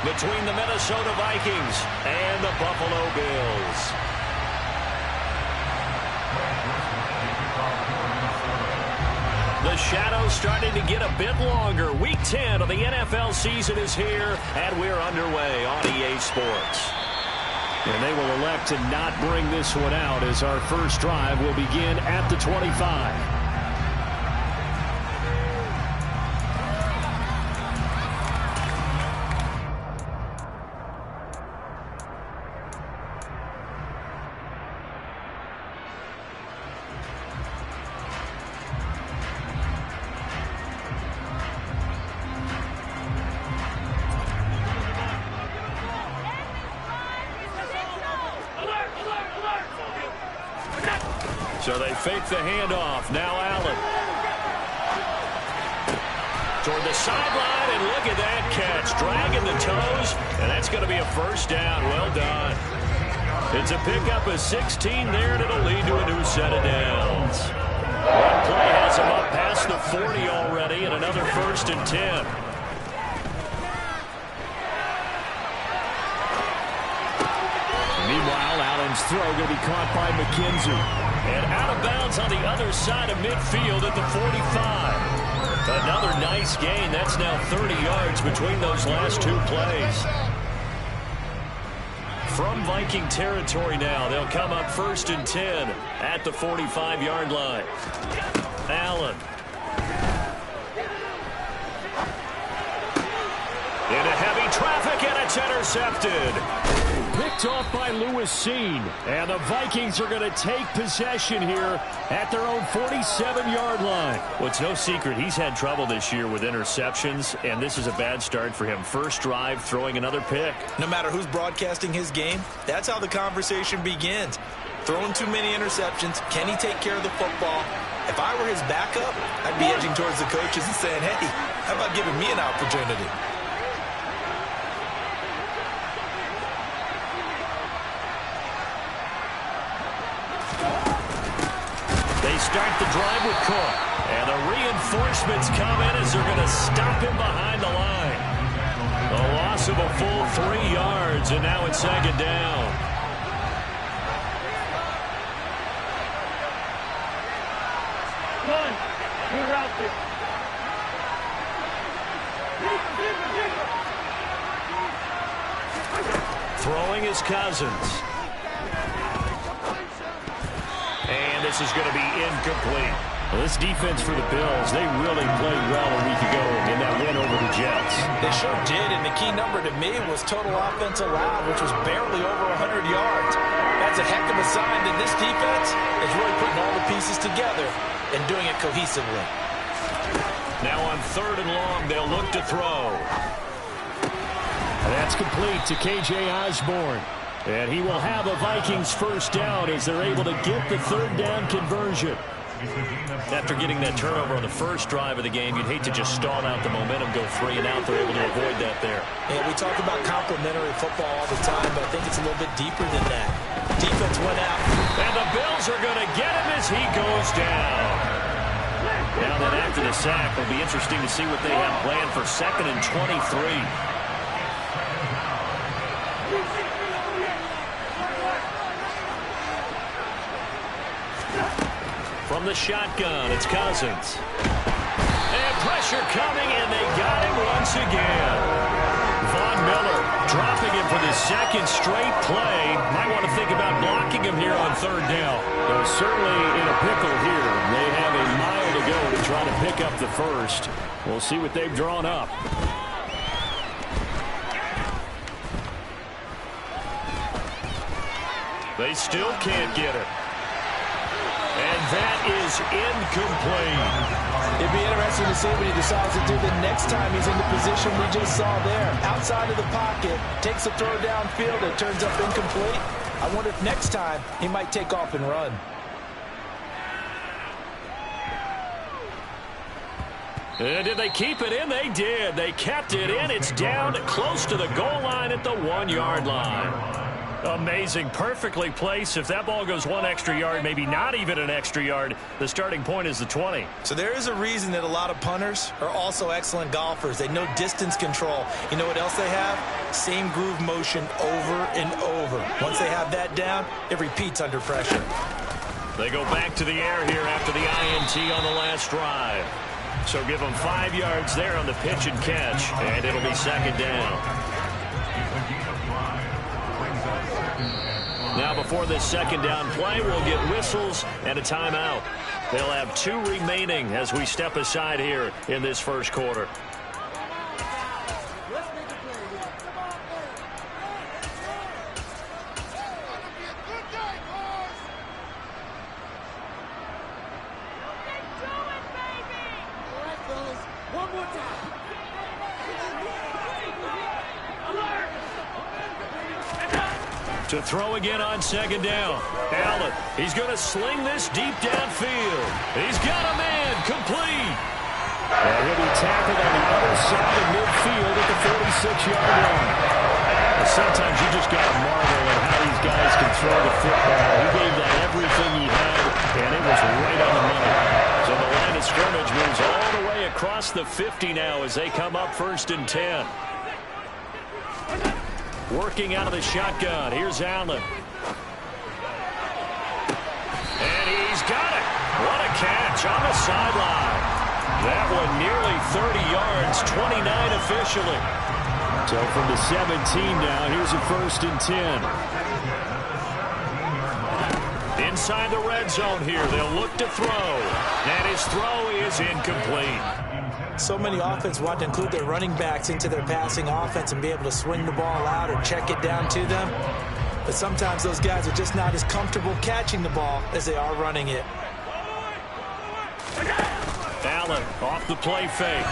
between the Minnesota Vikings and the Buffalo Bills. The shadow's starting to get a bit longer. Week 10 of the NFL season is here, and we're underway on EA Sports. And they will elect to not bring this one out as our first drive will begin at the 25. So they fake the handoff. Now Allen. Toward the sideline, and look at that catch. Dragging the toes, and that's going to be a first down. Well done. It's a pickup of 16 there, and it'll lead to a new set of downs. One play has him up past the 40 already, and another 1st and 10. Meanwhile, Allen's throw going to be caught by McKenzie. And out of bounds on the other side of midfield at the 45. Another nice gain. That's now 30 yards between those last two plays. From Viking territory now, they'll come up 1st and 10 at the 45-yard line. Allen. Into heavy traffic, and it's intercepted. Picked off by Lewis Seen. And the Vikings are going to take possession here at their own 47-yard line. Well, it's no secret he's had trouble this year with interceptions, and this is a bad start for him. First drive, throwing another pick. No matter who's broadcasting his game, that's how the conversation begins. Throwing too many interceptions, can he take care of the football? If I were his backup, I'd be edging towards the coaches and saying, hey, how about giving me an opportunity? Start the drive with Cook. And the reinforcements come in as they're going to stop him behind the line. A loss of a full 3 yards, and now it's 2nd down. Throwing is Cousins. And this is going to be incomplete. Well, this defense for the Bills, they really played well a week ago in that win over the Jets. They sure did, and the key number to me was total offense allowed, which was barely over 100 yards. That's a heck of a sign that this defense is really putting all the pieces together and doing it cohesively. Now on 3rd and long, they'll look to throw. And that's complete to K.J. Osborne. And he will have a Vikings first down as they're able to get the 3rd down conversion. After getting that turnover on the first drive of the game, you'd hate to just stall out the momentum, go 3 and out. They're able to avoid that there. Yeah, we talk about complementary football all the time, but I think it's a little bit deeper than that. Defense went out. And the Bills are going to get him as he goes down. Now then, after the sack, it'll be interesting to see what they have planned for 2nd and 23. From the shotgun, it's Cousins. And pressure coming, and they got him once again. Von Miller dropping him for the 2nd straight play. Might want to think about blocking him here on 3rd down. They're certainly in a pickle here. They have a mile to go to try to pick up the first. We'll see what they've drawn up. They still can't get it. And that is incomplete. It'd be interesting to see what he decides to do the next time he's in the position we just saw there. Outside of the pocket, takes a throw downfield, it turns up incomplete. I wonder if next time he might take off and run. And did they keep it in? They did. They kept it in. It's down close to the goal line at the 1-yard line. Amazing. Perfectly placed. If that ball goes 1 extra yard, maybe not even an extra yard, the starting point is the 20. So there is a reason that a lot of punters are also excellent golfers. They know distance control. You know what else they have? Same groove motion over and over. Once they have that down, it repeats under pressure. They go back to the air here after the INT on the last drive. So give them 5 yards there on the pitch and catch, and it'll be second down. Now before this second down play, we'll get whistles and a timeout. They'll have 2 remaining as we step aside here in this first quarter. To throw again on second down. Allen, he's going to sling this deep downfield. He's got a man complete. And he'll be tackled on the other side of midfield at the 46-yard line. Well, sometimes you just got to marvel at how these guys can throw the football. He gave that everything he had, and it was right on the money. So the line of scrimmage moves all the way across the 50 now as they come up 1st and 10. Working out of the shotgun. Here's Allen. And he's got it. What a catch on the sideline. That one nearly 30 yards, 29 officially. So from the 17 now, here's a 1st and 10. Inside the red zone here, they'll look to throw. And his throw is incomplete. So many offenses want to include their running backs into their passing offense and be able to swing the ball out or check it down to them. But sometimes those guys are just not as comfortable catching the ball as they are running it. Allen off the play fake.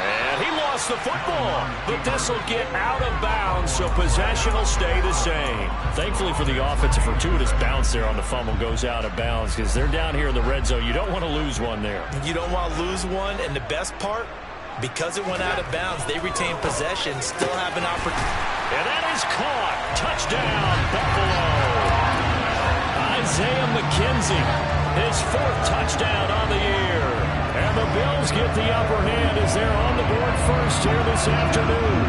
And he lost the football. But this will get out of bounds, so possession will stay the same. Thankfully for the offense, a fortuitous bounce there on the fumble goes out of bounds because they're down here in the red zone. You don't want to lose one there. You don't want to lose one, and the best part, because it went out of bounds, they retain possession, still have an opportunity. And that is caught. Touchdown, Buffalo. Isaiah McKenzie, his 4th touchdown on the year. And the Bills get the upper hand as they're on the board first here this afternoon.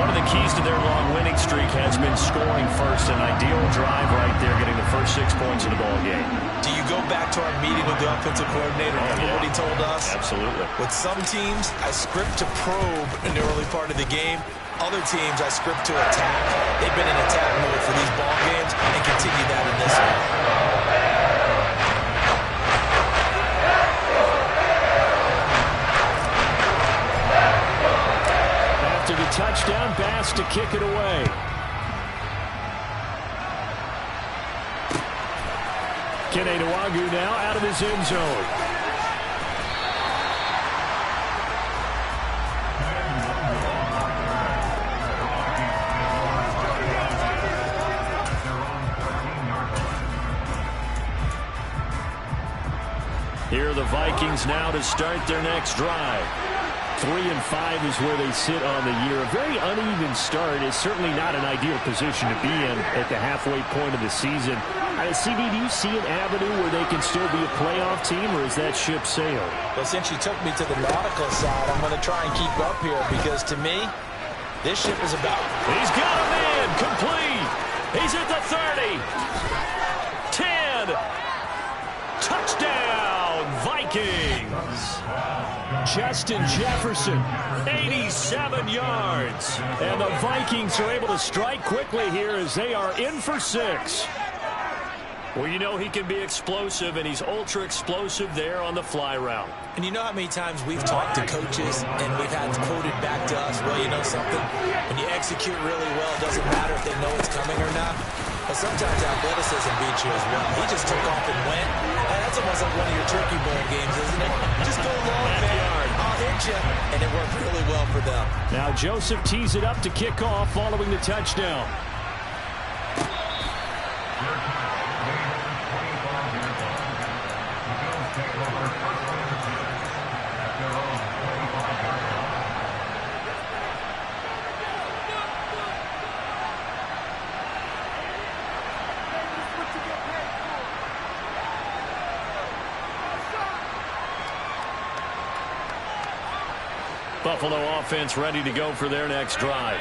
One of the keys to their long winning streak has been scoring first. An ideal drive right there, getting the first 6 points in the ball game. Do you go back to our meeting with the offensive coordinator? Remember what he told us? Absolutely. With some teams, I script to probe in the early part of the game. Other teams, I script to attack. They've been in attack mode for these ball games and continue that in this one. After the touchdown, Bass to kick it away. Kene Nwagu now out of his end zone. Here are the Vikings now to start their next drive. 3-5 is where they sit on the year. A very uneven start is certainly not an ideal position to be in at the halfway point of the season. CD, do you see an avenue where they can still be a playoff team, or is that ship sailed? Well, since you took me to the nautical side, I'm going to try and keep up here because, to me, this ship is about... He's got a man complete. He's at the 30. 10. Touchdown, Vikings. Justin Jefferson, 87 yards. And the Vikings are able to strike quickly here as they are in for 6. Well, you know he can be explosive, and he's ultra-explosive there on the fly route. And you know how many times we've talked to coaches and we've had quoted back to us, well, you know something? When you execute really well, it doesn't matter if they know it's coming or not. But sometimes athleticism beats you as well. He just took off and went. And that's almost like one of your turkey bowl games, isn't it? Just go long, man. I'll hit you. And it worked really well for them. Now Joseph tees it up to kick off following the touchdown. Buffalo offense ready to go for their next drive.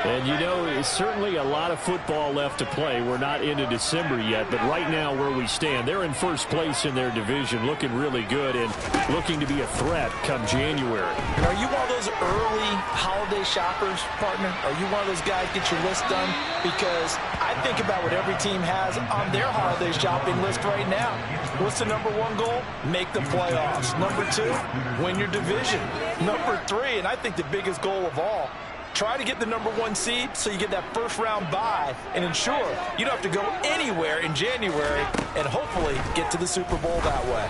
And, you know, it's certainly a lot of football left to play. We're not into December yet, but right now where we stand, they're in first place in their division, looking really good and looking to be a threat come January. And are you one of those early holiday shoppers, partner? Are you one of those guys get your list done? Because I think about what every team has on their holiday shopping list right now. What's the number one goal? Make the playoffs. Number two, win your division. Number three, and I think the biggest goal of all, try to get the number one seed so you get that first round bye and ensure you don't have to go anywhere in January and hopefully get to the Super Bowl that way.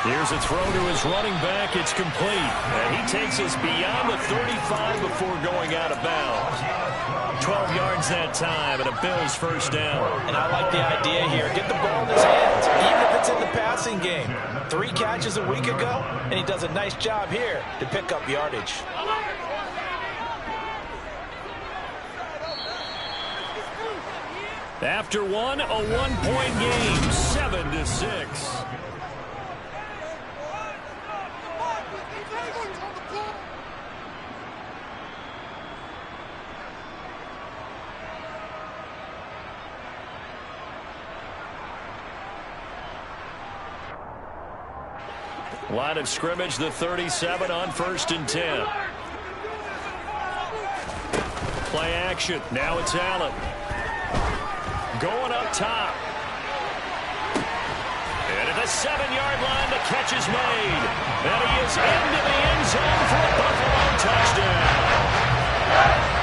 Here's a throw to his running back. It's complete. And he takes us beyond the 35 before going out of bounds. 12 yards that time and a Bills first down. And I like the idea here. Get the ball in his hands, even if it's in the passing game. 3 catches a week ago, and he does a nice job here to pick up yardage. After one, a 1-point game, 7-6. Line of scrimmage, the 37 on 1st and 10. Play action. Now it's Allen. Going up top. And at the 7-yard line, the catch is made. And he is into the end zone for a Buffalo touchdown.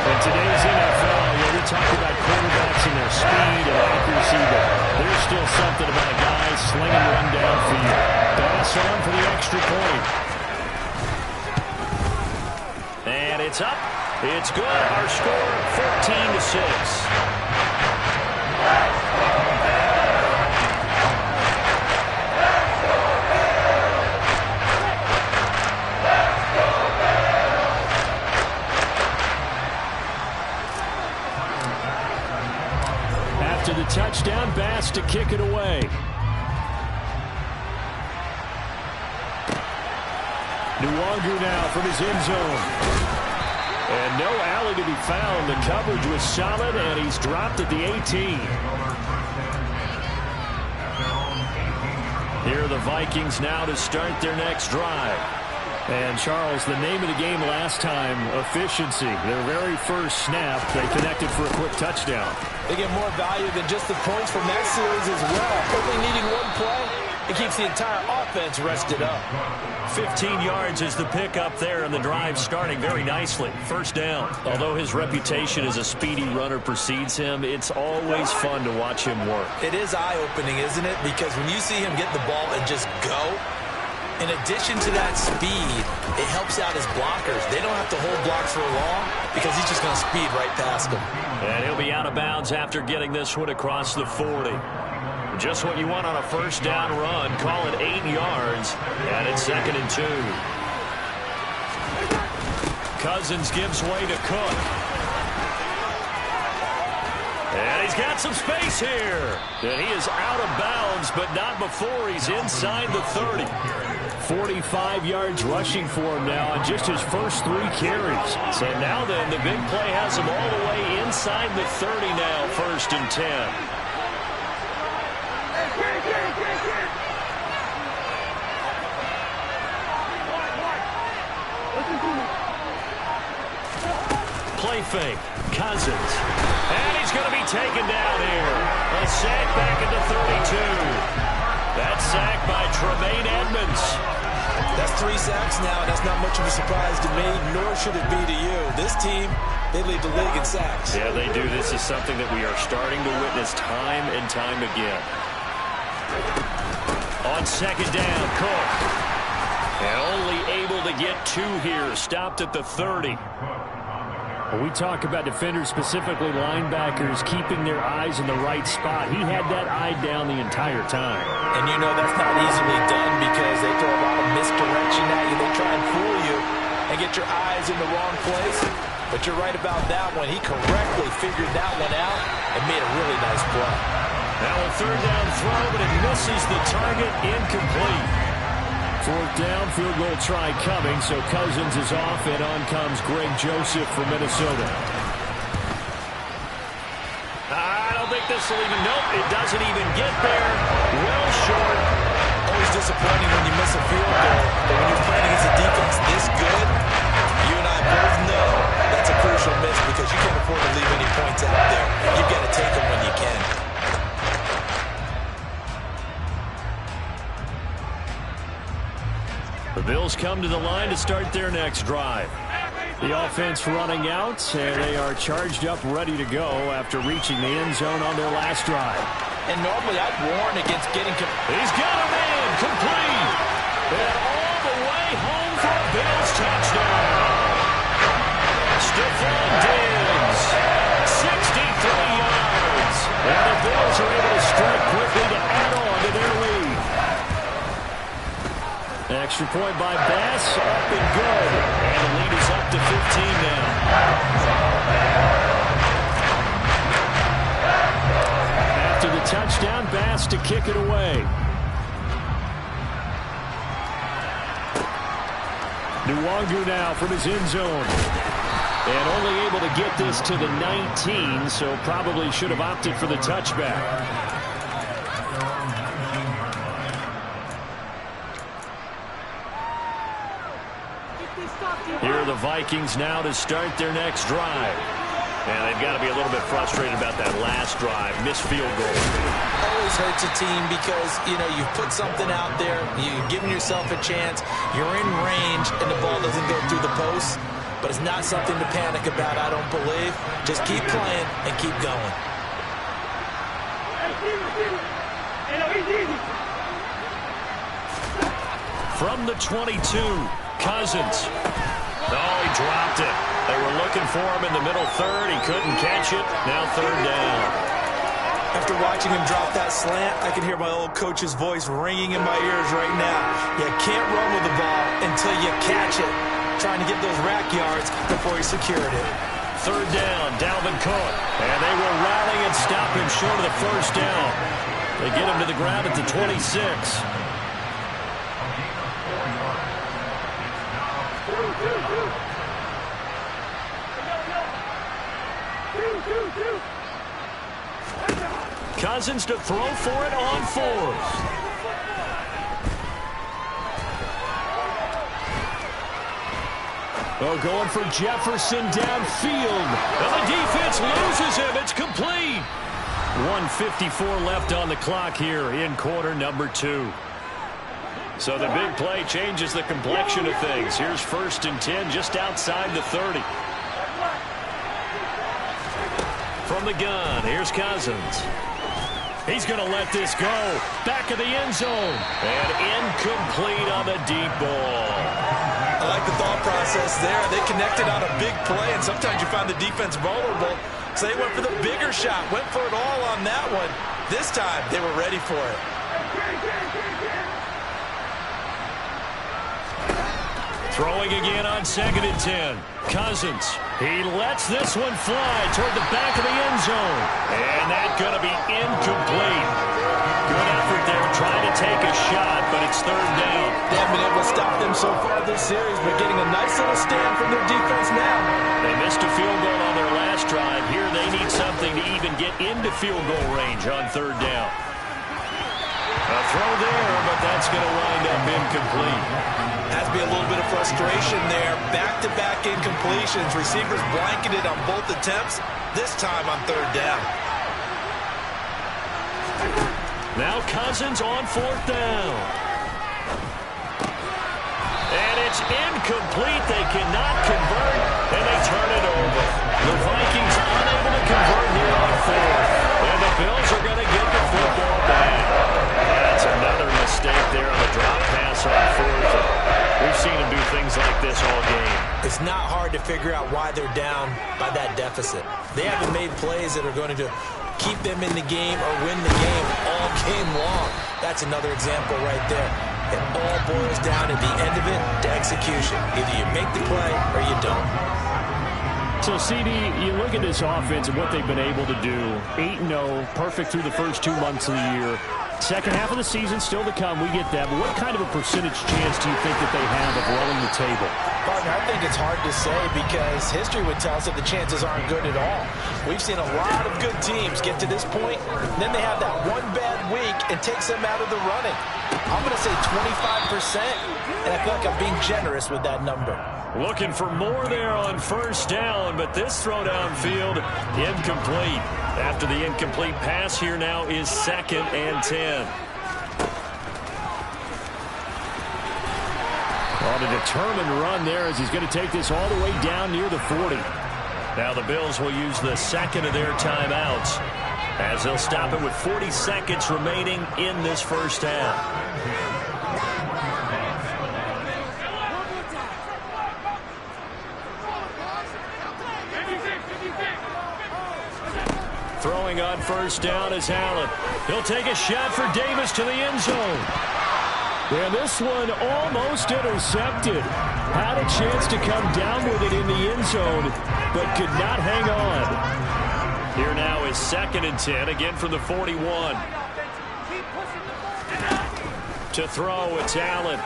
In today's NFL, we talk about quarterbacks and their speed and accuracy, but there's still something about a guy slinging one downfield. Pass on for the extra point. And it's up. It's good. Our score, 14-6. After the touchdown, Bass to kick it away. Nwangu now from his end zone. And no alley to be found. The coverage was solid, and he's dropped at the 18. Here are the Vikings now to start their next drive. And, Charles, the name of the game last time, efficiency. Their very first snap, they connected for a quick touchdown. They get more value than just the points from that series as well. Only needing one play, it keeps the entire offense rested up. 15 yards is the pickup there, and the drive starting very nicely. First down. Although his reputation as a speedy runner precedes him, it's always fun to watch him work. It is eye-opening, isn't it? Because when you see him get the ball and just go, in addition to that speed, it helps out his blockers. They don't have to hold blocks for long because he's just going to speed right past them. And he'll be out of bounds after getting this one across the 40. Just what you want on a first down run. Call it 8 yards, and it's 2nd and 2. Cousins gives way to Cook. And he's got some space here. And he is out of bounds, but not before he's inside the 30. 45 yards rushing for him now on just his first 3 carries. So now then, the big play has him all the way inside the 30 now, 1st and 10. Play fake. Cousins. And he's going to be taken down here. A sack back at the 32. That sack by Tremaine Edmonds. That's 3 sacks now, and that's not much of a surprise to me, nor should it be to you. This team, they lead the league in sacks. Yeah, they do. This is something that we are starting to witness time and time again. On 2nd down, Cook. And only able to get 2 here. Stopped at the 30. We talk about defenders, specifically linebackers, keeping their eyes in the right spot. He had that eye down the entire time. And you know that's not easily done because they throw a lot of misdirection at you. They try and fool you and get your eyes in the wrong place. But you're right about that one. He correctly figured that one out and made a really nice play. Now a 3rd down throw, but it misses the target, incomplete. Fourth down, field goal try coming, so Cousins is off, and on comes Greg Joseph from Minnesota. I don't think this will even, nope, it doesn't even get there. Well short. Always disappointing when you miss a field goal, but when you're playing against a defense this good, you and I both know that's a crucial miss because you can't afford to leave any points out there. You've got to take them when you can. The Bills come to the line to start their next drive. The offense running out, and they are charged up, ready to go after reaching the end zone on their last drive. And normally I'd warn against getting... He's got a man complete. And all the way home for a Bills touchdown. Stephon Diggs, 63 yards. And the Bills are able to strike quickly to add on to their lead. Extra point by Bass, up and good. And the lead is up to 15 now. After the touchdown, Bass to kick it away. Nwangu now from his end zone. And only able to get this to the 19, so probably should have opted for the touchback. Here are the Vikings now to start their next drive. And they've got to be a little bit frustrated about that last drive. Missed field goal. Always hurts a team because, you know, you've put something out there, you've given yourself a chance, you're in range, and the ball doesn't go through the post. But it's not something to panic about, I don't believe. Just keep playing and keep going. From the 22, Cousins. Oh, he dropped it. They were looking for him in the middle third. He couldn't catch it. Now third down. After watching him drop that slant, I can hear my old coach's voice ringing in my ears right now. You can't run with the ball until you catch it. Trying to get those rack yards before he secured it. Third down, Dalvin Cook. And they will rally and stop him short of the first down. They get him to the ground at the 26. Cousins to throw for it on fourth. Oh, going for Jefferson downfield. And the defense loses him. It's complete. 1:54 left on the clock here in quarter number 2. So the big play changes the complexion of things. Here's 1st and 10 just outside the 30. From the gun, here's Cousins. He's going to let this go. Back of the end zone. And incomplete on the deep ball. I like the thought process there. They connected on a big play, and sometimes you find the defense vulnerable. So they went for the bigger shot, went for it all on that one. This time, they were ready for it. Throwing again on 2nd and 10. Cousins. He lets this one fly toward the back of the end zone. And that's going to be incomplete. Good effort there trying to take a shot, but it's third down. They haven't been able to stop them so far this series, but getting a nice little stand from their defense now. They missed a field goal on their last drive. Here they need something to even get into field goal range on third down. A throw there, but that's going to wind up incomplete. Has to be a little bit of frustration there. Back-to-back incompletions. Receivers blanketed on both attempts, this time on third down. Now Cousins on 4th down. And it's incomplete. They cannot convert, and they turn it over. The Vikings unable to convert here on 4th. And the Bills are going to get the football back. That's another mistake there on the drop pass on 4th. We've seen them do things like this all game. It's not hard to figure out why they're down by that deficit. They haven't made plays that are going to keep them in the game or win the game all game long. That's another example right there. It all boils down at the end of it to execution. Either you make the play or you don't. So, CD, you look at this offense and what they've been able to do. 8-0, perfect through the first 2 months of the year. Second half of the season still to come. We get that. But what kind of a percentage chance do you think that they have of rolling the table? Partner, I think it's hard to say because history would tell us that the chances aren't good at all. We've seen a lot of good teams get to this point, and then they have that one bad week and takes them out of the running. I'm going to say 25%, and I feel like I'm being generous with that number. Looking for more there on first down, but this throw downfield incomplete. After the incomplete pass, here now is 2nd and 10. On a determined run there as he's going to take this all the way down near the 40. Now the Bills will use the second of their timeouts as they'll stop it with 40 seconds remaining in this first half. Throwing on first down is Allen. He'll take a shot for Davis to the end zone. And this one almost intercepted. Had a chance to come down with it in the end zone, but could not hang on. Here now is 2nd and 10, again from the 41. To throw, it's Allen.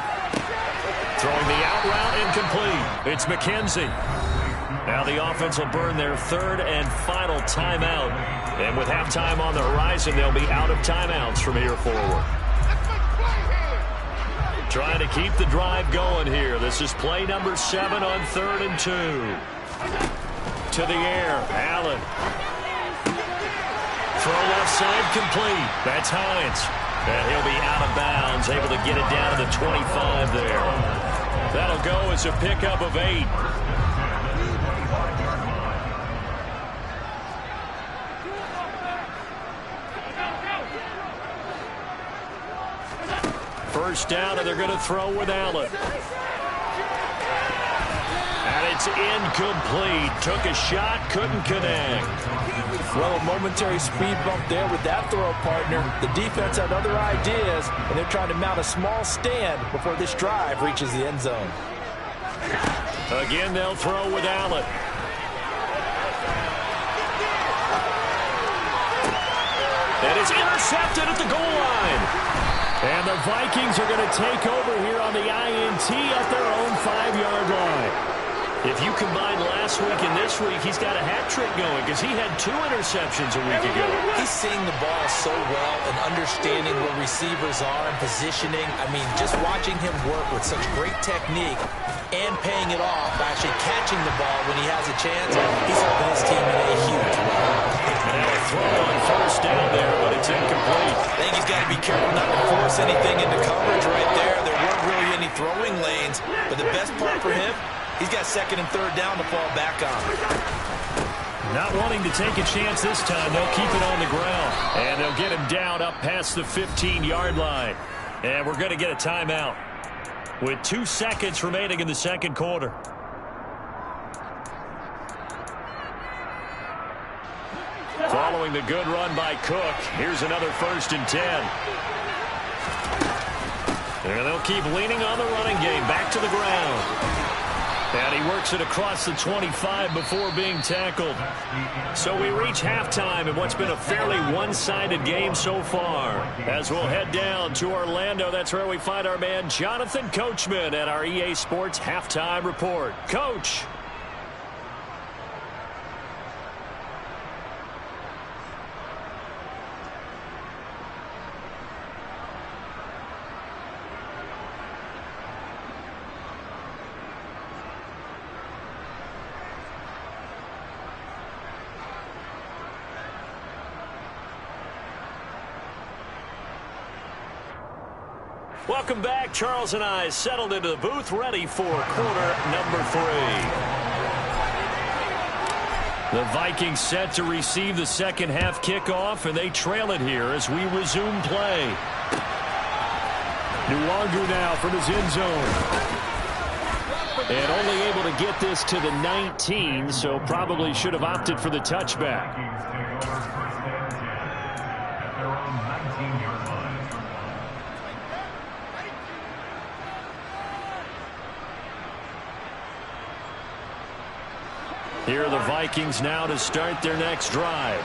Throwing the out route, incomplete. It's McKenzie. Now the offense will burn their 3rd and final timeout. And with halftime on the horizon, they'll be out of timeouts from here forward. Trying to keep the drive going here. This is play number 7 on 3rd and 2. To the air, Allen. Throw left side complete. That's Hines. And he'll be out of bounds, able to get it down to the 25 there. That'll go as a pickup of 8. First down, and they're going to throw with Allen. And it's incomplete. Took a shot, couldn't connect. Well, a momentary speed bump there with that throw, partner. The defense had other ideas, and they're trying to mount a small stand before this drive reaches the end zone. Again, they'll throw with Allen. And it's intercepted at the goal line. And the Vikings are going to take over here on the INT at their own 5-yard line. If you combine last week and this week, he's got a hat trick going because he had 2 interceptions a week ago. He's seeing the ball so well and understanding where receivers are and positioning. I mean, just watching him work with such great technique and paying it off by actually catching the ball when he has a chance, he's helping his team in a huge way. And a throw on first down there, but it's incomplete. I think he's got to be careful not to force anything into coverage right there. There weren't really any throwing lanes, but the best part for him, he's got 2nd and 3rd down to fall back on. Not wanting to take a chance this time, they'll keep it on the ground. And they'll get him down up past the 15-yard line. And we're going to get a timeout with 2 seconds remaining in the second quarter. Following the good run by Cook, here's another 1st and 10. And they'll keep leaning on the running game, back to the ground. And he works it across the 25 before being tackled. So we reach halftime in what's been a fairly one-sided game so far. As we'll head down to Orlando, that's where we find our man Jonathan Coachman at our EA Sports Halftime Report. Coach. Welcome back. Charles and I settled into the booth, ready for quarter number 3. The Vikings set to receive the second half kickoff, and they trail it here as we resume play. Nwangu now from his end zone. And only able to get this to the 19, so probably should have opted for the touchback. Here are the Vikings now to start their next drive.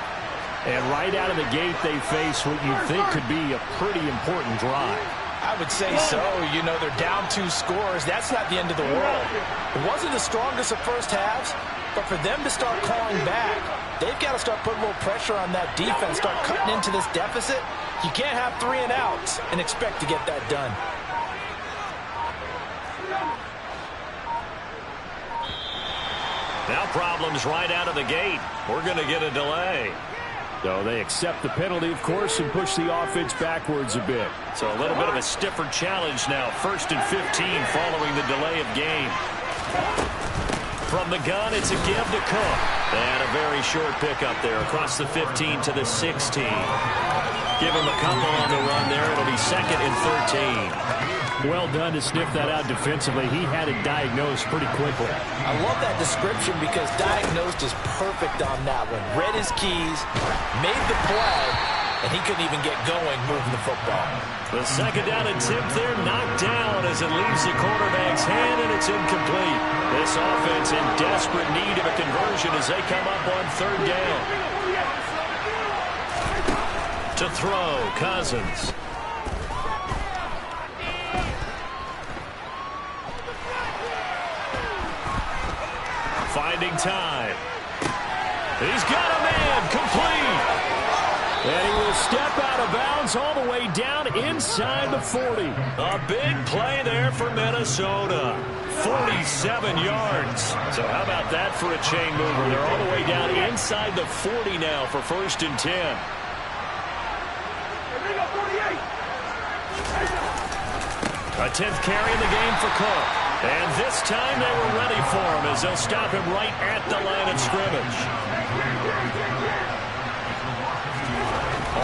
And right out of the gate, they face what you think could be a pretty important drive. I would say so. You know, they're down 2 scores. That's not the end of the world. It wasn't the strongest of first halves, but for them to start clawing back, they've got to start putting a little pressure on that defense, start cutting into this deficit. You can't have 3 and outs and expect to get that done. Now problems right out of the gate. We're going to get a delay. So they accept the penalty, of course, and push the offense backwards a bit. So a little bit of a stiffer challenge now. 1st and 15 following the delay of game. From the gun, it's a give to Cook. And a very short pickup there across the 15 to the 16. Give him a couple on the run there. It'll be 2nd and 13. Well done to sniff that out defensively. He had it diagnosed pretty quickly. I love that description because diagnosed is perfect on that one. Read his keys, made the play, and he couldn't even get going moving the football. The 2nd down attempt there knocked down as it leaves the quarterback's hand, and it's incomplete. This offense in desperate need of a conversion as they come up on 3rd down. To throw, Cousins. Finding time. He's got a man, complete. And he will step out of bounds all the way down inside the 40. A big play there for Minnesota. 47 yards. So how about that for a chain mover? They're all the way down inside the 40 now for 1st and 10. A 10th carry in the game for Cook. And this time they were ready for him as they'll stop him right at the line of scrimmage.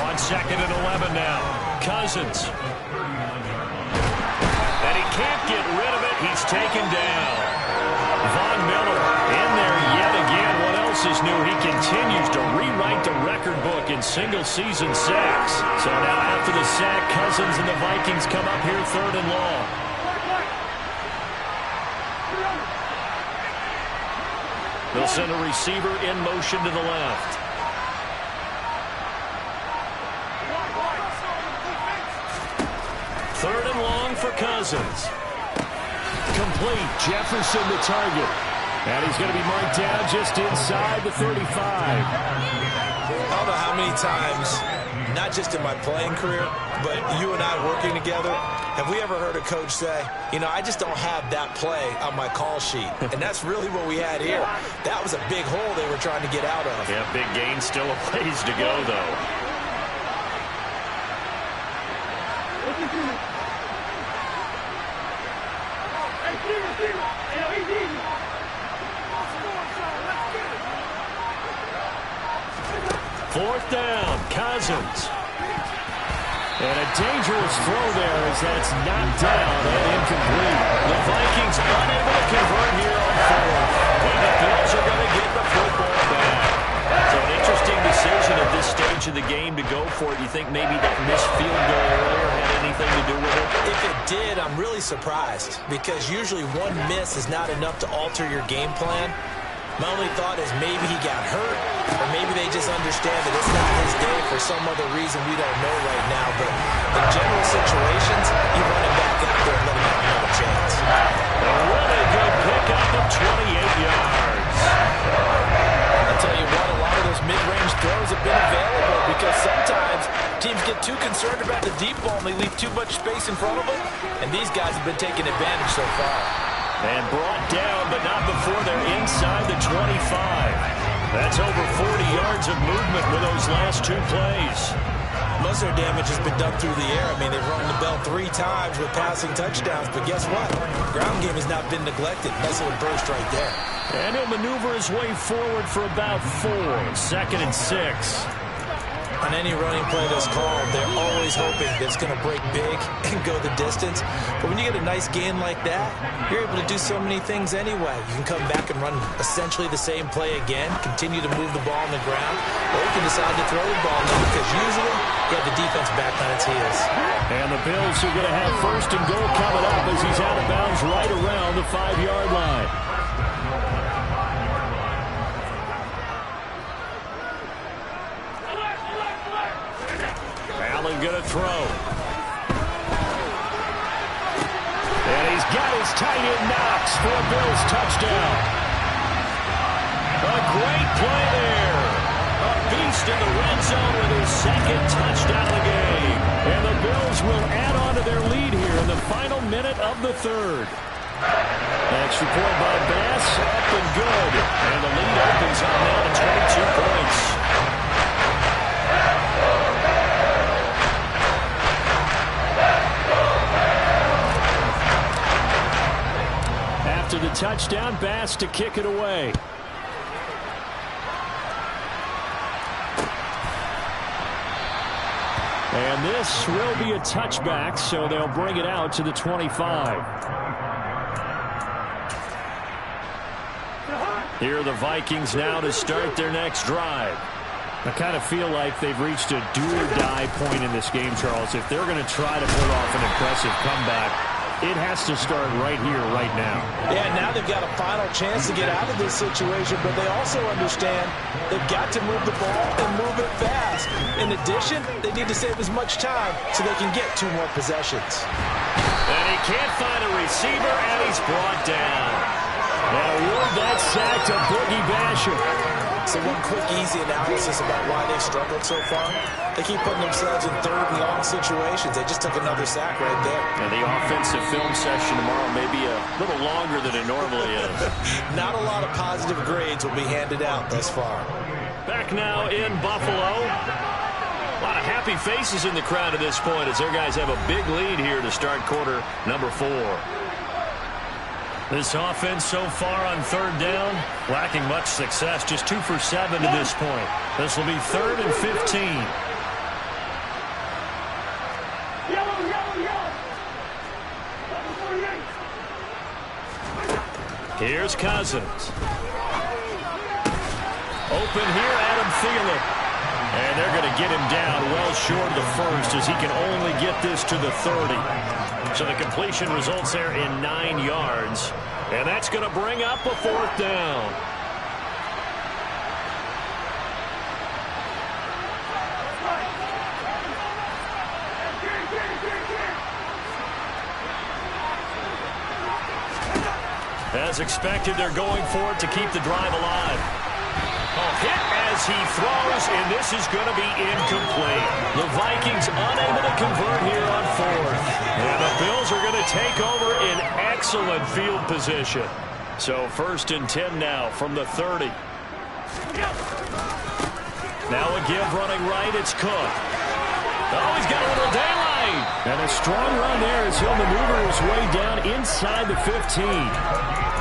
On 2nd and 11 now. Cousins. And he can't get rid of it. He's taken down. Von Miller in there yet again. What else is new? He continues to rewrite the record book in single-season sacks. So now after the sack, Cousins and the Vikings come up here 3rd and long. They'll send a receiver in motion to the left. Third and long for Cousins. Complete. Jefferson the target. And he's going to be marked down just inside the 35. I don't know how many times, not just in my playing career, but you and I working together, have we ever heard a coach say, you know, I just don't have that play on my call sheet. And that's really what we had here. That was a big hole they were trying to get out of. Yeah, big gain, still a ways to go, though. Fourth down, Cousins. And a dangerous throw there as that's knocked down and incomplete. The Vikings unable to convert here on 4th. And the Bills are going to get the football back. So an interesting decision at this stage of the game to go for it. You think maybe that missed field goal earlier had anything to do with it? If it did, I'm really surprised because usually one miss is not enough to alter your game plan. My only thought is maybe he got hurt, or maybe they just understand that it's not his day for some other reason we don't know right now. But in general situations, you run it back out there and let him have another chance. A really good pickup of 28 yards. I'll tell you what, a lot of those mid-range throws have been available because sometimes teams get too concerned about the deep ball and they leave too much space in front of them, and these guys have been taking advantage so far. And brought down, but not before they're inside the 25. That's over 40 yards of movement with those last 2 plays. Most of their damage has been done through the air. I mean, they've rung the bell 3 times with passing touchdowns, but guess what? Ground game has not been neglected. Nice little burst right there. And he'll maneuver his way forward for about 4. 2nd and 6. On any running play that's called, they're always hoping that it's going to break big and go the distance. But when you get a nice gain like that, you're able to do so many things anyway. You can come back and run essentially the same play again, continue to move the ball on the ground, or you can decide to throw the ball now because usually you have the defense back on its heels. And the Bills are going to have 1st and goal coming up as he's out of bounds right around the 5-yard line. throw. And he's got his tight end Knox for a Bills touchdown. A great play there. A beast in the red zone with his second touchdown of the game. And the Bills will add on to their lead here in the final minute of the third. Extra point by Bass, up and good. And the lead opens up now to 22 points. After the touchdown, Bass to kick it away. And this will be a touchback, so they'll bring it out to the 25. Here are the Vikings now to start their next drive. I kind of feel like they've reached a do-or-die point in this game, Charles. If they're going to try to pull off an impressive comeback, it has to start right here, right now. Yeah, now they've got a final chance to get out of this situation, but they also understand they've got to move the ball and move it fast. In addition, they need to save as much time so they can get 2 more possessions. And he can't find a receiver, and he's brought down. And award that sack to Boogie Basham. So one quick, easy analysis about why they've struggled so far. They keep putting themselves in 3rd and long situations. They just took another sack right there. And the offensive film session tomorrow may be a little longer than it normally is. Not a lot of positive grades will be handed out thus far. Back now in Buffalo. A lot of happy faces in the crowd at this point as their guys have a big lead here to start quarter number 4. This offense so far on 3rd down, lacking much success, just 2 for 7 to this point. This will be 3rd and 15. Here's Cousins. Open here, Adam Thielen. And they're going to get him down well short of the first as he can only get this to the 30. So the completion results there in 9 yards. And that's going to bring up a 4th down. As expected, they're going for it to keep the drive alive. A hit as he throws, and this is going to be incomplete. The Vikings unable to convert here on 4th. And the Bills are going to take over in excellent field position. So 1st and 10 now from the 30. Now a give running right, it's Cook. Oh, he's got a little daylight. And a strong run there as he'll maneuver his way down inside the 15.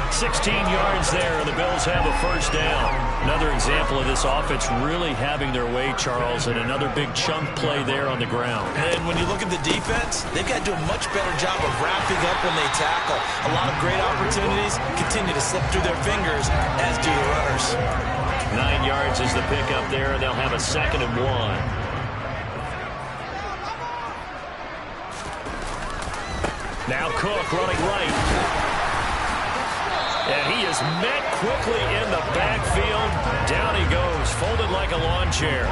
16 yards there, and the Bills have a 1st down. Another example of this offense really having their way, Charles, and another big chunk play there on the ground. And when you look at the defense, they've got to do a much better job of wrapping up when they tackle. A lot of great opportunities continue to slip through their fingers, as do the runners. 9 yards is the pickup there, and they'll have a 2nd and 1. Now Cook running right. And he is met quickly in the backfield. Down he goes, folded like a lawn chair.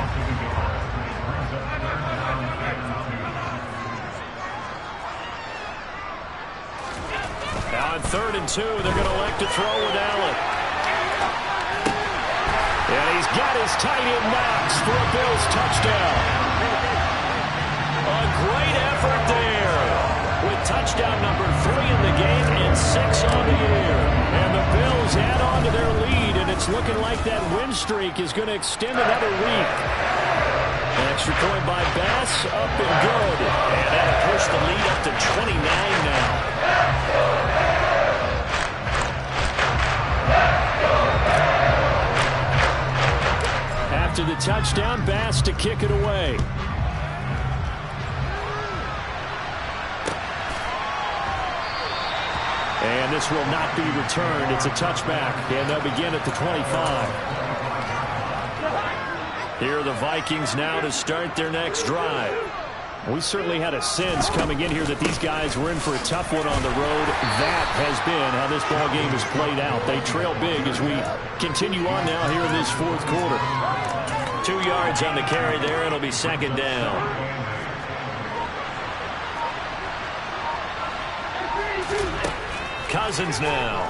Now on 3rd and 2, they're going to elect to throw with Allen. And he's got his tight end Knox for a Bills touchdown. A great effort there. With touchdown number 3 in the game and 6 on the year. And the Bills add on to their lead, and it's looking like that win streak is going to extend another week. Extra point by Bass, up and good. And that'll push the lead up to 29 now. After the touchdown, Bass to kick it away. And this will not be returned. It's a touchback, and they'll begin at the 25. Here are the Vikings now to start their next drive. We certainly had a sense coming in here that these guys were in for a tough one on the road. That has been how this ball game has played out. They trail big as we continue on now here in this 4th quarter. 2 yards on the carry there. It'll be 2nd down. Cousins now.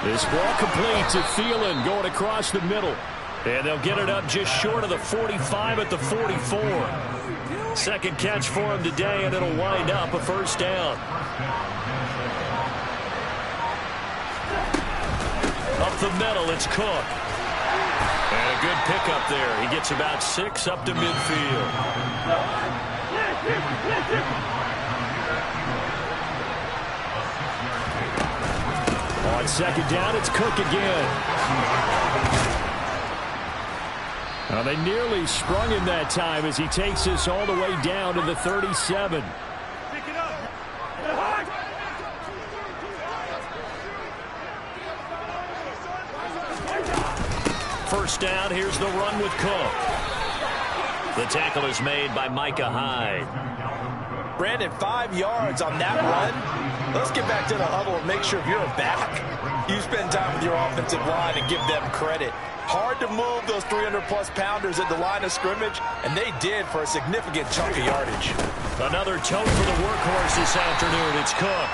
This ball complete to Thielen going across the middle. And they'll get it up just short of the 45 at the 44. Second catch for him today, and it'll wind up a first down. Up the middle, it's Cook. And a good pickup there. He gets about 6 up to midfield. On second down, it's Cook again. Now they nearly sprung him that time as he takes this all the way down to the 37. First down, here's the run with Cook. The tackle is made by Micah Hyde. Brandon, 5 yards on that run. Let's get back to the huddle and make sure if you're a back, you spend time with your offensive line and give them credit. Hard to move those 300-plus pounders at the line of scrimmage, and they did for a significant chunk of yardage. Another tote for the workhorse this afternoon. It's Cook.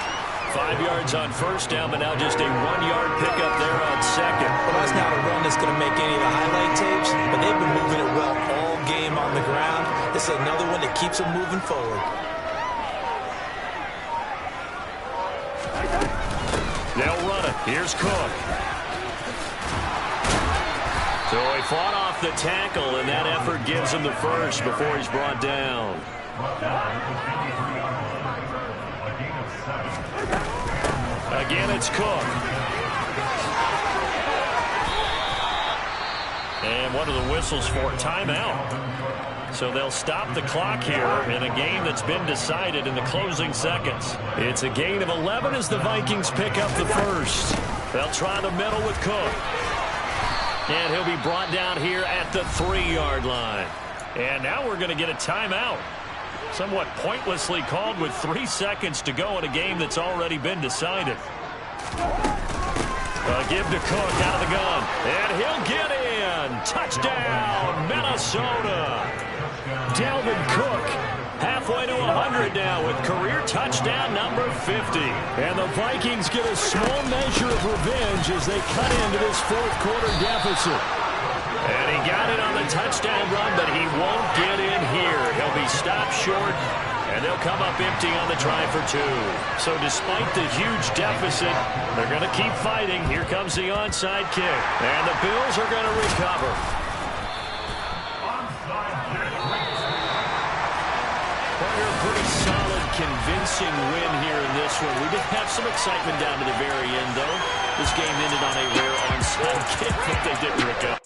5 yards on first down, but now just a 1-yard pickup there on second. Well, that's not a run that's going to make any of the highlight tapes, but they've been moving it well all game on the ground. This is another one that keeps them moving forward. They'll run it. Here's Cook. So he fought off the tackle, and that effort gives him the first before he's brought down. Again, it's Cook. And one of the whistles for timeout. So they'll stop the clock here in a game that's been decided in the closing seconds. It's a gain of 11 as the Vikings pick up the first. They'll try the middle with Cook. And he'll be brought down here at the 3-yard line. And now we're going to get a timeout. Somewhat pointlessly called with 3 seconds to go in a game that's already been decided. Give to Cook out of the gun. And he'll get in. Touchdown, Minnesota. Dalvin Cook halfway to 100 now with career touchdown number 50. And the Vikings get a small measure of revenge as they cut into this fourth-quarter deficit. And he got it on the touchdown run, but he won't get in here. He'll be stopped short, and they'll come up empty on the try for 2. So despite the huge deficit, they're going to keep fighting. Here comes the onside kick, and the Bills are going to recover. Pretty solid, convincing win here in this one. We did have some excitement down to the very end, though. This game ended on a rare onside kick, but they didn't recover.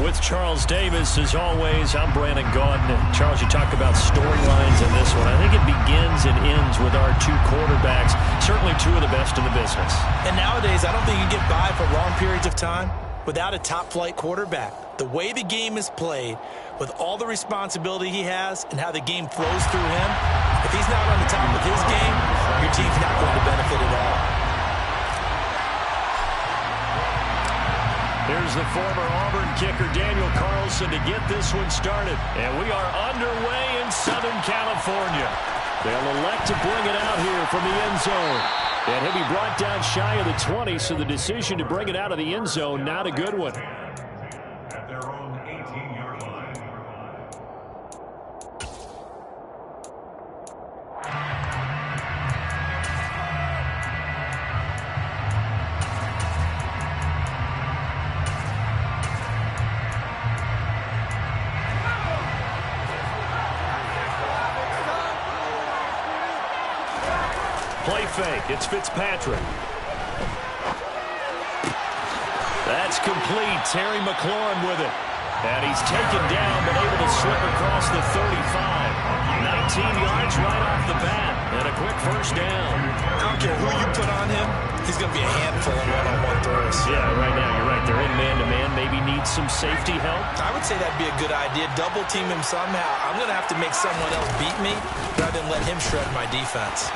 With Charles Davis, as always, I'm Brandon Gaudin. And Charles, you talked about storylines in this one. I think it begins and ends with our two quarterbacks, certainly two of the best in the business. And nowadays, I don't think you can get by for long periods of time without a top-flight quarterback. The way the game is played, with all the responsibility he has and how the game flows through him, if he's not on the top of his game, your team's not going to benefit at all. Here's the former Auburn kicker, Daniel Carlson, to get this one started. And we are underway in Southern California. They'll elect to bring it out here from the end zone. And he'll be brought down shy of the 20, so the decision to bring it out of the end zone, not a good one. At their own 18-yard line. Play fake. It's Fitzpatrick. That's complete. Terry McLaurin with it. And he's taken down, but able to slip across the 35. 19 yards right off the bat. And a quick first down. I don't care who you put on him, he's going to be a handful in one-on-one throws. Yeah, right now, you're right. They're in man-to-man. Maybe needs some safety help. I would say that'd be a good idea. Double team him somehow. I'm going to have to make someone else beat me rather than let him shred my defense.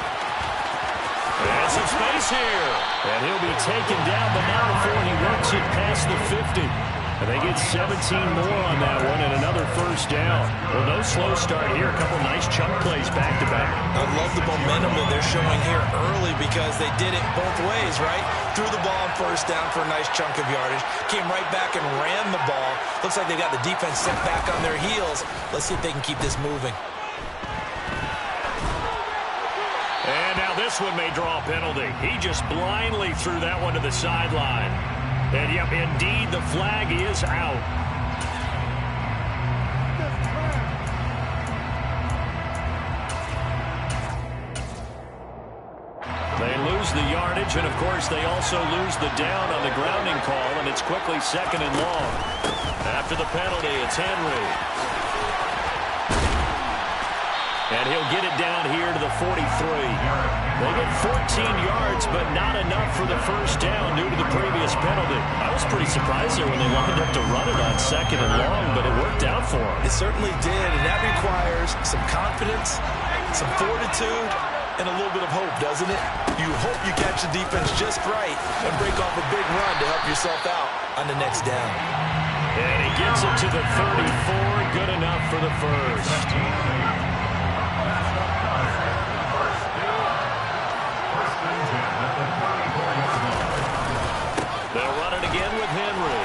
There's some space here. And he'll be taken down, but not before he works it past the 50. And they get 17 more on that one and another first down. Well, no slow start here. A couple nice chunk plays back-to-back. I love the momentum that they're showing here early because they did it both ways, right? Threw the ball on first down for a nice chunk of yardage. Came right back and ran the ball. Looks like they got the defense set back on their heels. Let's see if they can keep this moving. And now this one may draw a penalty. He just blindly threw that one to the sideline. And, yep, indeed, the flag is out. They lose the yardage, and, of course, they also lose the down on the grounding call, and it's quickly second and long. After the penalty, it's Henry. And he'll get it down here to the 43. They get 14 yards, but not enough for the first down due to the previous penalty. I was pretty surprised there when they lined up to run it on second and long, but it worked out for them. It certainly did, and that requires some confidence, some fortitude, and a little bit of hope, doesn't it? You hope you catch the defense just right and break off a big run to help yourself out on the next down. And he gets it to the 34. Good enough for the first. They'll run it again with Henry.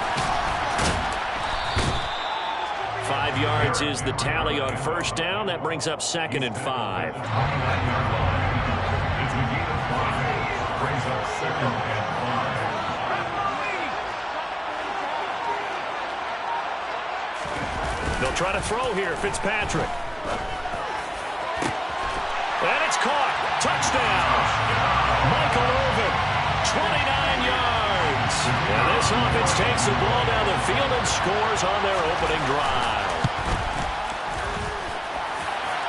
5 yards is the tally on first down. That brings up second and 5. They'll try to throw here. Fitzpatrick. And it's caught. Touchdown. Michael Irvin, 29 yards. And this offense takes the ball down the field and scores on their opening drive.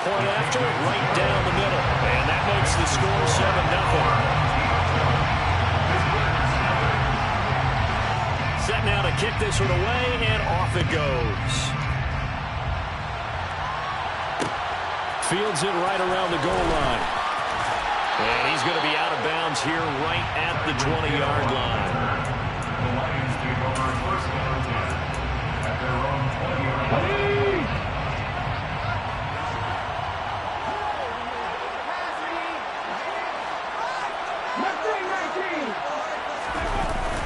Point after, right down the middle. And that makes the score 7-0. Set now to kick this one away, and off it goes. Fields it right around the goal line. And he's going to be out of bounds here right at the 20-yard line. The Lions take over first down and 10 at their own 20-yard line.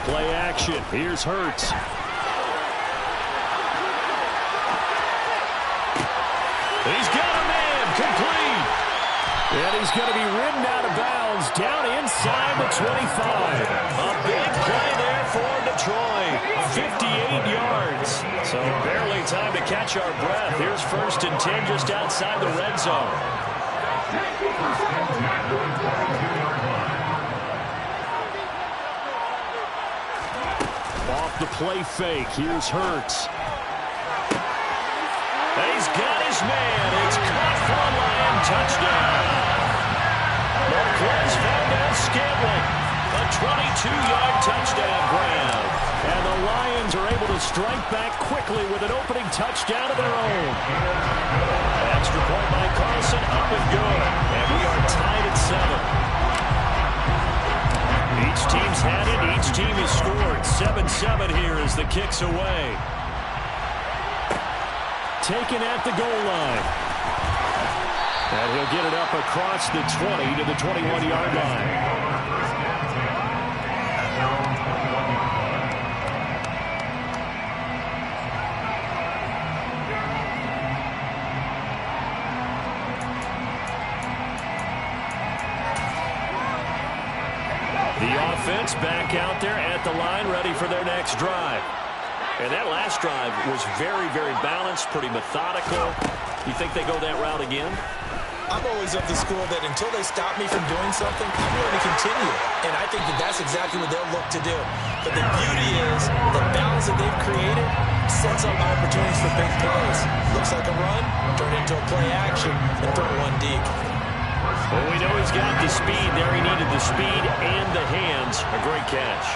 Play action. Here's Hurts. He's got a man. Complete. And he's going to be ridden out of bounds down inside the 25. A big play there for Detroit. 58 yards. So barely time to catch our breath. Here's first and 10 just outside the red zone. Off the play fake. Here's Hurts. his man. It's caught for a Lion touchdown. Marquez Valdez-Scantling. A 22-yard touchdown grab. And the Lions are able to strike back quickly with an opening touchdown of their own. Extra point by Carlson, up and good. And we are tied at 7. Each team's had it. Each team has scored. 7-7 here as the kick's away. Taken at the goal line. And he'll get it up across the 20 to the 21-yard line. The offense back out there at the line, ready for their next drive. And that last drive was very, very balanced, pretty methodical. You think they go that route again? I'm always of the school that until they stop me from doing something, I'm going to continue. And I think that that's exactly what they'll look to do. But the beauty is the balance that they've created sets up opportunities for big plays. Looks like a run, turn into a play action, and throw one deep. Well, we know he's got the speed there. He needed the speed and the hands. A great catch.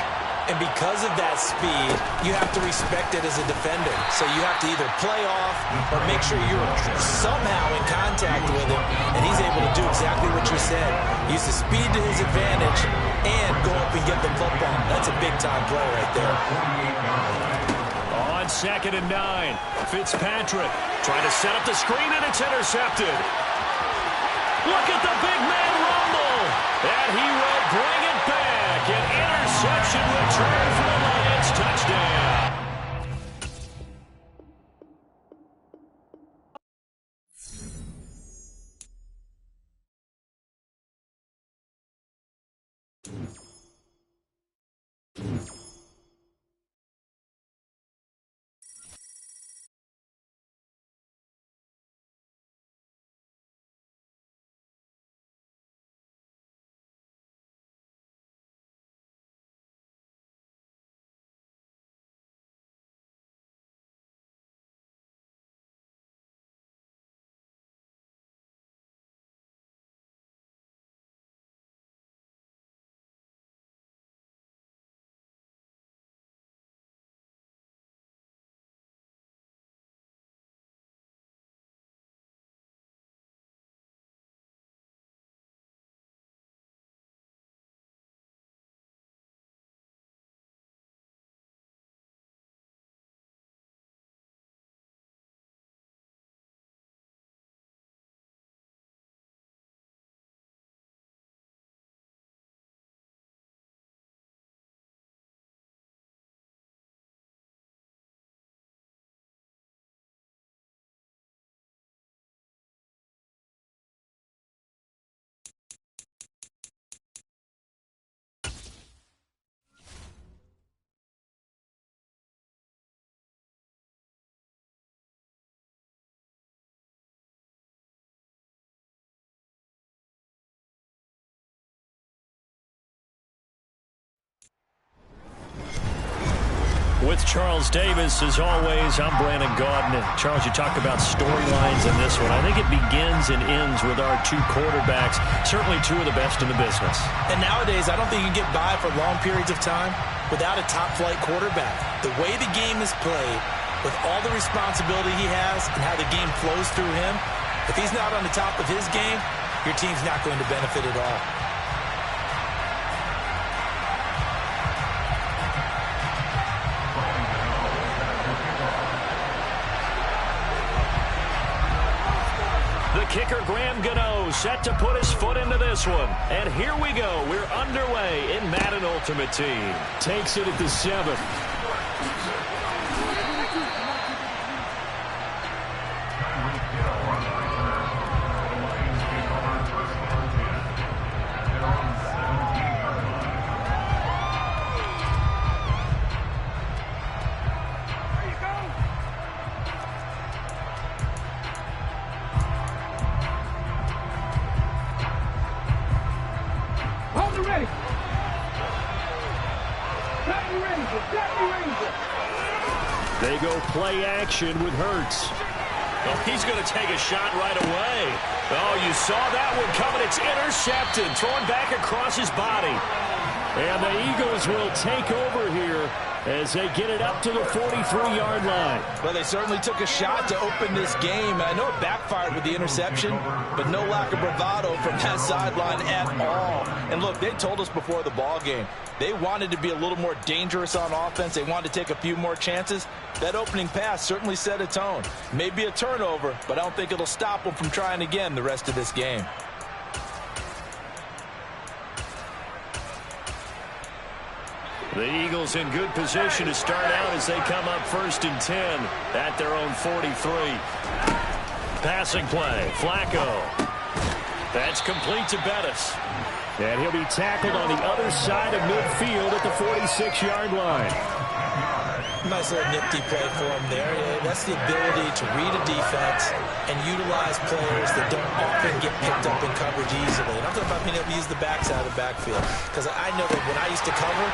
And because of that speed, you have to respect it as a defender. So you have to either play off or make sure you're somehow in contact with him, and he's able to do exactly what you said. Use the speed to his advantage and go up and get the football. That's a big-time play right there. On 2nd and 9, Fitzpatrick trying to set up the screen, and it's intercepted. Look at the big man rumble. And he will bring it back. An interception return for the Lions. Touchdown. With Charles Davis, as always, I'm Brandon Gaudin. Charles, you talked about storylines in this one. I think it begins and ends with our two quarterbacks, certainly two of the best in the business. And nowadays, I don't think you can get by for long periods of time without a top-flight quarterback. The way the game is played, with all the responsibility he has and how the game flows through him, if he's not on the top of his game, your team's not going to benefit at all. Kicker Graham Gano set to put his foot into this one. And here we go. We're underway in Madden Ultimate Team. Takes it at the 7th. They go play action with Hurts. Oh, he's going to take a shot right away. Oh, you saw that one coming. It's intercepted. Thrown back across his body. And the Eagles will take over here as they get it up to the 43-yard line. Well, they certainly took a shot to open this game. I know it backfired with the interception, but no lack of bravado from that sideline at all. And look, they told us before the ball game, they wanted to be a little more dangerous on offense. They wanted to take a few more chances. That opening pass certainly set a tone. Maybe a turnover, but I don't think it'll stop them from trying again the rest of this game. The Eagles in good position to start out as they come up 1st and 10 at their own 43. Passing play, Flacco. That's complete to Bettis. And he'll be tackled on the other side of midfield at the 46-yard line. Nice little nifty play for him there. Yeah, that's the ability to read a defense and utilize players that don't often get picked up in coverage easily. And I'm talking about being able to use the backside of the backfield. Because I know that when I used to cover,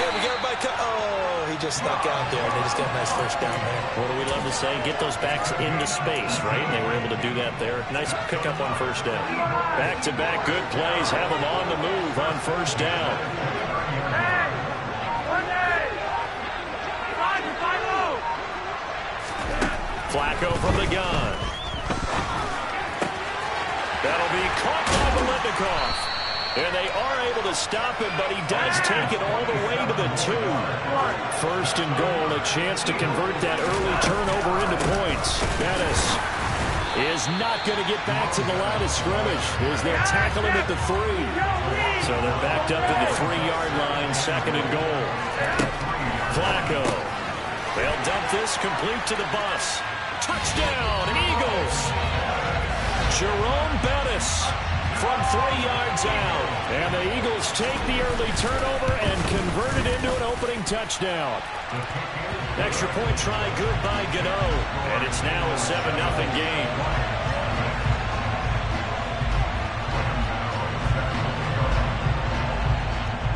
hey, we got everybody oh, he just snuck out there, and they just got a nice first down there. What do we love to say? Get those backs into space, right? And they were able to do that there. Nice pickup on 1st down. Back-to-back good plays have them on the move on 1st down. Flacco from the gun. That'll be caught by Biletnikoff. And they are able to stop him, but he does take it all the way to the 2. 1st and goal, a chance to convert that early turnover into points. Bettis is not going to get back to the line of scrimmage as they tackle him at the 3. So they're backed up at the 3-yard line, 2nd and goal. Flacco. They'll dump this complete to the bus. Touchdown, Eagles. Jerome Bettis from 3 yards out. And the Eagles take the early turnover and convert it into an opening touchdown. Extra point try good by Gano. And it's now a 7-0 game.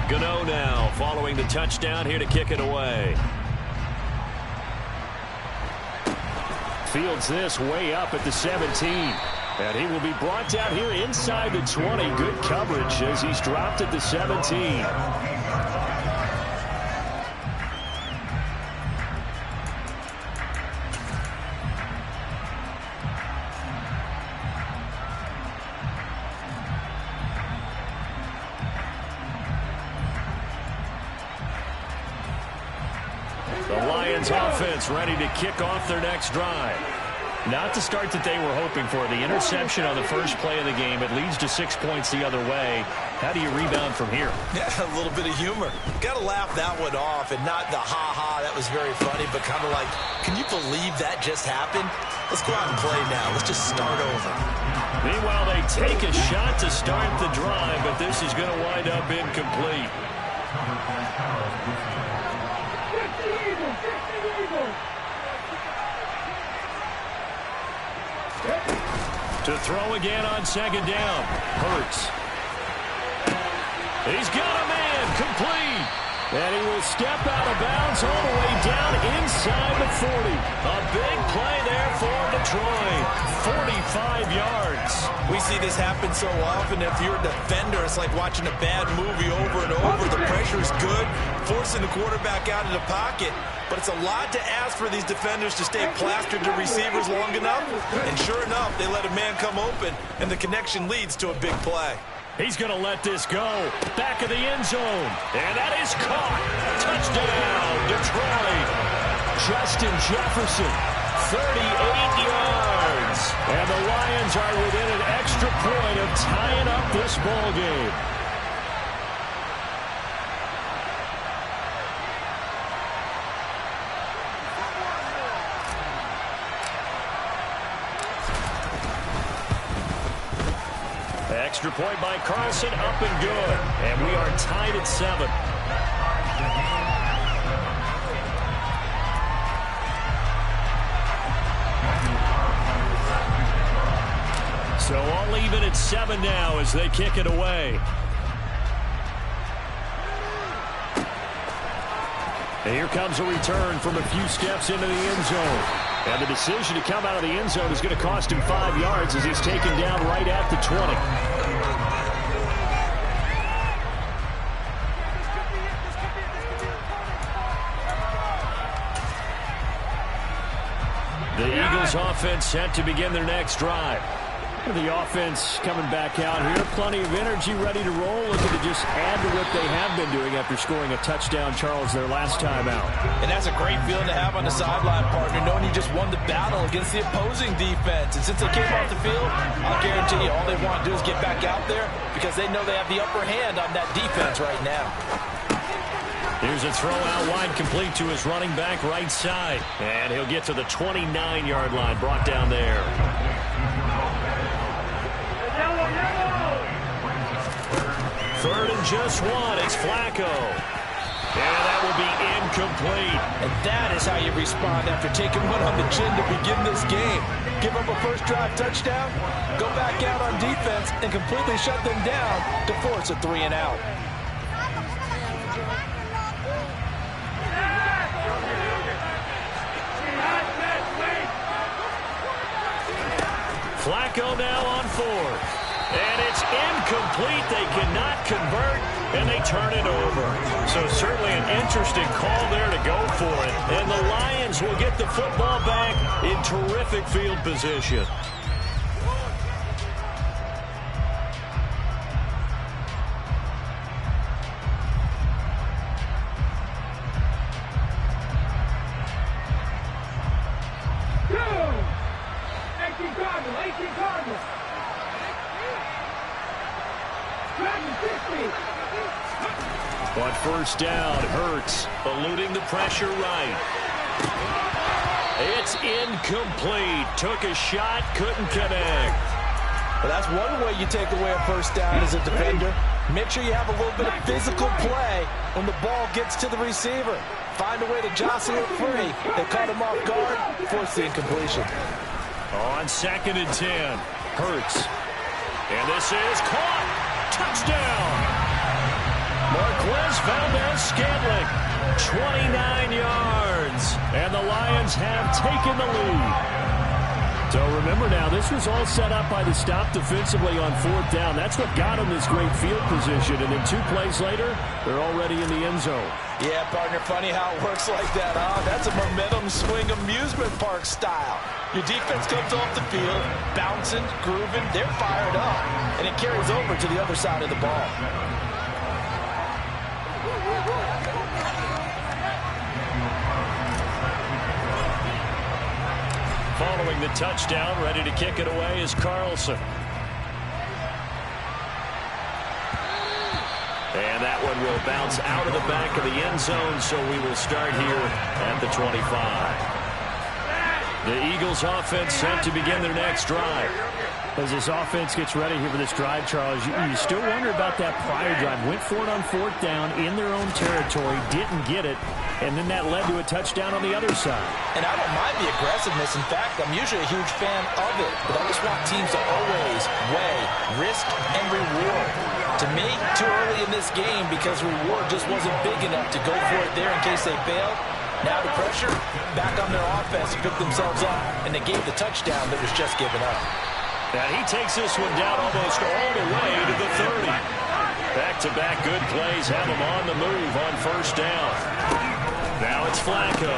Gano now following the touchdown here to kick it away. Fields this way up at the 17. And he will be brought down here inside the 20. Good coverage as he's dropped at the 17. The Lions offense ready to kick off their next drive. Not the start that they were hoping for. The interception on the first play of the game. It leads to 6 points the other way. How do you rebound from here? Yeah, a little bit of humor. Got to laugh that one off, and not the ha-ha, that was very funny, but kind of like, can you believe that just happened? Let's go out and play now. Let's just start over. Meanwhile, they take a shot to start the drive, but this is going to wind up incomplete. To throw again on 2nd down. Hurts. He's got a man. Complete. And he will step out of bounds all the way down inside the 40. A big play there for Detroit. 45 yards. We see this happen so often. If you're a defender, it's like watching a bad movie over and over. The pressure is good, forcing the quarterback out of the pocket. But it's a lot to ask for these defenders to stay plastered to receivers long enough. And sure enough, they let a man come open, and the connection leads to a big play. He's going to let this go. Back of the end zone. And that is caught. Touchdown, Detroit. Justin Jefferson, 38 yards. And the Lions are within an extra point of tying up this ball game. Extra point by Carson, up and good. And we are tied at 7. So all even at 7 now as they kick it away. And here comes a return from a few steps into the end zone. And the decision to come out of the end zone is going to cost him 5 yards as he's taken down right at the 20. The Eagles offense set to begin their next drive. The offense coming back out here. Plenty of energy, ready to roll. Looking to just add to what they have been doing after scoring a touchdown, Charles, their last time out. And that's a great feeling to have on the sideline, partner, knowing you just won the battle against the opposing defense. And since they came off the field, I'll guarantee you all they want to do is get back out there because they know they have the upper hand on that defense right now. Here's a throw out wide, complete to his running back right side. And he'll get to the 29-yard line, brought down there. Third and just one. It's Flacco. And that will be incomplete. And that is how you respond after taking one on the chin to begin this game. Give up a first drive touchdown, go back out on defense, and completely shut them down to force a 3 and out. Flacco now on 4th. And it's incomplete. They cannot convert, and they turn it over. So certainly an interesting call there to go for it. And the Lions will get the football back in terrific field position. On first down, Hurts eluding the pressure right. It's incomplete. Took a shot, couldn't connect. Well, that's one way you take away a first down as a defender. Make sure you have a little bit of physical play when the ball gets to the receiver. Find a way to jostle it free. They caught him off guard, force the incompletion. On 2nd and 10, Hurts. And this is caught. Touchdown. Marquez Valdez-Scantling, 29 yards. And the Lions have taken the lead. So remember now, this was all set up by the stop defensively on 4th down. That's what got them this great field position. And then 2 plays later, they're already in the end zone. Yeah, partner, funny how it works like that, huh? That's a momentum swing amusement park style. Your defense comes off the field, bouncing, grooving, they're fired up. And it carries over to the other side of the ball. Following the touchdown, ready to kick it away is Carlson. And that one will bounce out of the back of the end zone, so we will start here at the 25. The Eagles offense set to begin their next drive. As this offense gets ready here for this drive, Charles, you still wonder about that prior drive. Went for it on 4th down in their own territory, didn't get it, and then that led to a touchdown on the other side. And I don't mind the aggressiveness. In fact, I'm usually a huge fan of it, but I just want teams to always weigh risk and reward. To me, too early in this game because reward just wasn't big enough to go for it there in case they failed. Now the pressure back on their offense to pick themselves up, and they gave the touchdown that was just given up. And he takes this one down almost all the way to the 30. Back-to-back good plays have him on the move on first down. Now it's Flacco.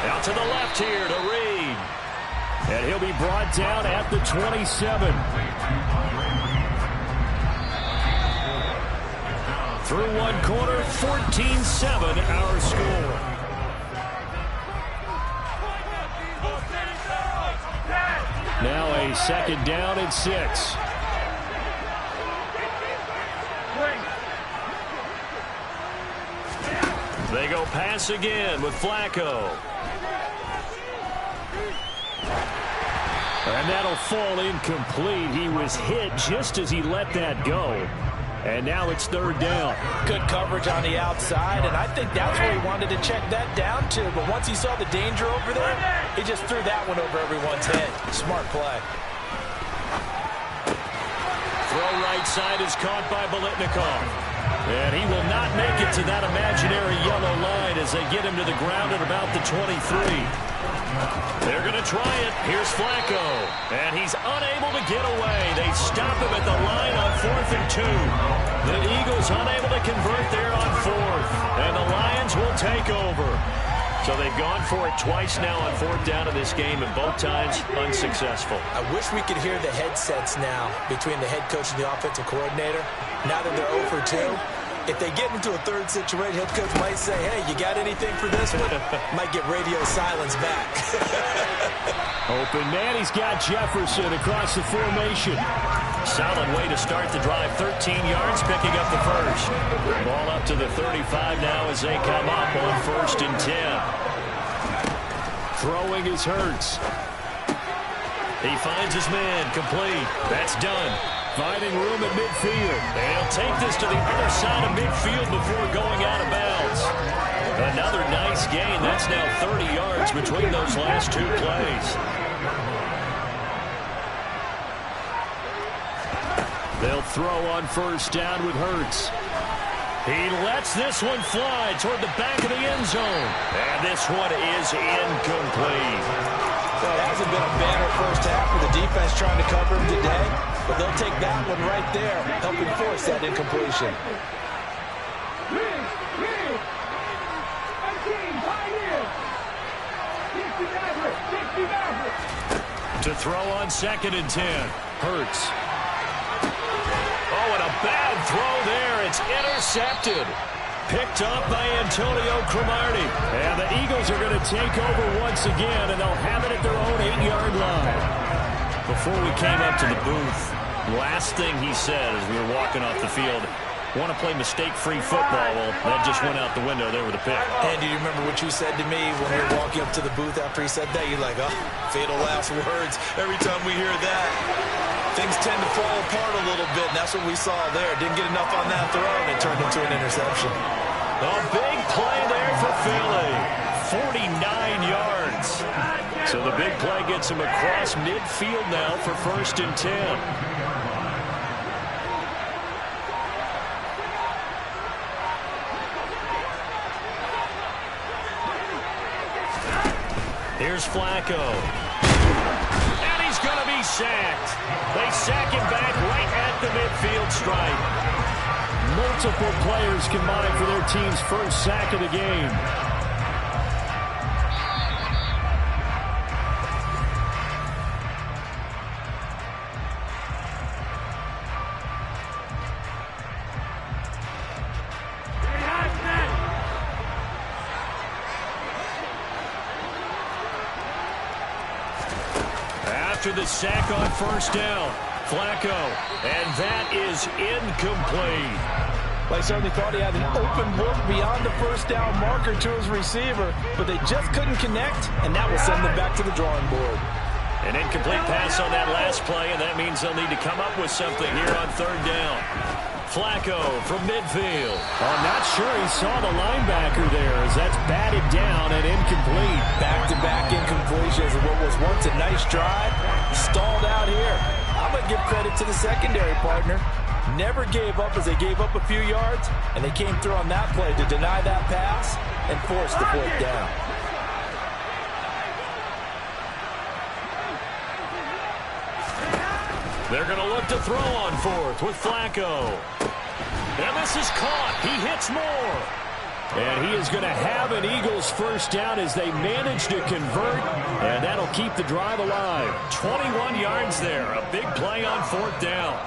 Out to the left here to Reed. And he'll be brought down at the 27. Through one quarter, 14-7 our score. Now a 2nd down and 6. They go pass again with Flacco. And that'll fall incomplete. He was hit just as he let that go. And now it's 3rd down. Good coverage on the outside, and I think that's where he wanted to check that down to. But once he saw the danger over there, he just threw that one over everyone's head. Smart play. Throw right side is caught by Biletnikoff. And he will not make it to that imaginary yellow line as they get him to the ground at about the 23. They're going to try it. Here's Flacco. And he's unable to get away. They stop him at the line on 4th and 2. The Eagles unable to convert there on 4th. And the Lions will take over. So they've gone for it twice now on 4th down in this game, and both times unsuccessful. I wish we could hear the headsets now between the head coach and the offensive coordinator. Now that they're 0 for 2, if they get into a third situation, head coach might say, hey, you got anything for this one? Might get radio silence back. Open man, he's got Jefferson across the formation. Solid way to start the drive. 13 yards, picking up the first. Ball up to the 35 now as they come up on 1st and 10. Throwing is Hurts. He finds his man, complete. That's done. Finding room at midfield. They'll take this to the other side of midfield before going out of bounds. Another nice gain. That's now 30 yards between those last 2 plays. They'll throw on 1st down with Hurts. He lets this one fly toward the back of the end zone. And this one is incomplete. Well, it hasn't been a banner first half with the defense trying to cover him today, but they'll take that one right there, helping force that incompletion. To throw on 2nd and 10. Hurts. Oh, and a bad throw there. It's intercepted. Picked up by Antonio Cromartie. And the Eagles are going to take over once again, and they'll have it at their own 8-yard line. Before we came up to the booth, last thing he said as we were walking off the field, want to play mistake-free football. Well, that just went out the window there with a pick. And do you remember what you said to me when we were walking up to the booth after he said that? You're like, oh, fatal last words. Every time we hear that, things tend to fall apart a little bit, and that's what we saw there. Didn't get enough on that throw, and it turned into an interception. A big play there for Philly. 49 yards. So the big play gets him across midfield now for 1st and 10. Here's Flacco. And he's going to be sacked. They sack him back right at the midfield stripe. Multiple players combined for their team's first sack of the game. After the sack on 1st down, Flacco, and that is incomplete. Well, I certainly thought he had an open look beyond the 1st down marker to his receiver, but they just couldn't connect, and that will send them back to the drawing board. An incomplete pass on that last play, and that means they'll need to come up with something here on 3rd down. Flacco from midfield. I'm not sure he saw the linebacker there as that's batted down and incomplete. Back-to-back incompletions of what was once a nice drive, stalled out here. I'm going to give credit to the secondary partner. Never gave up as they gave up a few yards, and they came through on that play to deny that pass and force the 4th down. They're going to look to throw on 4th with Flacco. And this is caught. He hits more. And he is going to have an Eagles 1st down as they manage to convert, and that'll keep the drive alive. 21 yards there. A big play on 4th down.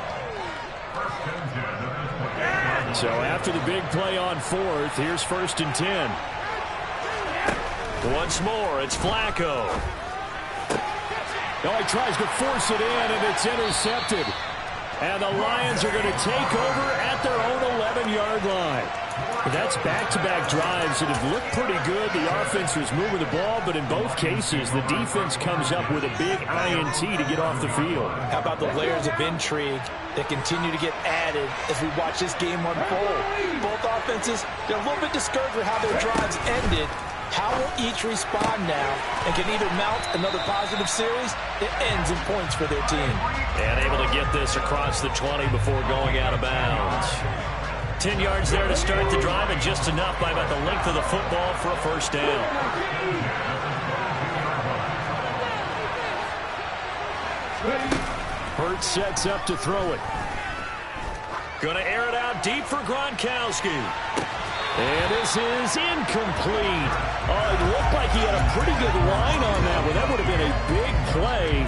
So after the big play on 4th, here's 1st and 10. Once more, it's Flacco. Oh, he tries to force it in, and it's intercepted. And the Lions are going to take over at their own 11-yard line. That's back-to-back drives that have looked pretty good. The offense was moving the ball, but in both cases, the defense comes up with a big INT to get off the field. How about the layers of intrigue that continue to get added as we watch this game unfold? Both offenses, they're a little bit discouraged with how their drives ended. How will each respond now and can either mount another positive series that ends in points for their team? And able to get this across the 20 before going out of bounds. 10 yards there to start the drive, and just enough by about the length of the football for a first down. Hurts sets up to throw it. Going to air it out deep for Gronkowski. And this is incomplete. Oh, it looked like he had a pretty good line on that one. That would have been a big play,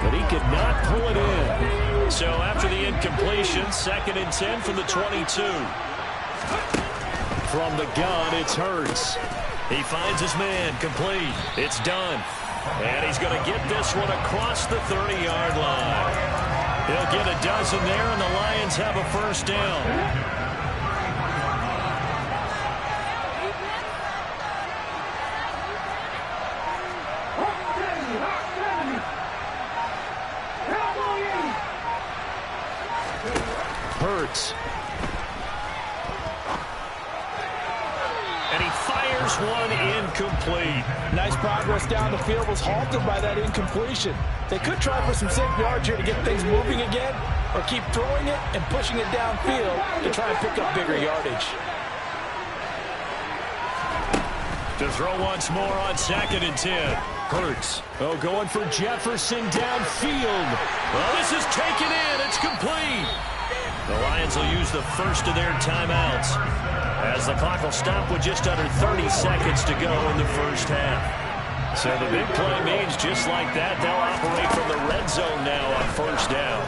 but he could not pull it in. So after the incompletion, 2nd and 10 from the 22. From the gun, it's Hurts. He finds his man, complete. It's done. And he's going to get this one across the 30-yard line. He'll get a dozen there, and the Lions have a first down. Hurts. And he fires one incomplete. Nice progress down the field, was halted by that incompletion. They could try for some safe yards here to get things moving again, or keep throwing it and pushing it downfield to try and pick up bigger yardage. To throw once more on 2nd and 10. Hurts. Oh, going for Jefferson downfield. Well, this is taken in. It's complete. The Lions will use the first of their timeouts, as the clock will stop with just under 30 seconds to go in the first half. So the big play means just like that, they'll operate from the red zone now on first down.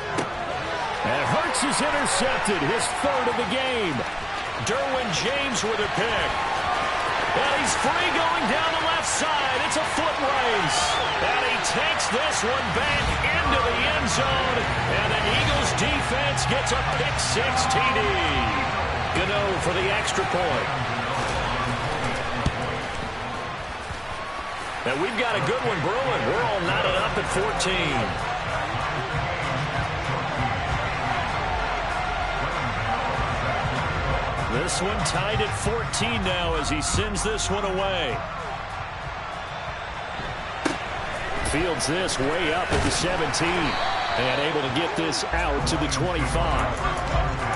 And Hurts is intercepted, his 3rd of the game. Derwin James with a pick. And he's free going down the left side. It's a foot race. And he takes this one back into the end zone. And the Eagles defense gets a pick-6 TD. Gano for the extra point. And we've got a good one brewing. We're all knotted up at 14. This one tied at 14 now as he sends this one away. Fields this way up at the 17. And able to get this out to the 25.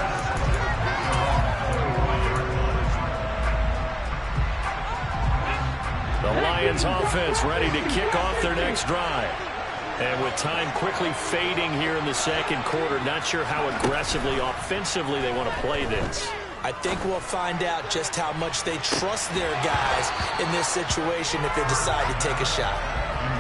The Lions offense ready to kick off their next drive. And with time quickly fading here in the second quarter, not sure how aggressively, offensively they want to play this. I think we'll find out just how much they trust their guys in this situation if they decide to take a shot.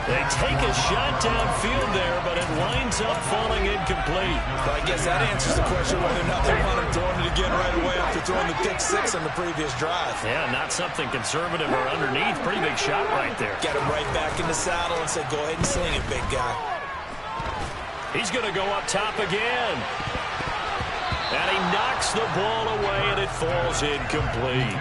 They take a shot downfield there, but it winds up falling incomplete. But I guess that answers the question whether or not they want him throwing it again right away after throwing the pick-6 on the previous drive. Yeah, not something conservative or underneath. Pretty big shot right there. Get him right back in the saddle and say, go ahead and sling it, big guy. He's going to go up top again. And he knocks the ball away, and it falls incomplete.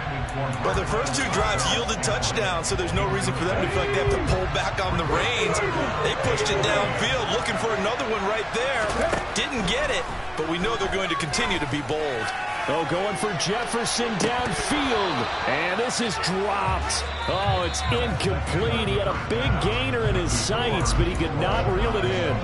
Well, the first 2 drives yielded touchdowns, so there's no reason for them to feel like they have to pull back on the reins. They pushed it downfield, looking for another one right there. Didn't get it, but we know they're going to continue to be bold. Oh, going for Jefferson downfield. And this is dropped. Oh, it's incomplete. He had a big gainer in his sights, but he could not reel it in.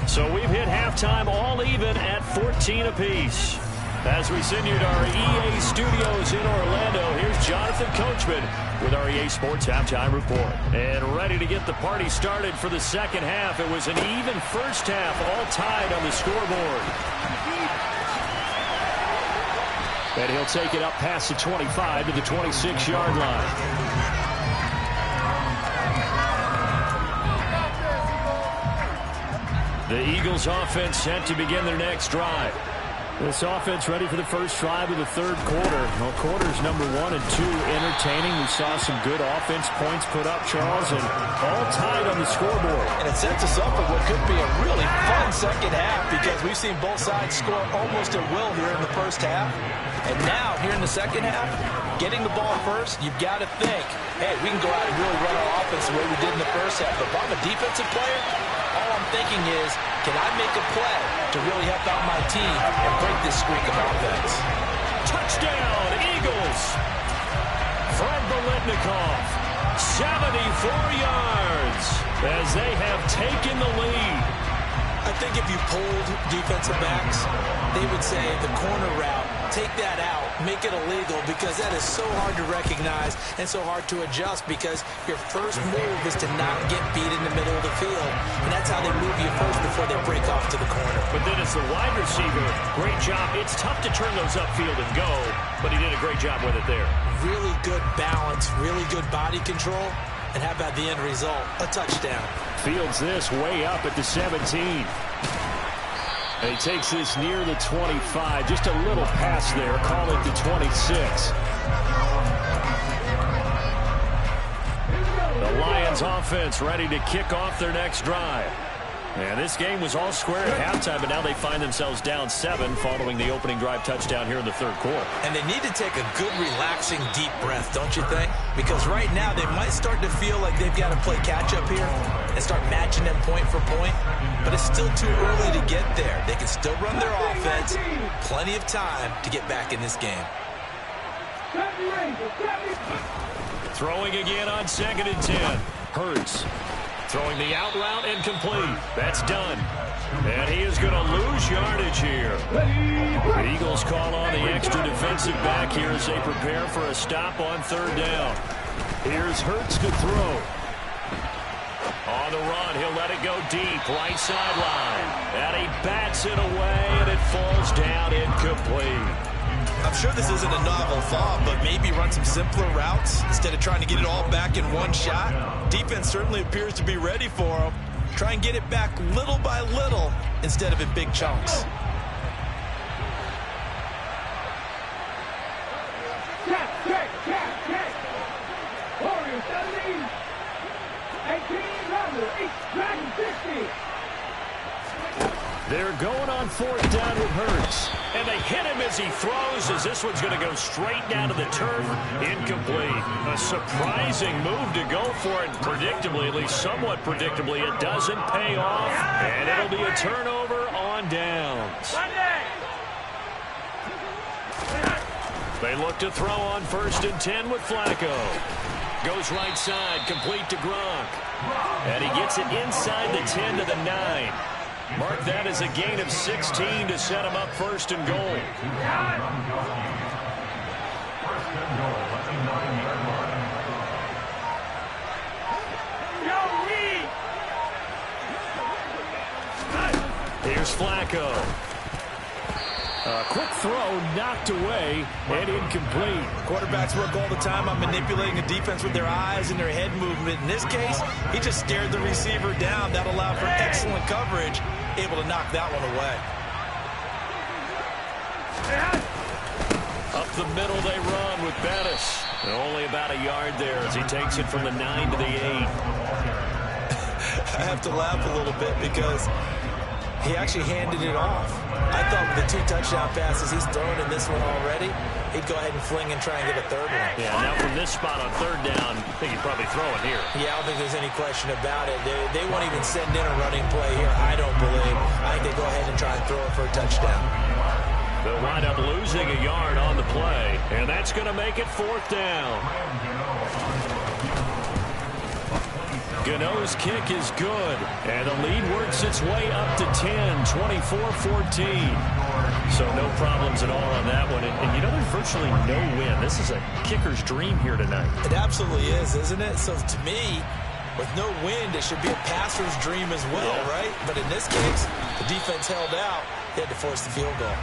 So we've hit halftime all even at 14 apiece. As we send you to our EA studios in Orlando, here's Jonathan Coachman with our EA Sports Halftime Report. And ready to get the party started for the second half. It was an even first half, all tied on the scoreboard. And he'll take it up past the 25 to the 26-yard line. The Eagles offense set to begin their next drive. This offense ready for the first drive of the third quarter. Well, quarters number 1 and 2 entertaining. We saw some good offense points put up, Charles, and all tied on the scoreboard. And it sets us up for what could be a really fun second half because we've seen both sides score almost at will here in the first half. And now, here in the second half, getting the ball first, you've got to think, hey, we can go out and really run our offense the way we did in the first half. But if I'm a defensive player, all I'm thinking is, can I make a play to really help out my team and break this streak of offense? Touchdown, Eagles! Fred Biletnikoff, 74 yards as they have taken the lead. I think if you polled defensive backs, they would say the corner route take that out, make it illegal, because that is so hard to recognize and so hard to adjust, because your first move is to not get beat in the middle of the field. And that's how they move you first before they break off to the corner. But then as the wide receiver, great job. It's tough to turn those upfield and go, but he did a great job with it there. Really good balance, really good body control. And how about the end result? A touchdown. Fields this way up at the 17. And he takes this near the 25. Just a little pass there. Call it the 26. The Lions offense ready to kick off their next drive. And this game was all square at halftime, but now they find themselves down 7 following the opening drive touchdown here in the third quarter. And they need to take a good, relaxing, deep breath, don't you think? Because right now they might start to feel like they've got to play catch-up here and start matching them point for point. But it's still too early to get there. They can still run their offense. Plenty of time to get back in this game. Throwing again on 2nd and 10. Hurts. Throwing the out route incomplete. That's done. And he is going to lose yardage here. The Eagles call on the extra defensive back here as they prepare for a stop on 3rd down. Here's Hurts to throw. On the run, he'll let it go deep, right sideline. And he bats it away, and it falls down incomplete. I'm sure this isn't a novel thought, but maybe run some simpler routes instead of trying to get it all back in one shot. Defense certainly appears to be ready for him. Try and get it back little by little instead of in big chunks. Warriors 17, 18, number 8, Dragon 60. They're going on 4th down with Hurts. And they hit him as he throws, as this one's going to go straight down to the turf. Incomplete. A surprising move to go for it. Predictably, at least somewhat predictably, it doesn't pay off. And it'll be a turnover on downs. They look to throw on 1st and 10 with Flacco. Goes right side, complete to Gronk. And he gets it inside the 10 to the 9. Mark that as a gain of 16 to set him up 1st and goal. Here's Flacco. A quick throw knocked away and incomplete. Quarterbacks work all the time on manipulating a defense with their eyes and their head movement. In this case, he just stared the receiver down. That allowed for excellent coverage, able to knock that one away. Up the middle they run with Bettis. And only about a yard there as he takes it from the 9 to the 8. I have to laugh a little bit because he actually handed it off. I thought with the 2 touchdown passes he's thrown in this one already, he'd go ahead and fling and try and get a 3rd one. Yeah, now from this spot on 3rd down, I think he'd probably throw it here. Yeah, I don't think there's any question about it. They won't even send in a running play here, I don't believe. I think they go ahead and try and throw it for a touchdown. They'll wind up losing a yard on the play, and that's going to make it 4th down. Gano's kick is good, and the lead works its way up to 10, 24-14. So no problems at all on that one. And you know, there's virtually no win. This is a kicker's dream here tonight. It absolutely is, isn't it? So to me, with no wind, it should be a passer's dream as well, yeah. Right? But in this case, the defense held out. They had to force the field goal.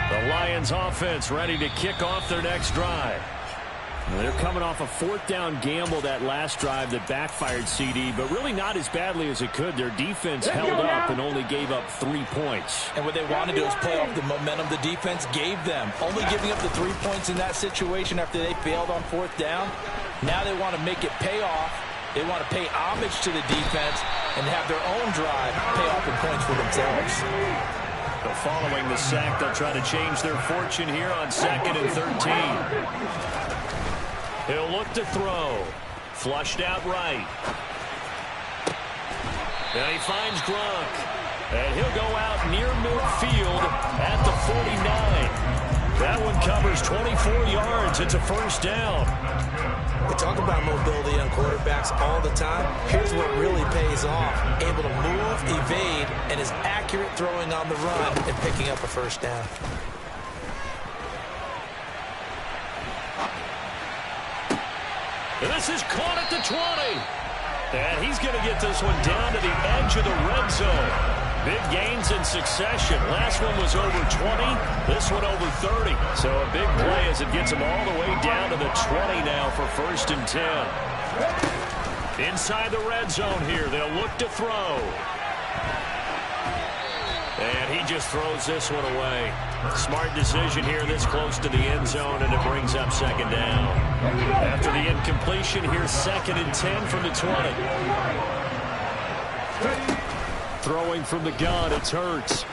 The Lions offense ready to kick off their next drive. They're coming off a 4th down gamble that last drive that backfired, CD, but really not as badly as it could. Their defense held up and only gave up 3 points. And what they want to do is play off the momentum the defense gave them. Only giving up the 3 points in that situation after they failed on 4th down. Now they want to make it pay off. They want to pay homage to the defense and have their own drive pay off in points for themselves. So following the sack, they'll try to change their fortune here on 2nd and 13. He'll look to throw. Flushed out right. And he finds Gronk. And he'll go out near midfield at the 49. That one covers 24 yards. It's a first down. We talk about mobility on quarterbacks all the time. Here's what really pays off. Able to move, evade, and is accurate throwing on the run and picking up a first down. And this is caught at the 20. And he's going to get this one down to the edge of the red zone. Big gains in succession. Last one was over 20. This one over 30. So a big play as it gets him all the way down to the 20 now for 1st and 10. Inside the red zone here. They'll look to throw. And he just throws this one away. Smart decision here this close to the end zone, and it brings up 2nd down. After the incompletion, here's 2nd and 10 from the 20. Throwing from the gun, it's Hurts.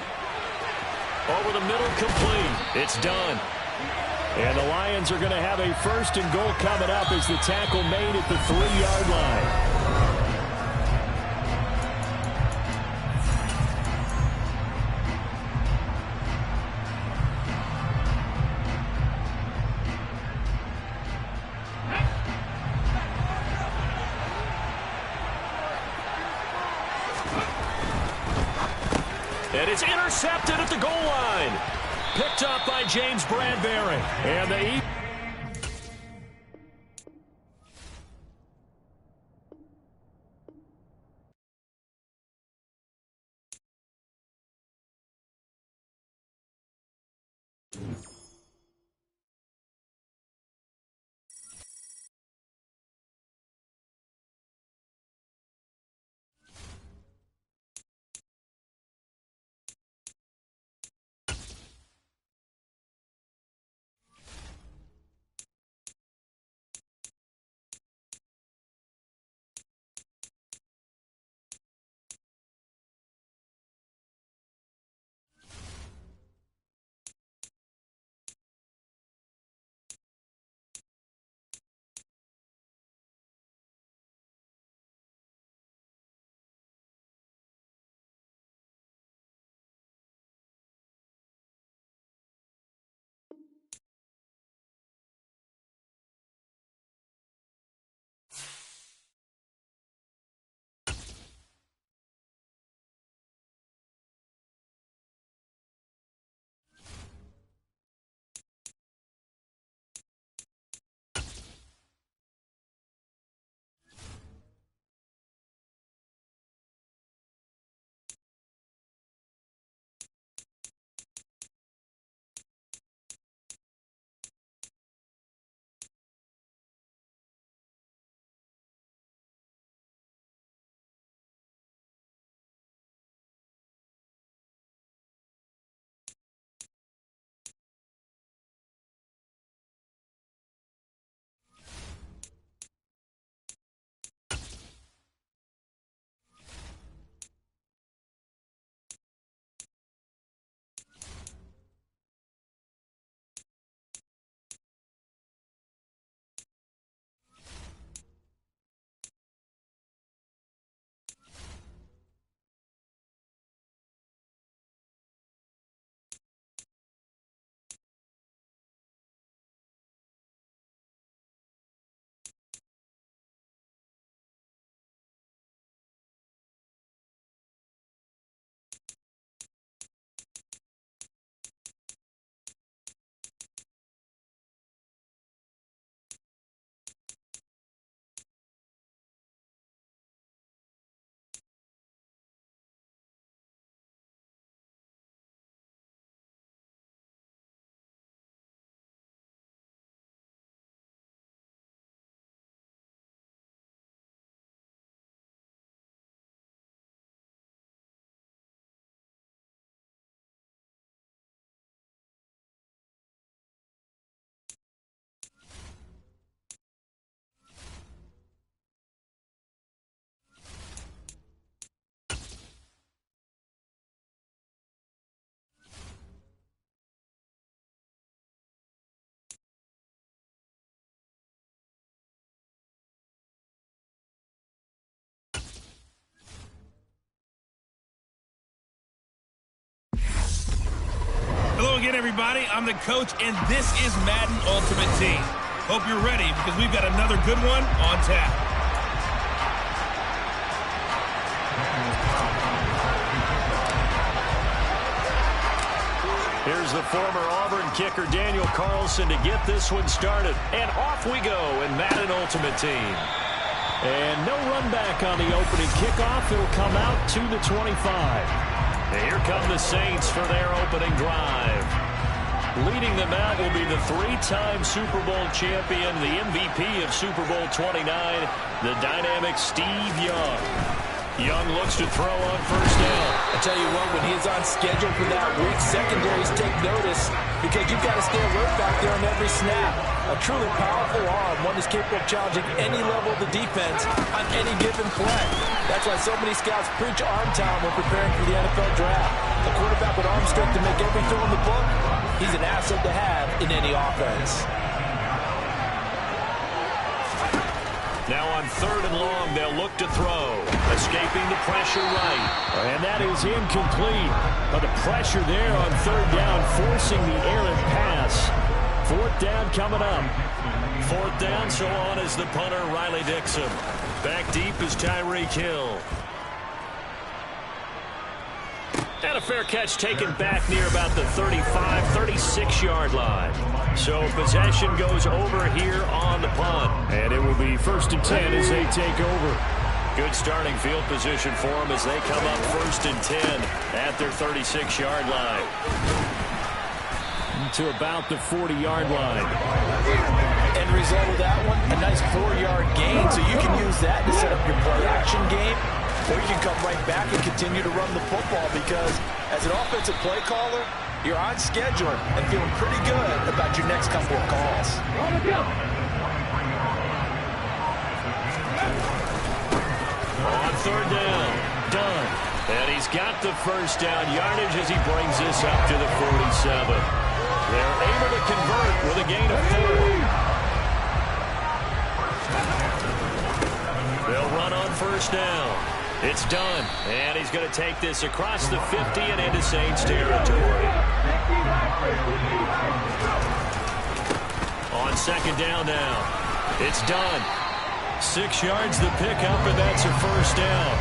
Over the middle, complete. It's done. And the Lions are going to have a 1st and goal coming up as the tackle made at the 3-yard line. And it's intercepted at the goal line. Picked up by James Bradbury. And the everybody. I'm the coach, and this is Madden Ultimate Team. Hope you're ready because we've got another good one on tap. Here's the former Auburn kicker Daniel Carlson to get this one started. And off we go in Madden Ultimate Team. And no run back on the opening kickoff. It'll come out to the 25. And here come the Saints for their opening drive. Leading them out will be the three-time Super Bowl champion, the MVP of Super Bowl 29, the dynamic Steve Young. Young looks to throw on first down. I tell you what, when he's on schedule for that week, secondaries take notice because you've got to stay alert back there on every snap. A truly powerful arm, one that's capable of challenging any level of the defense on any given play. That's why so many scouts preach arm talent when preparing for the NFL draft. A quarterback with arm strength to make every throw in the book, he's an asset to have in any offense. Now on third and long, they'll look to throw. Escaping the pressure right. And that is incomplete. But the pressure there on third down, forcing the errant pass. Fourth down coming up. Fourth down, so on is the punter, Riley Dixon. Back deep is Tyreek Hill. And a fair catch taken back near about the 35, 36-yard line. So possession goes over here on the punt. And it will be 1st and 10 as they take over. Good starting field position for them as they come up 1st and 10 at their 36-yard line. To about the 40-yard line. End result of that one, a nice 4-yard gain, so you can use that to set up your play-action game. Or you can come right back and continue to run the football because as an offensive play caller, you're on schedule and feeling pretty good about your next couple of calls. On third down, done. And he's got the first down yardage as he brings this up to the 47. They're able to convert with a gain of 4. They'll run on first down. It's done, and he's going to take this across the 50 and into Saints territory. On second down now. It's done. 6 yards the pickup, and that's a first down.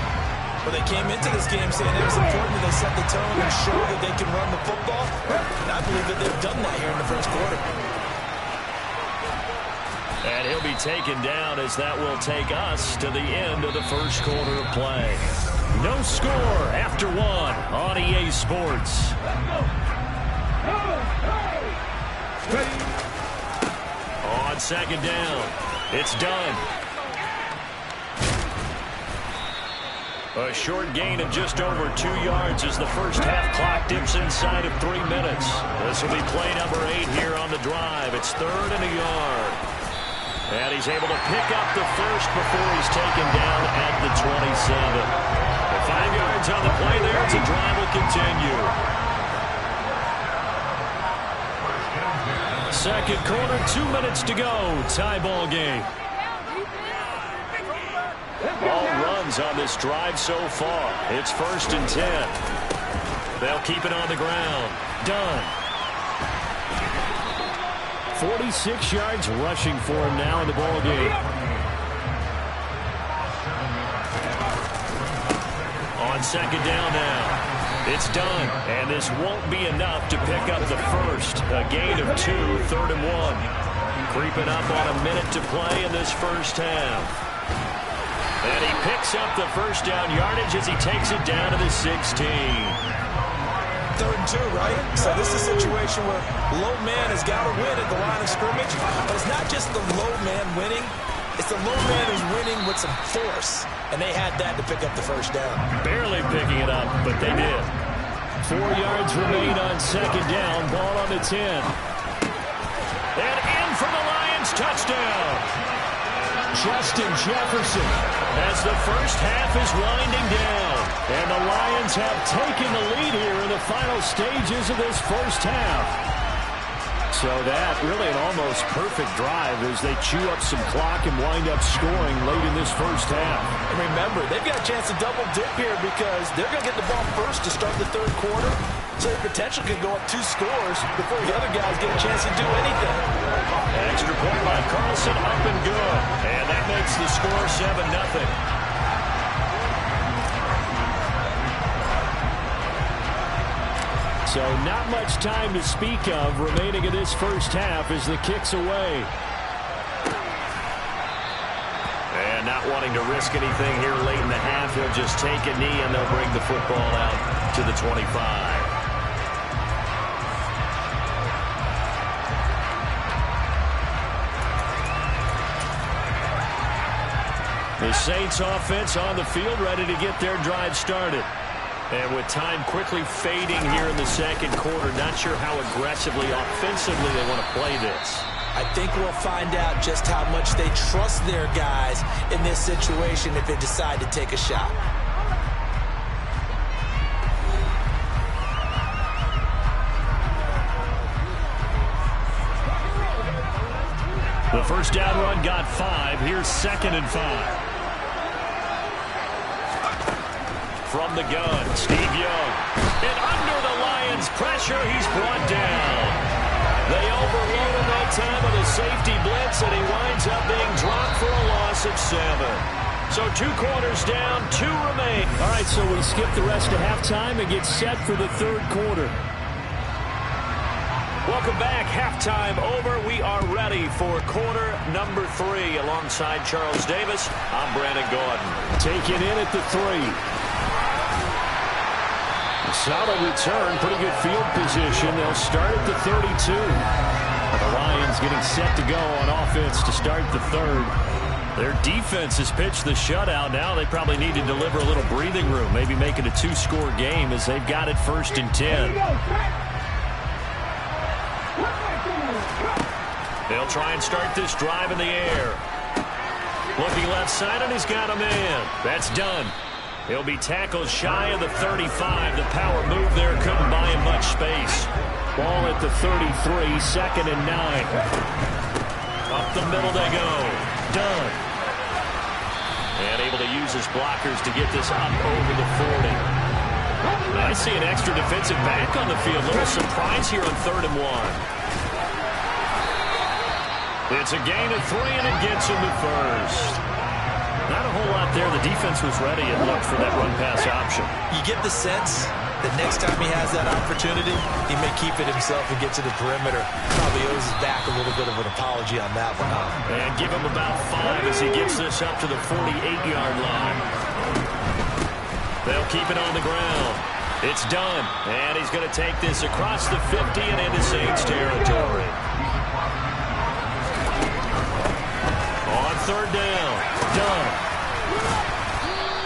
Well, they came into this game saying it was important that they set the tone and show that they can run the football. And I believe that they've done that here in the first quarter. And he'll be taken down as that will take us to the end of the first quarter of play. No score after 1 on EA Sports. On second down, it's done. A short gain of just over 2 yards as the first half clock dips inside of 3 minutes. This will be play number 8 here on the drive. It's 3rd and a yard. And he's able to pick up the first before he's taken down at the 27. 5 yards on the play there as the drive will continue. Second quarter, 2 minutes to go. Tie ball game. All runs on this drive so far. It's 1st and 10. They'll keep it on the ground. Done. 46 yards rushing for him now in the ball game. On second down now. It's done. And this won't be enough to pick up the first. A gain of 2, 3rd and 1. Creeping up on a minute to play in this first half. And he picks up the first down yardage as he takes it down to the 16. 3rd and 2, right? So this is a situation where low man has got to win at the line of scrimmage, but it's not just the low man winning. It's the low man who's winning with some force, and they had that to pick up the first down. Barely picking it up, but they did. 4 yards remain on second down. Ball on the 10. And in for the Lions, touchdown. Justin Jefferson. As the first half is winding down. And the Lions have taken the lead here in the final stages of this first half. So that really an almost perfect drive as they chew up some clock and wind up scoring late in this first half. And remember, they've got a chance to double dip here because they're going to get the ball first to start the third quarter. So the potential could go up 2 scores before the other guys get a chance to do anything. Extra point by Carlson, up and good. And that makes the score 7-0. So not much time to speak of remaining in this first half as the kick's away. And not wanting to risk anything here late in the half, he'll just take a knee and they'll bring the football out to the 25. The Saints offense on the field, ready to get their drive started. And with time quickly fading here in the second quarter, not sure how aggressively, offensively they want to play this. I think we'll find out just how much they trust their guys in this situation if they decide to take a shot. The first down run got 5. Here's 2nd and 5. From the gun, Steve Young. And under the Lions' pressure, he's brought down. They overload him that time with a safety blitz, and he winds up being dropped for a loss of 7. So 2 quarters down, 2 remain. All right, so we skip the rest of halftime and get set for the third quarter. Welcome back. Halftime over. We are ready for quarter number 3. Alongside Charles Davis, I'm Brandon Gordon. Taken in at the 3. Solid return, pretty good field position. They'll start at the 32. The Lions getting set to go on offense to start the third. Their defense has pitched the shutout. Now they probably need to deliver a little breathing room, maybe make it a 2-score game as they've got it 1st and 10. They'll try and start this drive in the air. Looking left side, and he's got a man. That's done. He'll be tackled shy of the 35. The power move there couldn't buy him much space. Ball at the 33, 2nd and 9. Up the middle they go. Done. And able to use his blockers to get this up over the 40. I see an extra defensive back on the field. Little surprise here on 3rd and 1. It's a gain of 3, and it gets him to 1st. Not a whole lot there. The defense was ready and looked for that run-pass option. You get the sense that next time he has that opportunity, he may keep it himself and get to the perimeter. Probably owes his back a little bit of an apology on that one, huh? And give him about 5 as he gets this up to the 48-yard line. They'll keep it on the ground. It's done. And he's going to take this across the 50 and into Saints territory. On 3rd down. Done.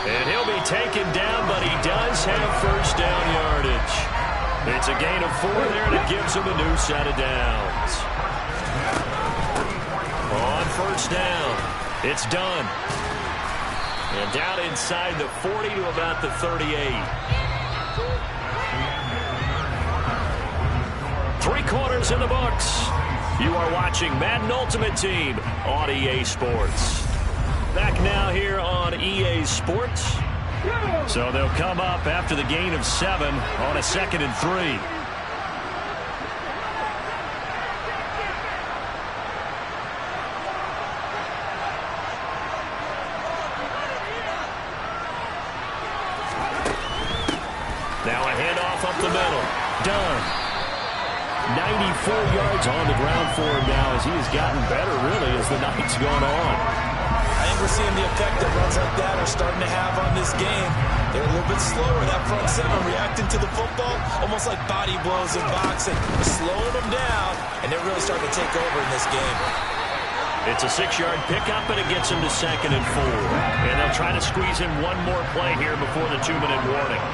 And he'll be taken down, but he does have 1st down yardage. It's a gain of 4 there, and it gives him a new set of downs. On 1st down, it's done. And down inside the 40 to about the 38. 3 quarters in the books. You are watching Madden Ultimate Team on EA Sports. Back now here on EA Sports. So they'll come up after the gain of 7 on a 2nd and 3. Now a handoff up the middle. Done. 94 yards on the ground for him now as he has gotten better, really, as the night's gone on. I think we're seeing the effect that runs like that are starting to have on this game. They're a little bit slower. That front 7 reacting to the football, almost like body blows in boxing. They're slowing them down, and they're really starting to take over in this game. It's a 6-yard pickup, and it gets him to 2nd and 4. And they'll try to squeeze in one more play here before the 2-minute warning.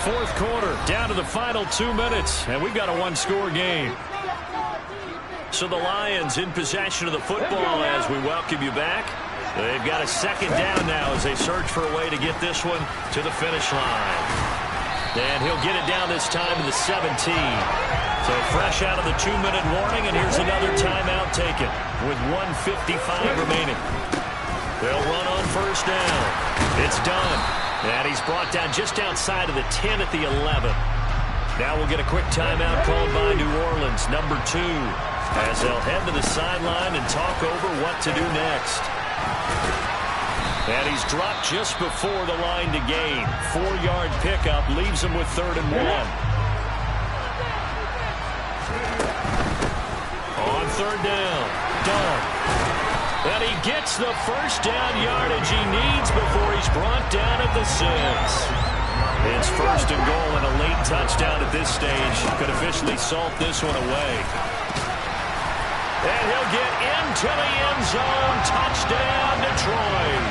Fourth quarter, down to the final 2 minutes, and we've got a 1-score game. So the Lions in possession of the football as we welcome you back. They've got a 2nd down now as they search for a way to get this one to the finish line. And he'll get it down this time to the 17. So fresh out of the 2-minute warning, and here's another timeout taken with 1:55 remaining. They'll run on 1st down. It's done. And he's brought down just outside of the 10 at the 11. Now we'll get a quick timeout called by New Orleans, number 2, as they'll head to the sideline and talk over what to do next. And he's dropped just before the line to gain. 4-yard pickup leaves him with 3rd and 1. On 3rd down, Dunn. And he gets the first down yardage he needs before he's brought down at the 6. It's 1st and goal, and a late touchdown at this stage could officially salt this one away. And he'll get into the end zone. Touchdown, Detroit.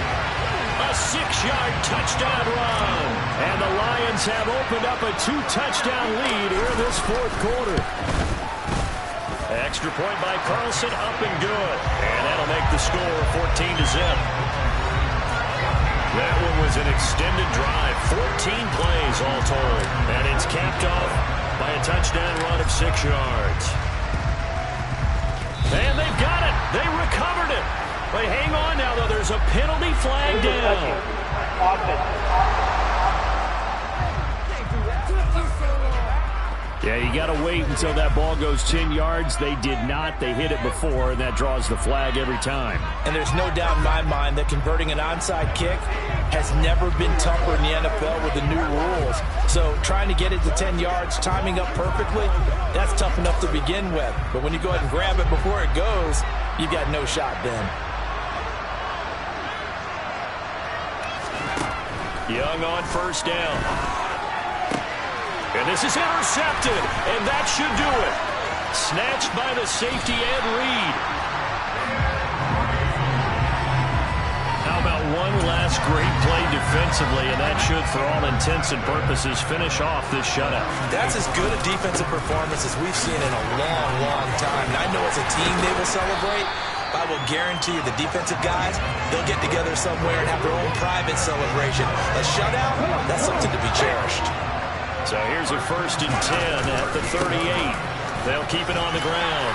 A 6-yard touchdown run. And the Lions have opened up a 2-touchdown lead here in this 4th quarter. Extra point by Carlson, up and good. And that'll make the score 14-0. That one was an extended drive, 14 plays all told. And it's capped off by a touchdown run of 6 yards. And they've got it. They recovered it. But hang on now, though. There's a penalty flag down. Yeah, you got to wait until that ball goes 10 yards. They did not. They hit it before, and that draws the flag every time. And there's no doubt in my mind that converting an onside kick has never been tougher in the NFL with the new rules. So trying to get it to 10 yards, timing up perfectly, that's tough enough to begin with. But when you go ahead and grab it before it goes, you got no shot then. Young on 1st down. And this is intercepted, and that should do it. Snatched by the safety, Ed Reed. How about one last great play defensively, and that should, for all intents and purposes, finish off this shutout. That's as good a defensive performance as we've seen in a long, long time. And I know as a team they will celebrate. I will guarantee you the defensive guys, they'll get together somewhere and have their own private celebration. A shutout, that's something to be cherished. So here's a 1st and 10 at the 38. They'll keep it on the ground.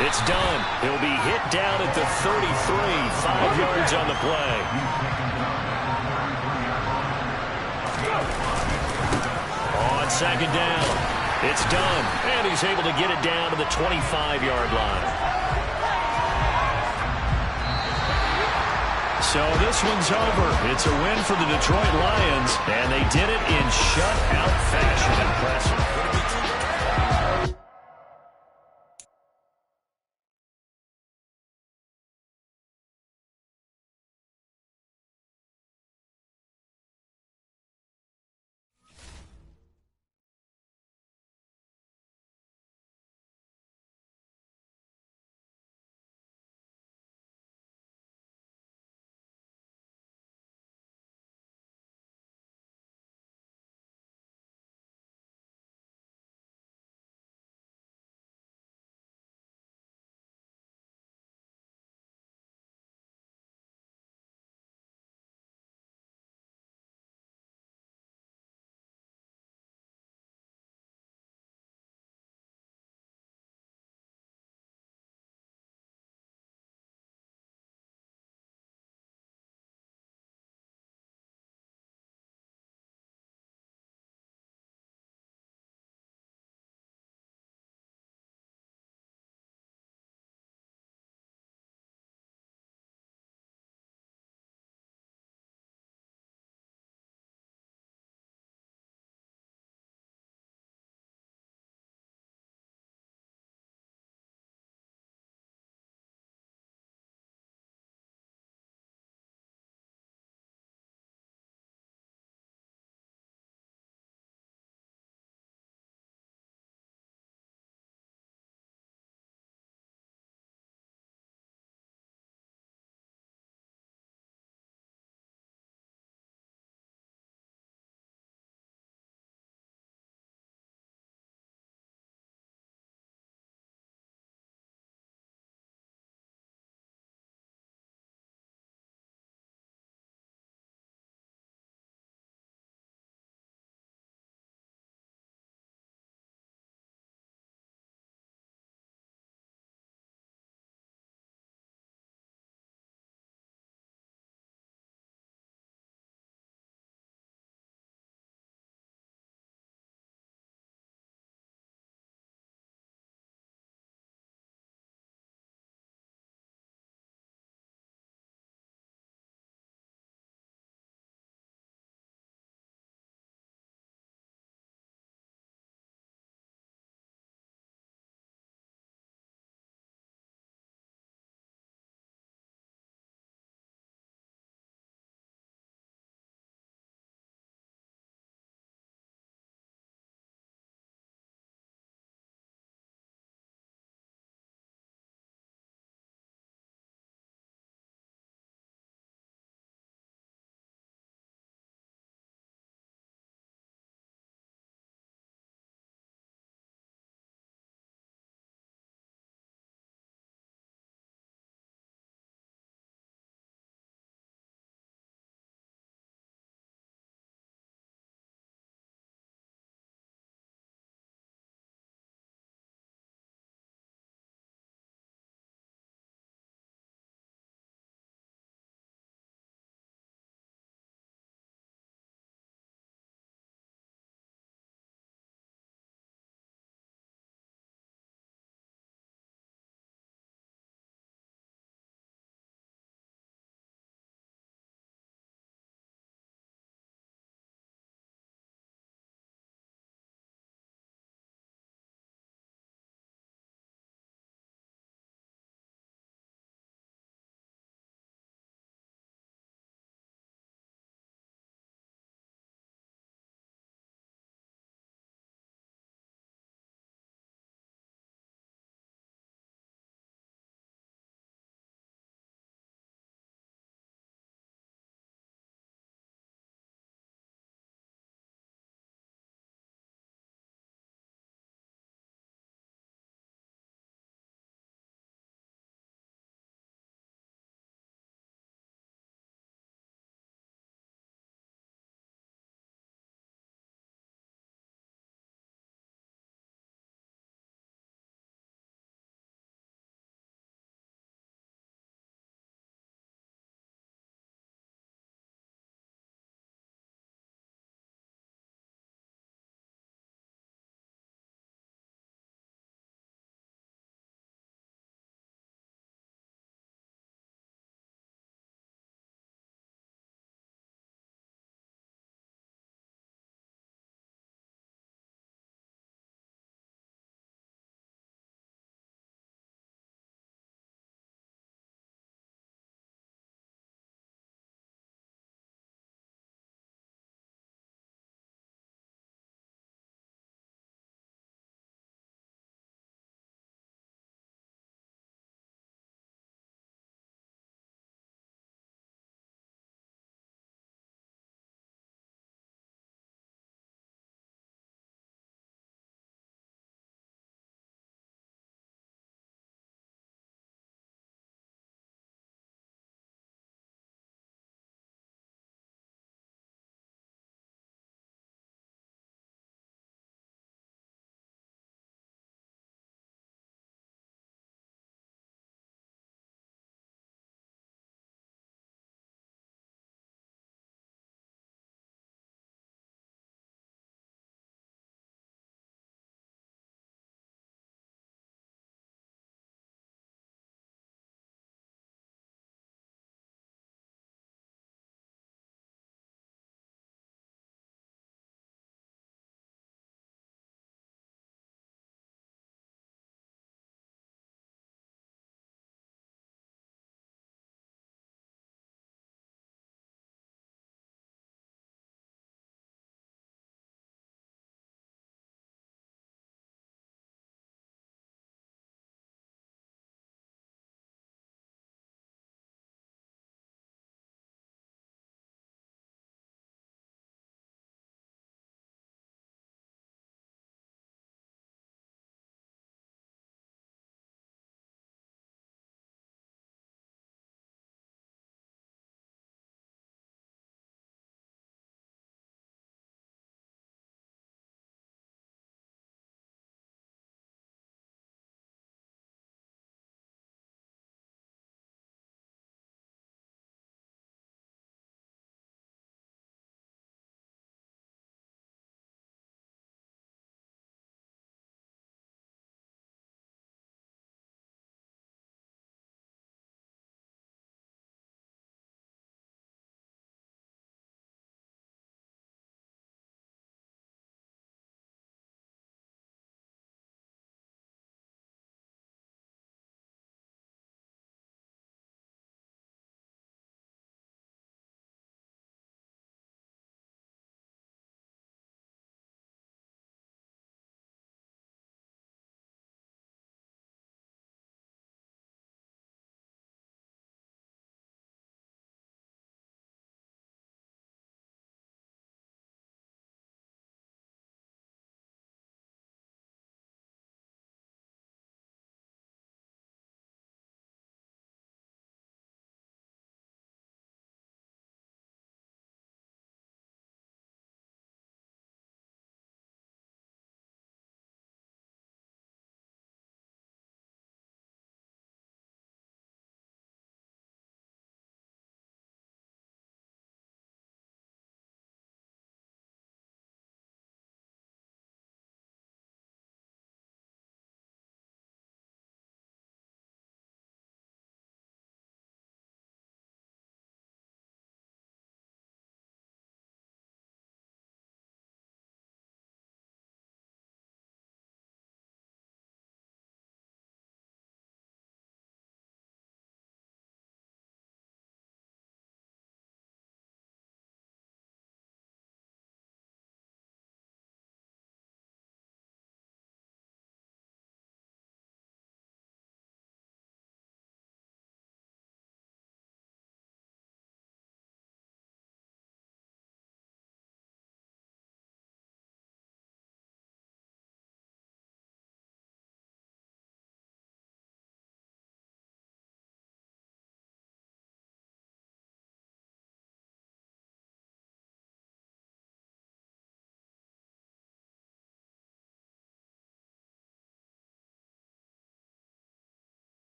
It's done. He'll be hit down at the 33, 5 yards on the play. On 2nd down, it's done. And he's able to get it down to the 25-yard line. So this one's over. It's a win for the Detroit Lions, and they did it in shutout fashion. Impressive.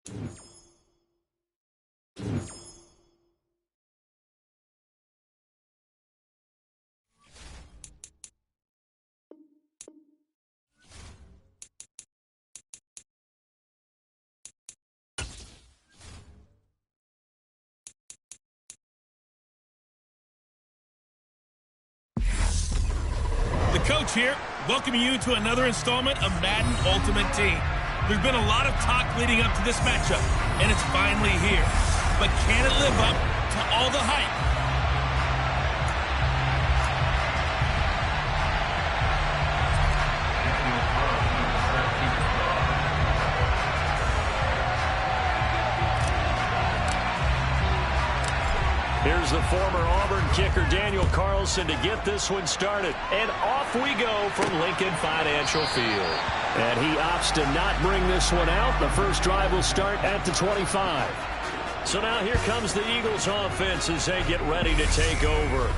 The coach here, welcoming you to another installment of Madden Ultimate Team. There's been a lot of talk leading up to this matchup, and it's finally here. But can it live up to all the hype? Here's the former Auburn kicker Daniel Carlson to get this one started. And off we go from Lincoln Financial Field. And he opts to not bring this one out. The first drive will start at the 25. So now here comes the Eagles offense as they get ready to take over.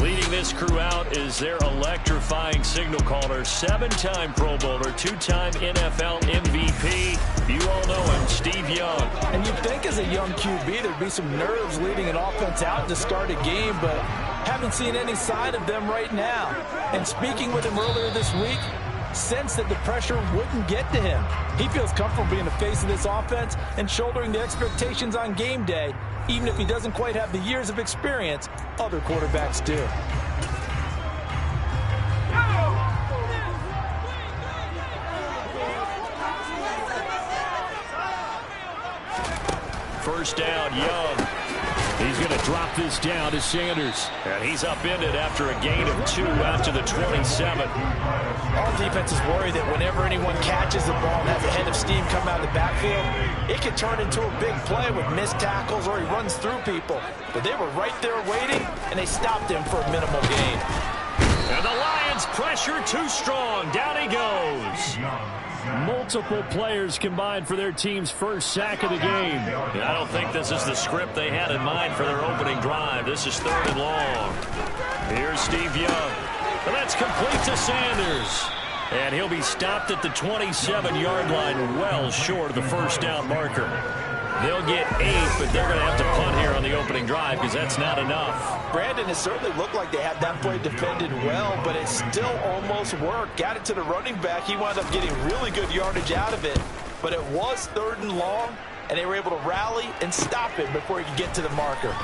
Leading this crew out is their electrifying signal caller, 7-time Pro Bowler, 2-time NFL MVP. You all know him, Steve Young. And you'd think as a young QB there'd be some nerves leading an offense out to start a game, but haven't seen any sign of them right now. And speaking with him earlier this week, sensed that the pressure wouldn't get to him. He feels comfortable being the face of this offense and shouldering the expectations on game day, even if he doesn't quite have the years of experience other quarterbacks do. First down, Young. He's going to drop this down to Sanders. And he's upended after a gain of 2 after the 27. All defenses worry that whenever anyone catches the ball and has a head of steam come out of the backfield, it can turn into a big play with missed tackles or he runs through people. But they were right there waiting, and they stopped him for a minimal gain. And the Lions pressure too strong. Down he goes. Multiple players combined for their team's first sack of the game. I don't think this is the script they had in mind for their opening drive. This is 3rd and long. Here's Steve Young. And that's complete to Sanders. And he'll be stopped at the 27-yard line, well short of the first down marker. They'll get 8, but they're going to have to punt here on the opening drive because that's not enough. Brandon, it certainly looked like they had that play defended well, but it still almost worked. Got it to the running back. He wound up getting really good yardage out of it, but it was 3rd and long, and they were able to rally and stop it before he could get to the marker.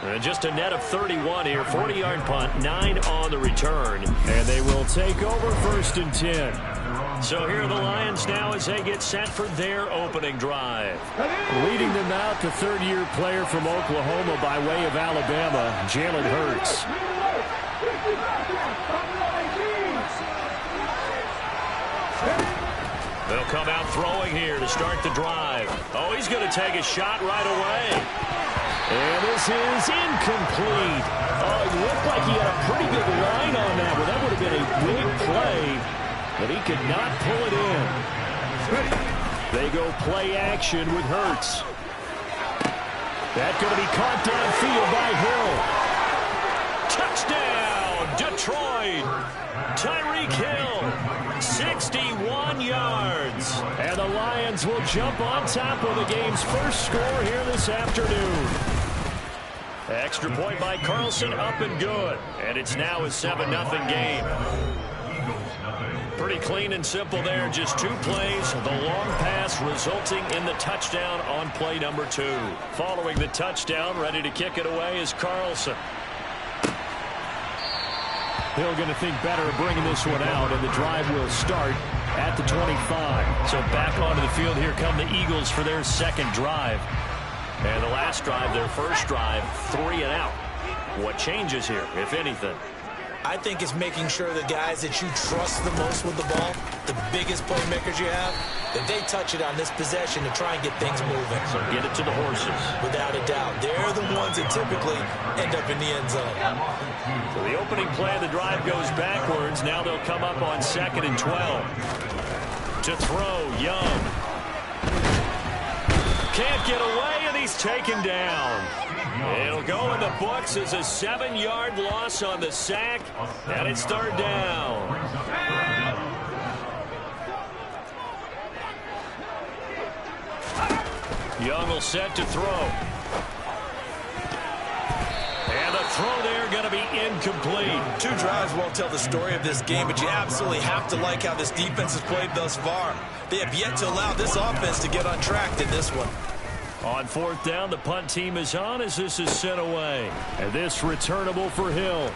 And just a net of 31 here, 40-yard punt, 9 on the return. And they will take over 1st and 10. So here are the Lions now as they get set for their opening drive. Leading them out, the 3rd-year player from Oklahoma by way of Alabama, Jalen Hurts. They'll come out throwing here to start the drive. Oh, he's going to take a shot right away. And this is incomplete. Oh, it looked like he had a pretty good line on that, but that would have been a big play. But he could not pull it in. They go play action with Hurts. That's going to be caught downfield by Hill. Touchdown, Detroit. Tyreek Hill, 61 yards. And the Lions will jump on top of the game's first score here this afternoon. Extra point by Carlson, up and good. And it's now a 7-0 game. Pretty clean and simple there. Just 2 plays. The long pass resulting in the touchdown on play number 2. Following the touchdown, ready to kick it away is Carlson. Hill going to think better of bringing this one out, and the drive will start at the 25. So back onto the field, here come the Eagles for their 2nd drive. And the last drive, their first drive, 3 and out. What changes here, if anything? I think it's making sure the guys that you trust the most with the ball, the biggest playmakers you have, that they touch it on this possession to try and get things moving. So get it to the horses. Without a doubt. They're the ones that typically end up in the end zone. So the opening play of the drive goes backwards. Now they'll come up on 2nd and 12. To throw, Young. Can't get away, and he's taken down. It'll go in the books as a 7-yard loss on the sack, and it's 3rd down. Young will set to throw. And the throw there going to be incomplete. 2 drives won't tell the story of this game, but you absolutely have to like how this defense has played thus far. They have yet to allow this offense to get on track in this one. On 4th down, the punt team is on as this is sent away. And this returnable for Hill.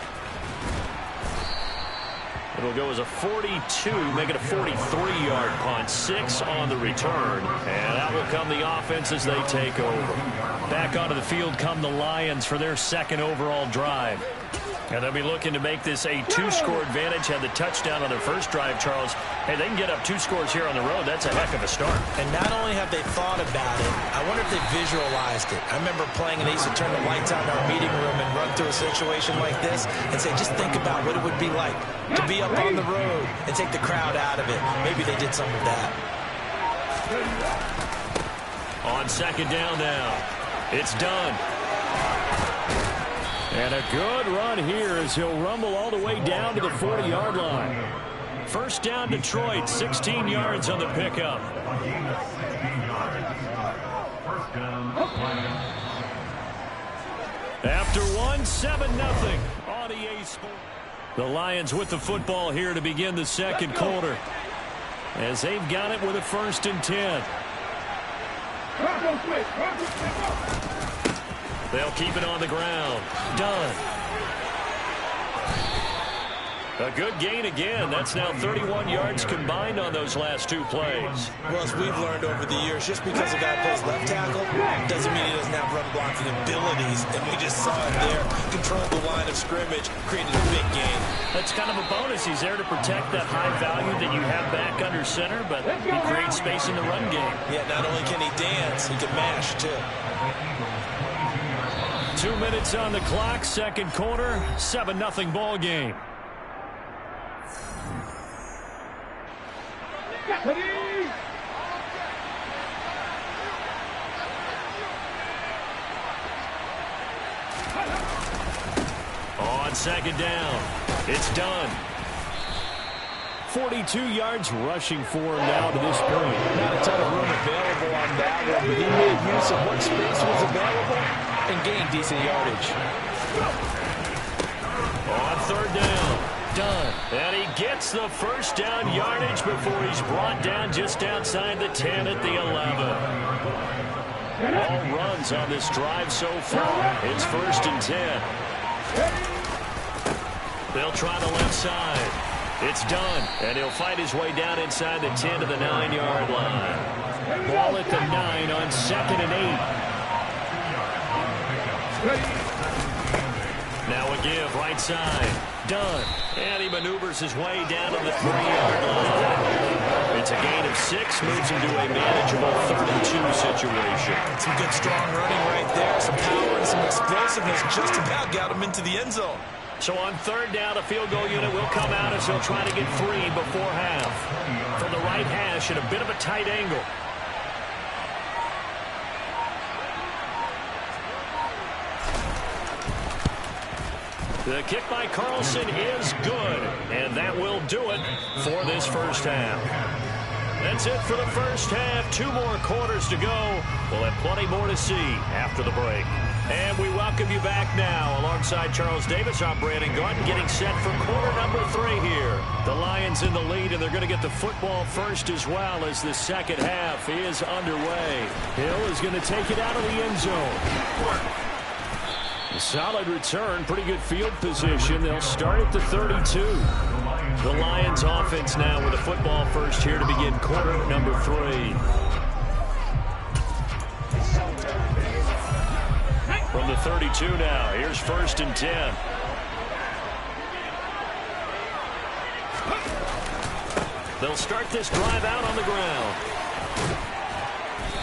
It'll go as a 42, make it a 43-yard punt. 6 on the return. And out will come the offense as they take over. Back onto the field come the Lions for their 2nd overall drive. And they'll be looking to make this a 2-score advantage. Had the touchdown on their first drive, Charles. Hey, they can get up 2 scores here on the road. That's a heck of a start. And not only have they thought about it, I wonder if they visualized it. I remember playing, and they used to turn the lights on in our meeting room and run through a situation like this and say, just think about what it would be like to be up on the road and take the crowd out of it. Maybe they did some of that. On 2nd down now, it's done. And a good run here as he'll rumble all the way down to the 40-yard line. 1st down, Detroit, 16 yards on the pickup. After 1, 7-0 on EA Sports. The Lions with the football here to begin the 2nd quarter, as they've got it with a 1st and 10. They'll keep it on the ground. Done. A good gain again. That's now 31 yards combined on those last 2 plays. Well, as we've learned over the years, just because a guy plays left tackle doesn't mean he doesn't have run blocking abilities. And we just saw it there. Controlled the line of scrimmage, created a big gain. That's kind of a bonus. He's there to protect that high value that you have back under center, but he creates space in the run game. Yeah, not only can he dance, he can mash, too. 2 minutes on the clock, 2nd quarter, 7-0 ball game. On 2nd down, it's done. 42 yards rushing for him now to this point. Not a ton of room available on that one, but he made use of what space was available and gained decent yardage. On 3rd down, done. And he gets the 1st down yardage before he's brought down just outside the 10 at the 11. All runs on this drive so far. It's 1st and 10. They'll try the left side. It's done. And he'll fight his way down inside the 10 to the 9-yard line. Ball at the 9 on 2nd and 8. Now a give, right side. Done. And he maneuvers his way down to the 3-yard line. It's a gain of 6, moves him to a manageable 32 situation. Some good strong running right there. Some power and some explosiveness just about got him into the end zone. So on 3rd down, a field goal unit will come out as he'll try to get 3 before half. From the right hash at a bit of a tight angle. The kick by Carlson is good, and that will do it for this 1st half. That's it for the 1st half. 2 more quarters to go. We'll have plenty more to see after the break. And we welcome you back now. Alongside Charles Davis, I'm Brandon Gordon, getting set for quarter number 3 here. The Lions in the lead, and they're going to get the football first as well as the 2nd half is underway. Hill is going to take it out of the end zone. Solid return, pretty good field position. They'll start at the 32. The Lions offense now with the football first here to begin quarter number 3. From the 32 now, here's 1st and 10. They'll start this drive out on the ground.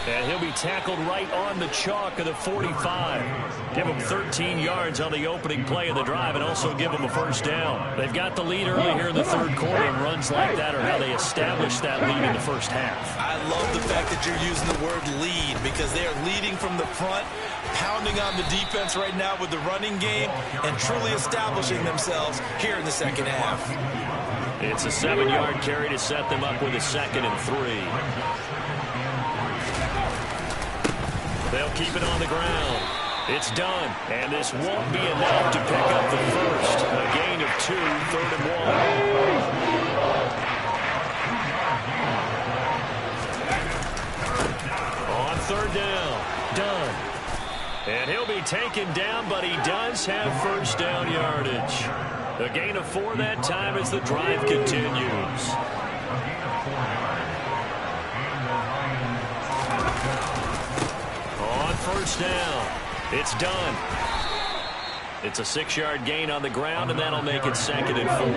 And he'll be tackled right on the chalk of the 45. Give him 13 yards on the opening play of the drive and also give him a 1st down. They've got the lead early here in the 3rd quarter, and runs like that are how they establish that lead in the 1st half. I love the fact that you're using the word lead because they are leading from the front, pounding on the defense right now with the running game, and truly establishing themselves here in the 2nd half. It's a 7-yard carry to set them up with a 2nd and 3. keep it on the ground. It's done, and this won't be enough to pick up the first. A gain of 2, 3rd and 1. On 3rd down, done. And he'll be taken down, but he does have first down yardage. A gain of 4 that time as the drive continues. On 1st down, it's done. It's a 6-yard gain on the ground, and that'll make it 2nd and 4.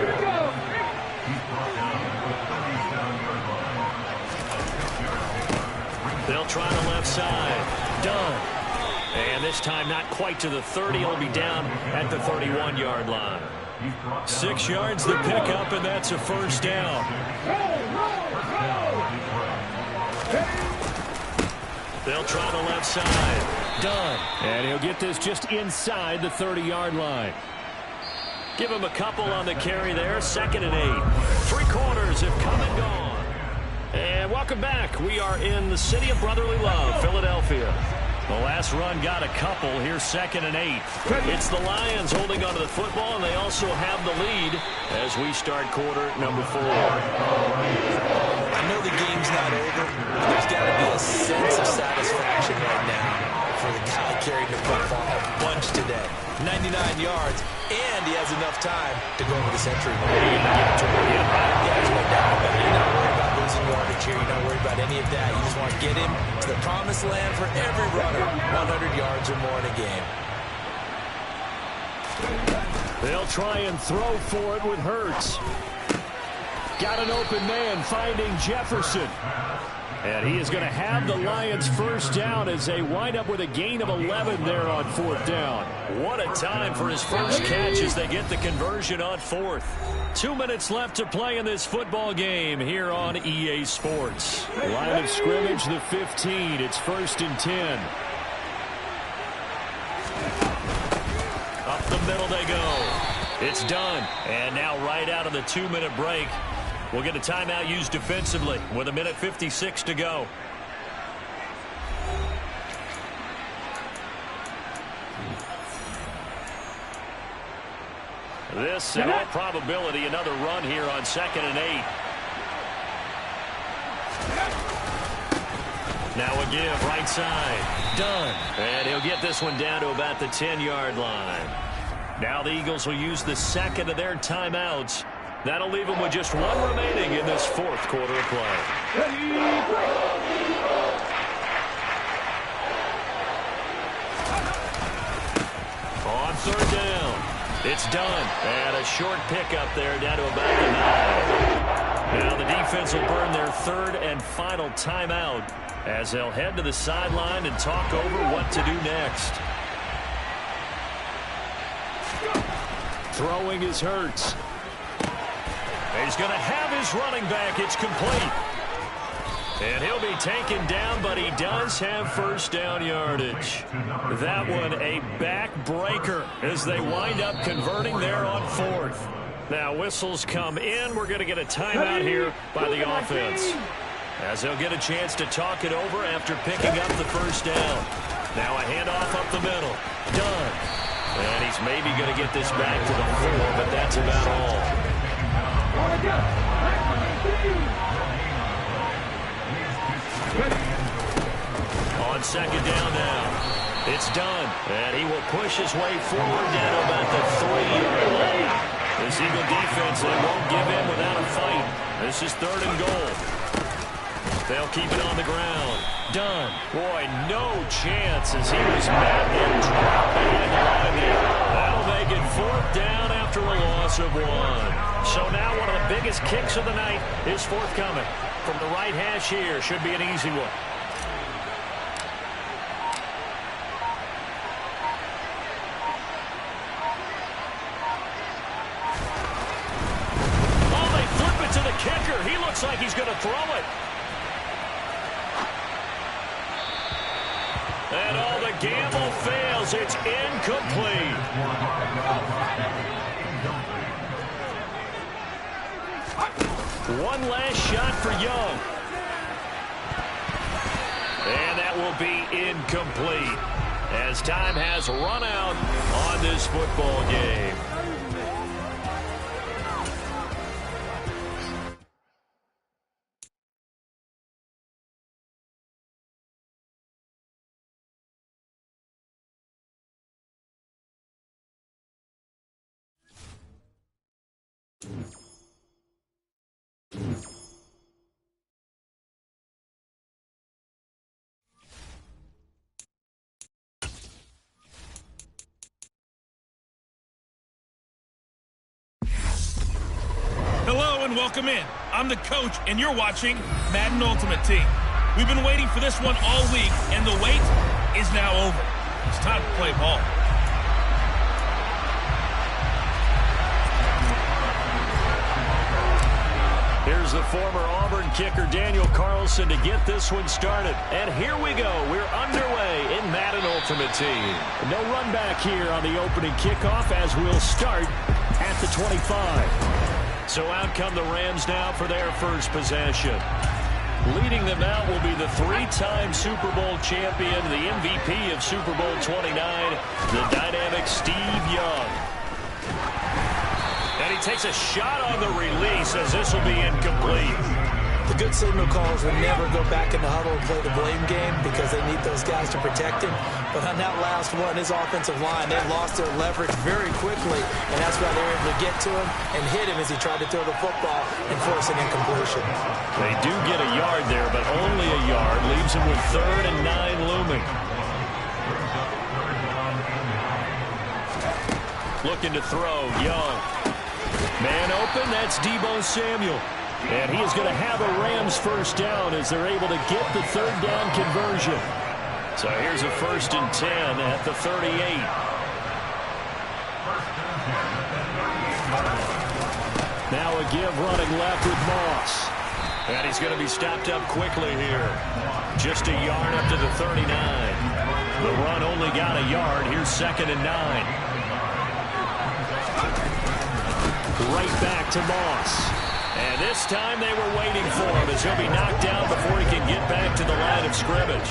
They'll try the left side. Done. And this time not quite to the 30. He'll be down at the 31-yard line. 6 yards the pickup, and that's a first down. They'll try the left side. Done. And he'll get this just inside the 30-yard line. Give him a couple on the carry there. 2nd and 8. 3 quarters have come and gone. And welcome back. We are in the city of brotherly love, Philadelphia. The last run got a couple. Here's 2nd and 8. It's the Lions holding onto the football, and they also have the lead as we start quarter number 4. I know the game's not over, but there's got to be a sense of satisfaction right now for the guy carrying the football a bunch today. 99 yards, and he has enough time to go over the century mark. You're going to give it to him. Yeah, there's no doubt about it. You're not worried about losing yardage here. You're not worried about any of that. You just want to get him to the promised land for every runner, 100 yards or more in a game. They'll try and throw for it with Hurts. Got an open man finding Jefferson. And he is going to have the Lions first down as they wind up with a gain of 11 there on 4th down. What a time for his first catch as they get the conversion on 4th. 2 minutes left to play in this football game here on EA Sports. Line of scrimmage, the 15. It's 1st and 10. Up the middle they go. It's done. And now right out of the 2-minute break, we'll get a timeout used defensively with 1:56 to go. This, in all probability, another run here on 2nd and 8. Now a give, right side. Done. And he'll get this one down to about the 10-yard line. Now the Eagles will use the 2nd of their timeouts. That'll leave them with just 1 remaining in this 4th quarter of play. On 3rd down, it's done. And a short pickup there down to about the 9. Now the defense will burn their 3rd and final timeout as they'll head to the sideline and talk over what to do next. Throwing is Hurts. He's going to have his running back. It's complete. And he'll be taken down, but he does have first down yardage. That one a backbreaker as they wind up converting there on 4th. Now whistles come in. We're going to get a timeout here by the offense, as they'll get a chance to talk it over after picking up the first down. Now a handoff up the middle. Done. And he's maybe going to get this back to the 4, but that's about all. On 2nd down now. It's done. And he will push his way forward down to about the 3-yard line. This Eagle defense, they won't give in without a fight. This is 3rd and goal. They'll keep it on the ground. Done. Boy, no chance as he was met and dropped behind the line there. That'll make it 4th down after a loss of 1. So now one of the biggest kicks of the night is forthcoming. From the right hash here, should be an easy one. Oh, they flip it to the kicker. He looks like he's going to throw it. And all the gamble fails. It's incomplete. One last shot for Young. And that will be incomplete, as time has run out on this football game. Hello and welcome in. I'm the coach, and you're watching Madden Ultimate Team. We've been waiting for this one all week, and the wait is now over. It's time to play ball. Here's the former Auburn kicker Daniel Carlson to get this one started. And here we go. We're underway in Madden Ultimate Team. No run back here on the opening kickoff as we'll start at the 25. So out come the Rams now for their first possession. Leading them out will be the three-time Super Bowl champion, the MVP of Super Bowl 29, the dynamic Steve Young. And he takes a shot on the release as this will be incomplete. The good signal callers would never go back in the huddle and play the blame game because they need those guys to protect him. But on that last one, his offensive line, they lost their leverage very quickly, and that's why they were able to get to him and hit him as he tried to throw the football and force an incompletion. They do get a yard there, but only a yard. Leaves him with 3rd and 9 looming. Looking to throw, Young. Man open, that's Deebo Samuel. And he is going to have a Rams first down as they're able to get the 3rd down conversion. So here's a 1st and 10 at the 38. Now a give running left with Moss. And he's going to be stopped up quickly here. Just a yard up to the 39. The run only got a yard. Here's 2nd and 9. Right back to Moss. And this time they were waiting for him as he'll be knocked down before he can get back to the line of scrimmage.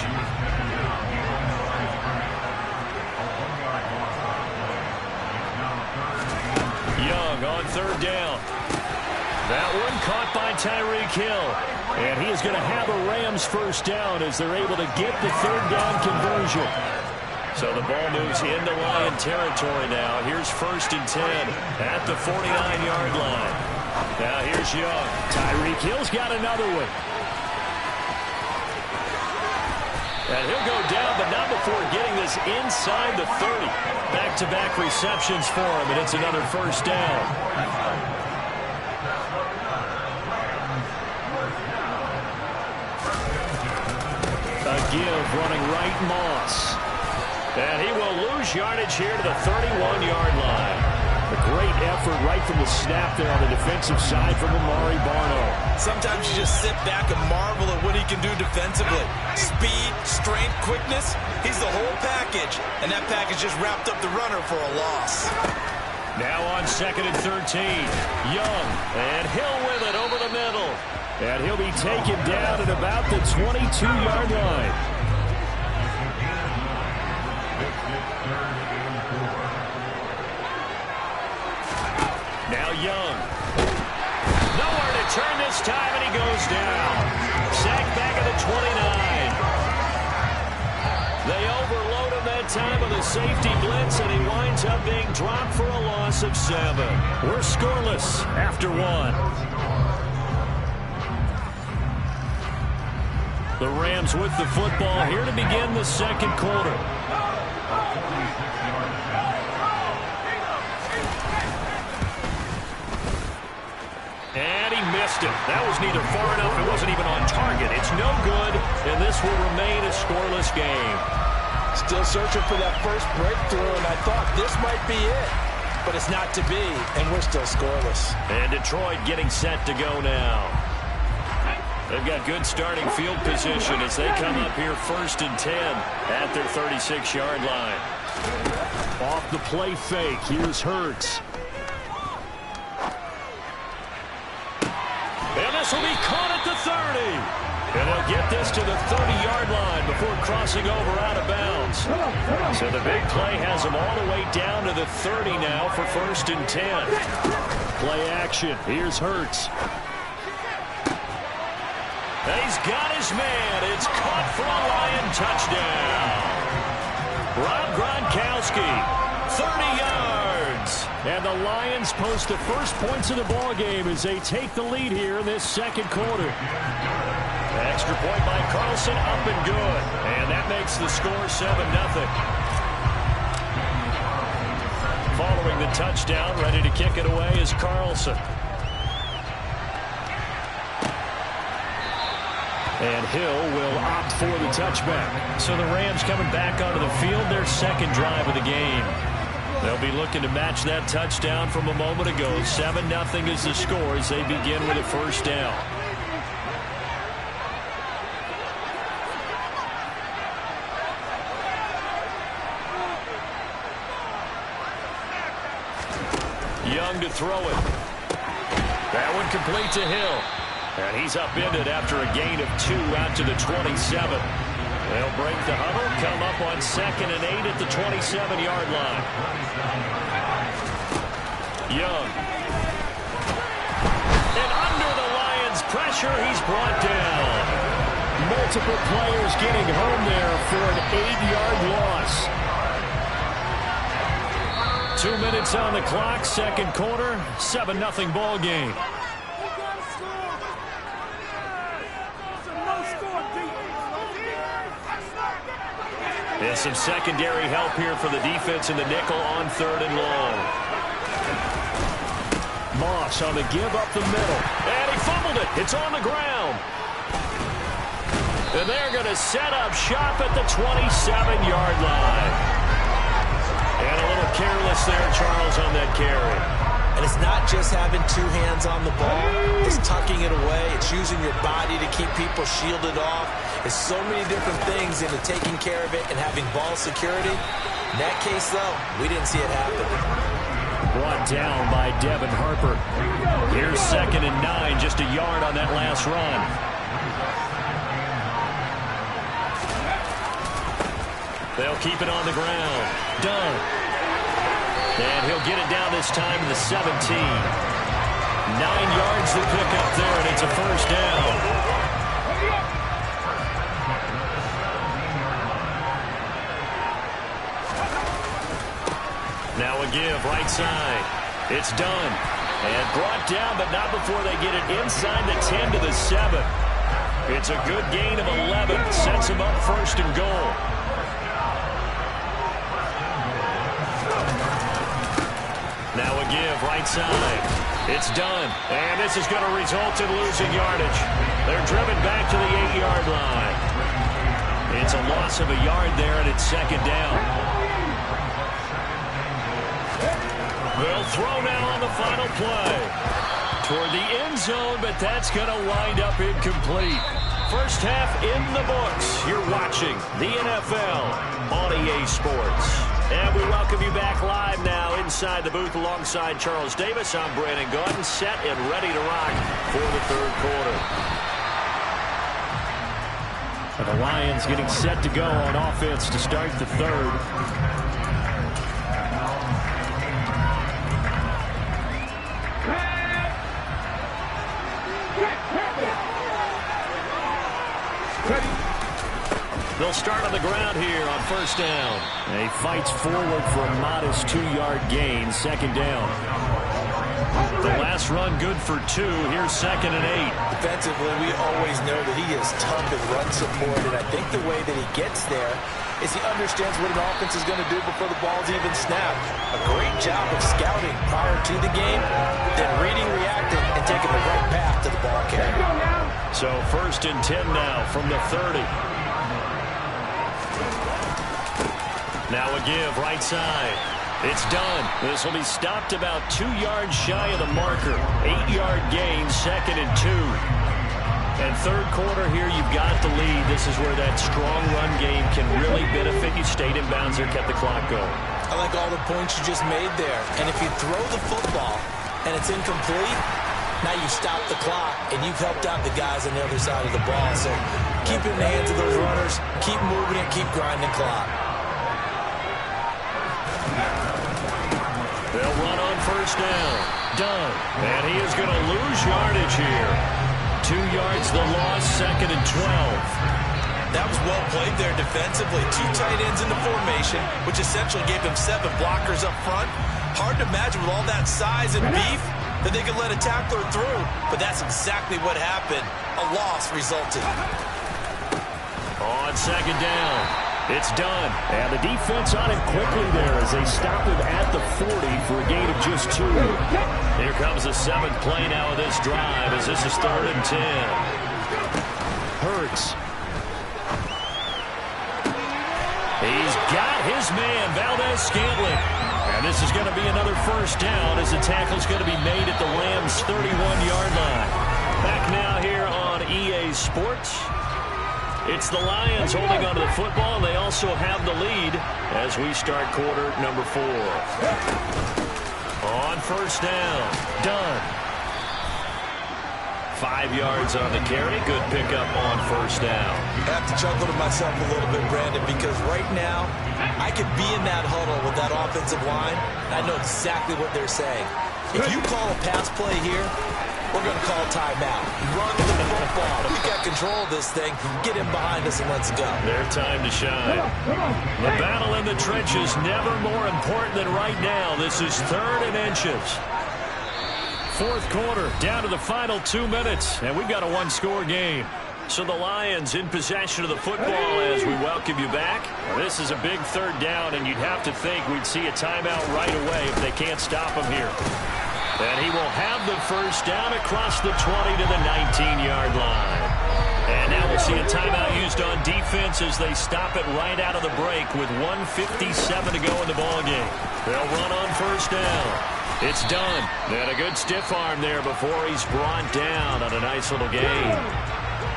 Young on 3rd down. That one caught by Tyreek Hill. And he is going to have a Rams first down as they're able to get the 3rd down conversion. So the ball moves into Lion territory now. Here's 1st and 10 at the 49-yard line. Now here's Young. Tyreek Hill's got another one. And he'll go down, but not before getting this inside the 30. Back-to-back receptions for him, and it's another first down. A give running right Moss. And he will lose yardage here to the 31-yard line. A great effort right from the snap there on the defensive side from Amari Barno. Sometimes you just sit back and marvel at what he can do defensively. Speed, strength, quickness, he's the whole package. And that package just wrapped up the runner for a loss. Now on 2nd and 13. Young, and Hill with it over the middle. And he'll be taken down at about the 22-yard line. Now Young. Nowhere to turn this time, and he goes down. Sacked back at the 29. They overload him that time with a safety blitz, and he winds up being dropped for a loss of 7. We're scoreless after 1. The Rams with the football here to begin the 2nd quarter. And he missed it. That was neither far enough. It wasn't even on target. It's no good, and this will remain a scoreless game. Still searching for that first breakthrough, and I thought this might be it. But it's not to be, and we're still scoreless. And Detroit getting set to go now. They've got good starting field position as they come up here 1st and 10 at their 36-yard line. Off the play fake, here's Hurts. And this will be caught at the 30. And he'll get this to the 30-yard line before crossing over out of bounds. So the big play has him all the way down to the 30 now for 1st and 10. Play action. Here's Hurts. And he's got his man. It's caught for a Lion touchdown. Rob Gronkowski, 30 yards. And the Lions post the first points of the ball game as they take the lead here in this second quarter. Extra point by Carlson, up and good. And that makes the score 7-0. Following the touchdown, ready to kick it away is Carlson. And Hill will opt for the touchback. So the Rams coming back onto the field, their second drive of the game. They'll be looking to match that touchdown from a moment ago. 7-0 is the score as they begin with a first down. Young to throw it. That one complete to Hill. And he's upended after a gain of 2 out to the 27. They'll break the huddle, come up on 2nd and 8 at the 27-yard line. Young. And under the Lions' pressure, he's brought down. Multiple players getting home there for an 8-yard loss. 2 minutes on the clock, second quarter, 7-0 ball game. And some secondary help here for the defense in the nickel on 3rd and long. Moss on the give up the middle. And he fumbled it. It's on the ground. And they're going to set up shop at the 27-yard line. And a little careless there, Charles, on that carry. And it's not just having 2 hands on the ball. It's tucking it away. It's using your body to keep people shielded off. It's so many different things into taking care of it and having ball security. In that case, though, we didn't see it happen. Brought down by Devin Harper. Here's 2nd and 9, just a yard on that last run. They'll keep it on the ground. Done. And he'll get it down this time to the 17. 9 yards to pick up there, and it's a first down. Now a give, right side. It's done. And brought down, but not before they get it inside the 10 to the 7. It's a good gain of 11. Sets him up 1st and goal. Now a give, right side. It's done. And this is going to result in losing yardage. They're driven back to the 8-yard line. It's a loss of a yard there, and it's 2nd down. They'll throw now on the final play. Toward the end zone, but that's going to wind up incomplete. First half in the books. You're watching the NFL on EA Sports. And we welcome you back live now inside the booth alongside Charles Davis. I'm Brandon Gaudin, set and ready to rock for the 3rd quarter. And the Lions getting set to go on offense to start the 3rd. They'll start on the ground here on 1st down. And he fights forward for a modest 2-yard gain, 2nd down. The last run good for 2. Here's 2nd and 8. Defensively, we always know that he is tough in run support, and I think the way that he gets there is he understands what an offense is going to do before the ball's even snapped. A great job of scouting prior to the game, then reading, reacting, and taking the right path to the ball carrier. So 1st and 10 now from the 30. Now a give, right side. It's done. This will be stopped about 2 yards shy of the marker. 8-yard gain, 2nd and 2. And 3rd quarter here, you've got the lead. This is where that strong run game can really benefit you. Stayed in bounds there, kept the clock going. I like all the points you just made there. And if you throw the football and it's incomplete, Now you stop the clock, and you've helped out the guys on the other side of the ball. So keep it in the hands of those runners, keep moving it, keep grinding clock. They'll run on first down. Done. And he is going to lose yardage here. 2 yards the loss, 2nd and 12. That was well played there defensively. 2 tight ends in the formation, which essentially gave them 7 blockers up front. Hard to imagine with all that size and beef that they could let a tackler through, but that's exactly what happened. A loss resulted. On 2nd down, it's done. And the defense on him quickly there as they stop him at the 40 for a gain of just 2. Here comes the 7th play now of this drive as this is 3rd and 10. Hurts. He's got his man, Valdez-Scantling. And this is going to be another first down as the tackle's going to be made at the Rams' 31-yard line. Back now here on EA Sports. It's the Lions holding onto the football, and they also have the lead as we start quarter number 4. On first down, done. 5 yards on the carry. Good pickup on first down. I have to chuckle to myself a little bit, Brandon, because right now I could be in that huddle with that offensive line, and I know exactly what they're saying. If you call a pass play here, we're going to call timeout. Run the football. We got control of this thing. Get him behind us and let's go. Their time to shine. The battle in the trenches never more important than right now. This is 3rd and inches. 4th quarter, down to the final 2 minutes, and we've got a 1-score game. So the Lions in possession of the football as we welcome you back. This is a big 3rd down, and you'd have to think we'd see a timeout right away if they can't stop him here. And he will have the first down across the 20 to the 19-yard line. And now we'll see a timeout used on defense as they stop it right out of the break with 1:57 to go in the ballgame. They'll run on first down. It's done. And a good stiff arm there before he's brought down on a nice little gain.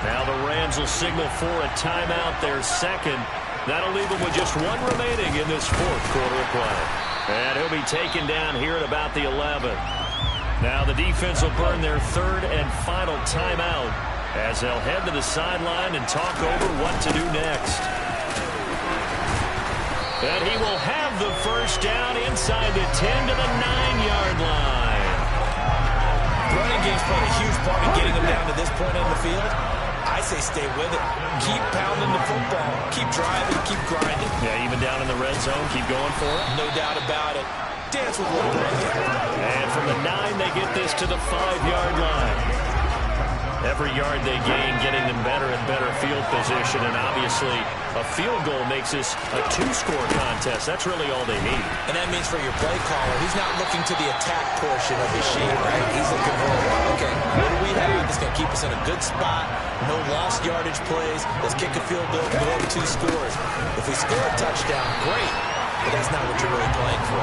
Now the Rams will signal for a timeout, their 2nd. That'll leave them with just 1 remaining in this 4th quarter of play. And he'll be taken down here at about the 11. Now the defense will burn their 3rd and final timeout as they'll head to the sideline and talk over what to do next. And he will have the first down inside the 10 to the 9-yard line. Running game's playing a huge part in getting them down to this point in the field. I say stay with it. Keep pounding the football. Keep driving. Keep grinding. Yeah, even down in the red zone, keep going for it. No doubt about it. Dance with one another. And from the 9, they get this to the 5-yard line. Every yard they gain, getting them better and better field position. And obviously, a field goal makes this a 2-score contest. That's really all they need. And that means for your play caller, he's not looking to the attack portion of his sheet, right? He's looking for, okay, what do we have that's going to keep us in a good spot? No lost yardage plays. Let's kick a field goal and go up 2 scores. If we score a touchdown, great. But that's not what you're really playing for.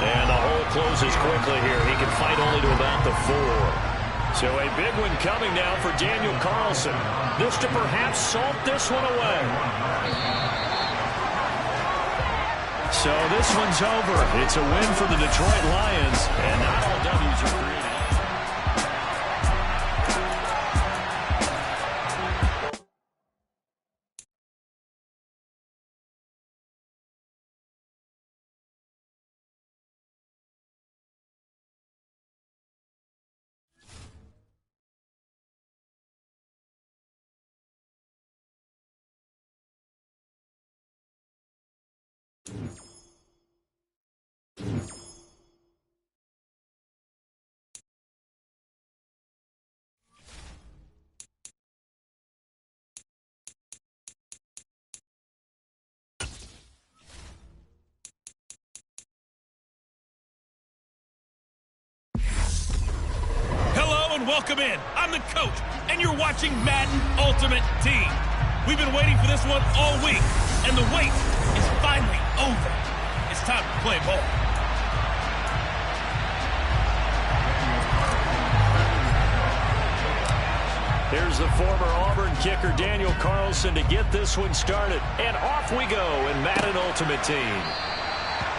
And the hole closes quickly here. He can fight only to about the 4. So a big one coming now for Daniel Carlson. This to perhaps salt this one away. So this one's over. It's a win for the Detroit Lions. And not all W's are created. Welcome in. I'm the coach, and you're watching Madden Ultimate Team. We've been waiting for this one all week, and the wait is finally over. It's time to play ball. Here's the former Auburn kicker, Daniel Carlson, to get this one started. And off we go in Madden Ultimate Team.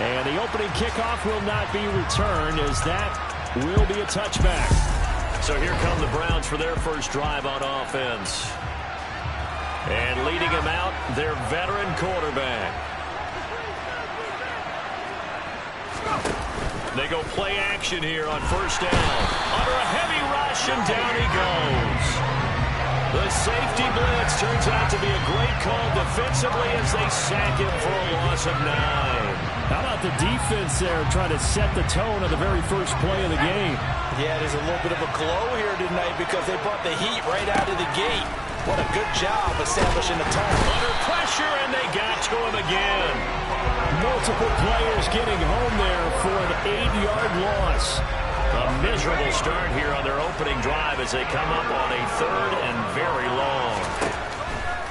And the opening kickoff will not be returned as that will be a touchback. So here come the Browns for their first drive on offense. And leading him out, their veteran quarterback. They go play action here on first down. Under a heavy rush, and down he goes. The safety blitz turns out to be a great call defensively as they sack him for a loss of 9. How about the defense there trying to set the tone of the very first play of the game? Yeah, there's a little bit of a glow here tonight because they brought the heat right out of the gate. What a good job establishing the tone. Under pressure, and they got to him again. Multiple players getting home there for an 8-yard loss. A miserable start here on their opening drive as they come up on a 3rd and very long.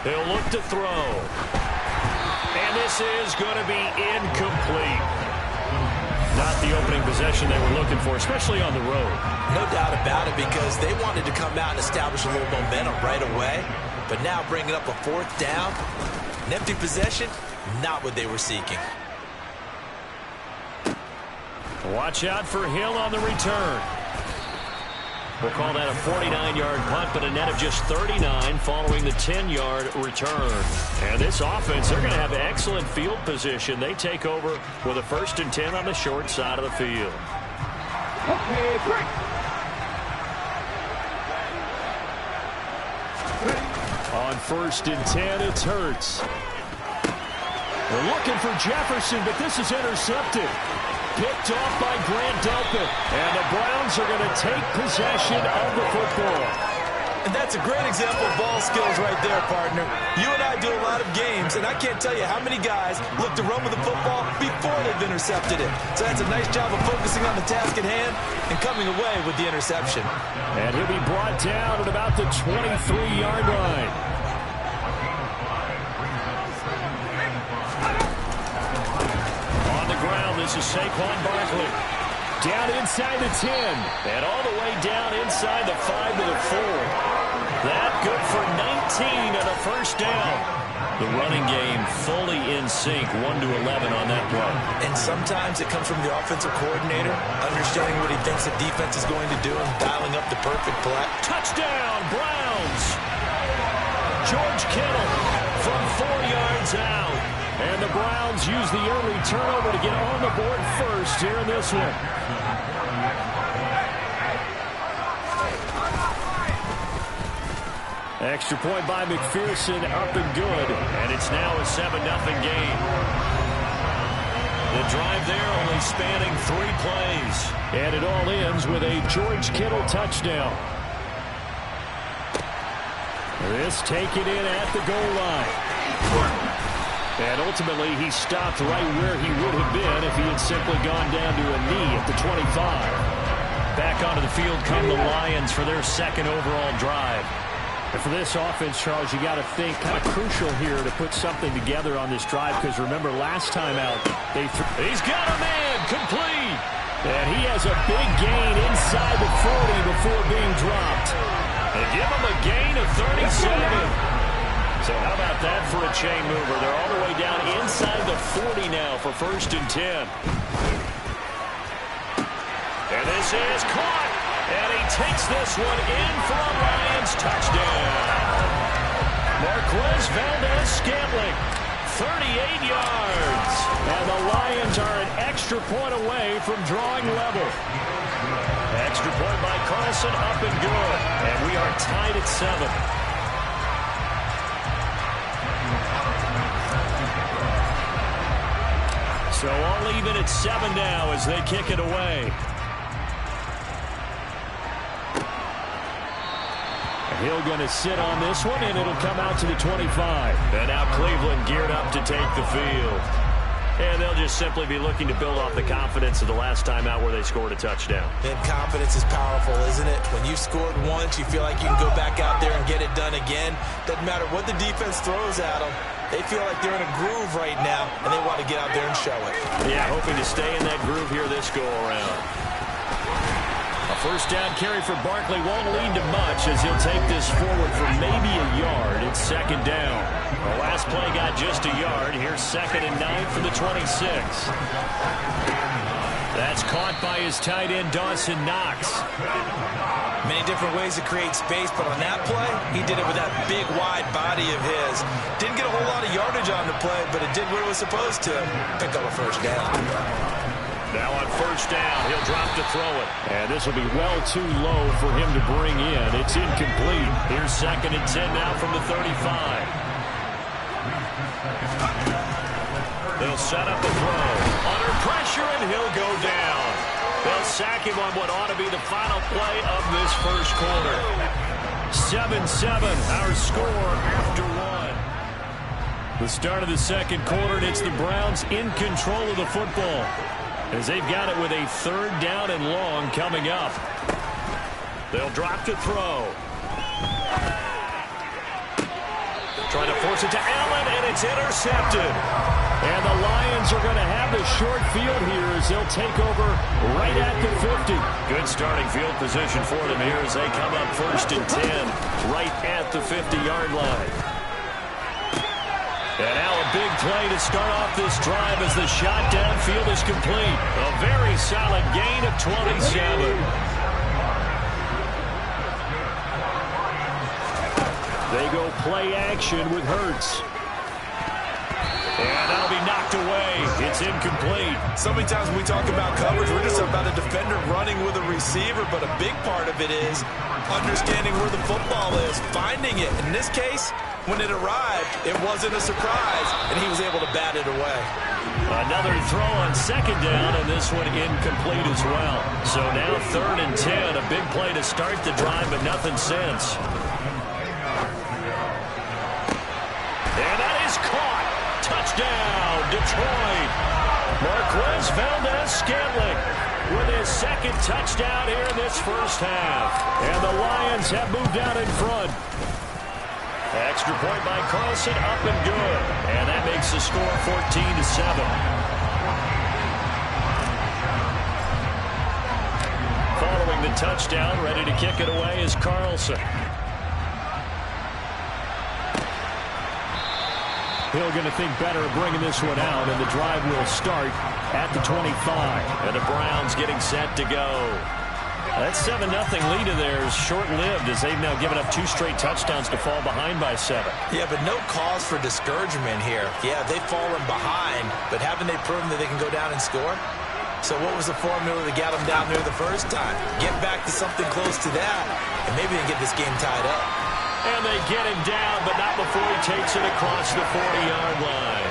They'll look to throw. And this is going to be incomplete. Not the opening possession they were looking for, especially on the road. No doubt about it, because they wanted to come out and establish a little momentum right away. But now bringing up a 4th down, an empty possession, not what they were seeking. Watch out for Hill on the return. We'll call that a 49-yard punt, but a net of just 39 following the 10-yard return. And this offense, they're going to have excellent field position. They take over with a 1st and 10 on the short side of the field. On 1st and 10, it's Hurts. We're looking for Jefferson, but this is intercepted. Picked off by Grant Delpit. And the Browns are going to take possession of the football. And that's a great example of ball skills right there, partner. You and I do a lot of games, and I can't tell you how many guys look to run with the football before they've intercepted it. So that's a nice job of focusing on the task at hand and coming away with the interception. And he'll be brought down at about the 23-yard line. This is Saquon Barkley. Down inside the 10. And all the way down inside the 5 to the 4. That good for 19 and a 1st down. The running game fully in sync, 1-11 on that play. And sometimes it comes from the offensive coordinator, understanding what he thinks the defense is going to do and dialing up the perfect play. Touchdown, Browns! George Kittle from 4 yards out. And the Browns use the early turnover to get on the board first here in this one. Extra point by McPherson, up and good. And it's now a 7-0 game. The drive there only spanning 3 plays. And it all ends with a George Kittle touchdown. This taken in at the goal line. And ultimately, he stopped right where he would have been if he had simply gone down to a knee at the 25. Back onto the field come the Lions for their 2nd overall drive. And for this offense, Charles, you got to think kind of crucial here to put something together on this drive, because remember last time out, he's got a man, complete. And he has a big gain inside the 40 before being dropped. They give him a gain of 37. So how about that for a chain mover? They're all the way down inside the 40 now for 1st and 10. And this is caught. And he takes this one in for a Lions touchdown. Marquez Valdez-Scantling, 38 yards. And the Lions are an extra point away from drawing level. Extra point by Carlson, up and good. And we are tied at 7. So all even at 7 now as they kick it away. Hill going to sit on this one, and it'll come out to the 25. And now Cleveland geared up to take the field. And they'll just simply be looking to build off the confidence of the last time out where they scored a touchdown. And confidence is powerful, isn't it? When you've scored once, you feel like you can go back out there and get it done again. Doesn't matter what the defense throws at them. They feel like they're in a groove right now, and they want to get out there and show it. Yeah, hoping to stay in that groove here this go-around. A 1st down carry for Barkley won't lead to much as he'll take this forward for maybe a yard. It's 2nd down. The last play got just a yard. Here's 2nd and 9 from the 26. That's caught by his tight end, Dawson Knox. Many different ways to create space, but on that play, he did it with that big, wide body of his. Didn't get a whole lot of yardage on the play, but it did what it was supposed to. Pick up a first down. Now on first down, he'll drop to throw it. And this will be well too low for him to bring in. It's incomplete. Here's 2nd and 10 now from the 35. They'll set up the throw. Under pressure, and he'll go down. They'll sack him on what ought to be the final play of this first quarter. 7-7, our score after one. The start of the second quarter, and it's the Browns in control of the football, as they've got it with a 3rd down and long coming up. They'll drop to throw. Trying to force it to Allen, and it's intercepted. And the Lions are going to have the short field here as they'll take over right at the 50. Good starting field position for them here as they come up 1st and 10 right at the 50-yard line. And now a big play to start off this drive as the shot downfield is complete. A very solid gain of 27. They go play action with Hurts. And that'll be knocked away. It's incomplete. So many times when we talk about coverage, we're just about a defender running with a receiver, but a big part of it is understanding where the football is, finding it. In this case, when it arrived, it wasn't a surprise, and he was able to bat it away. Another throw on 2nd down, and this one incomplete as well. So now 3rd and 10, a big play to start the drive, but nothing since. And that is caught. Touchdown, Detroit. Marquez Valdez-Scantling with his 2nd touchdown here in this first half. And the Lions have moved out in front. Extra point by Carlson, up and good. And that makes the score 14-7. Following the touchdown, ready to kick it away is Carlson. Hill going to think better of bringing this one out, and the drive will start at the 25. And the Browns getting set to go. That 7-0 lead of theirs short-lived as they've now given up 2 straight touchdowns to fall behind by 7. Yeah, but no cause for discouragement here. Yeah, they've fallen behind, but haven't they proven that they can go down and score? So what was the formula that got them down there the first time? Get back to something close to that, and maybe they can get this game tied up. And they get him down, but not before he takes it across the 40-yard line.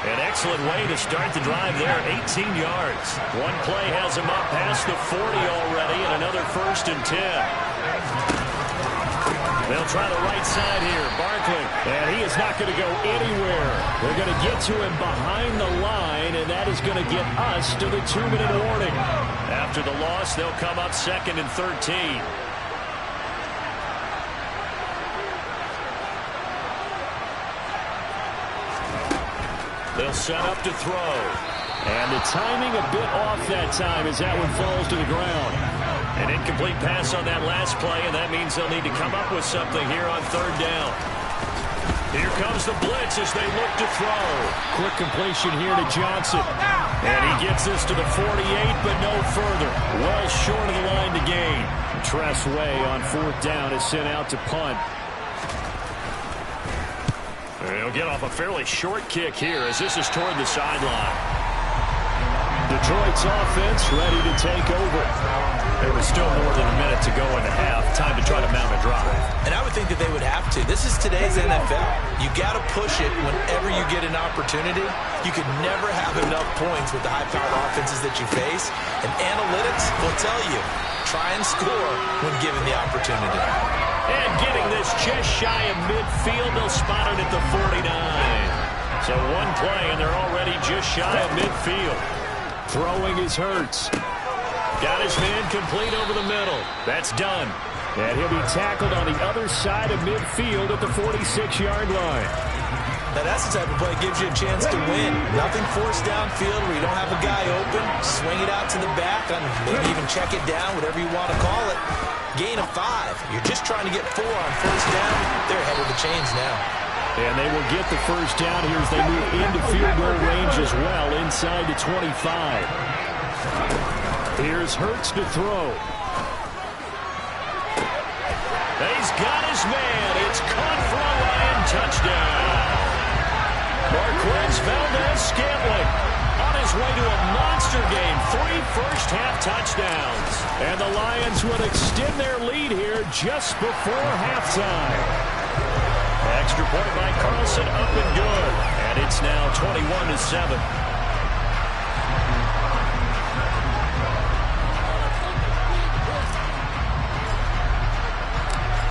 An excellent way to start the drive there, 18 yards. One play has him up past the 40 already, and another 1st and 10. They'll try the right side here. Barkley. And he is not going to go anywhere. They're going to get to him behind the line, and that is going to get us to the 2-minute warning. After the loss, they'll come up 2nd and 13. They'll set up to throw. And the timing a bit off that time as that one falls to the ground. An incomplete pass on that last play, and that means they'll need to come up with something here on 3rd down. Here comes the blitz as they look to throw. Quick completion here to Johnson. And he gets this to the 48, but no further. Well short of the line to gain. Tress Way on 4th down is sent out to punt. He'll get off a fairly short kick here as this is toward the sideline. Detroit's offense ready to take over. There was still more than a minute to go in the half. Time to try to mount a drive. And I would think that they would have to. This is today's NFL. You got to push it whenever you get an opportunity. You could never have enough points with the high-powered offenses that you face. And analytics will tell you, try and score when given the opportunity. And getting this just shy of midfield, they'll spot it at the 49. So one play, and they're already just shy of midfield. Throwing is Hurts. Got his man complete over the middle. That's done. And he'll be tackled on the other side of midfield at the 46-yard line. Now that's the type of play that gives you a chance to win. Nothing forced downfield where you don't have a guy open. Swing it out to the back, and maybe even check it down, whatever you want to call it. Gain of 5. You're just trying to get 4 on first down. They're ahead of the chains now. And they will get the first down here as they move into field goal range as well inside the 25. Here's Hurts to throw. He's got his man. It's caught for a Lion touchdown. Marquez Valdez-Scantling on his way to a monster game. 3 first-half touchdowns. And the Lions would extend their lead here just before halftime. Extra point by Carlson, up and good. And it's now 21-7.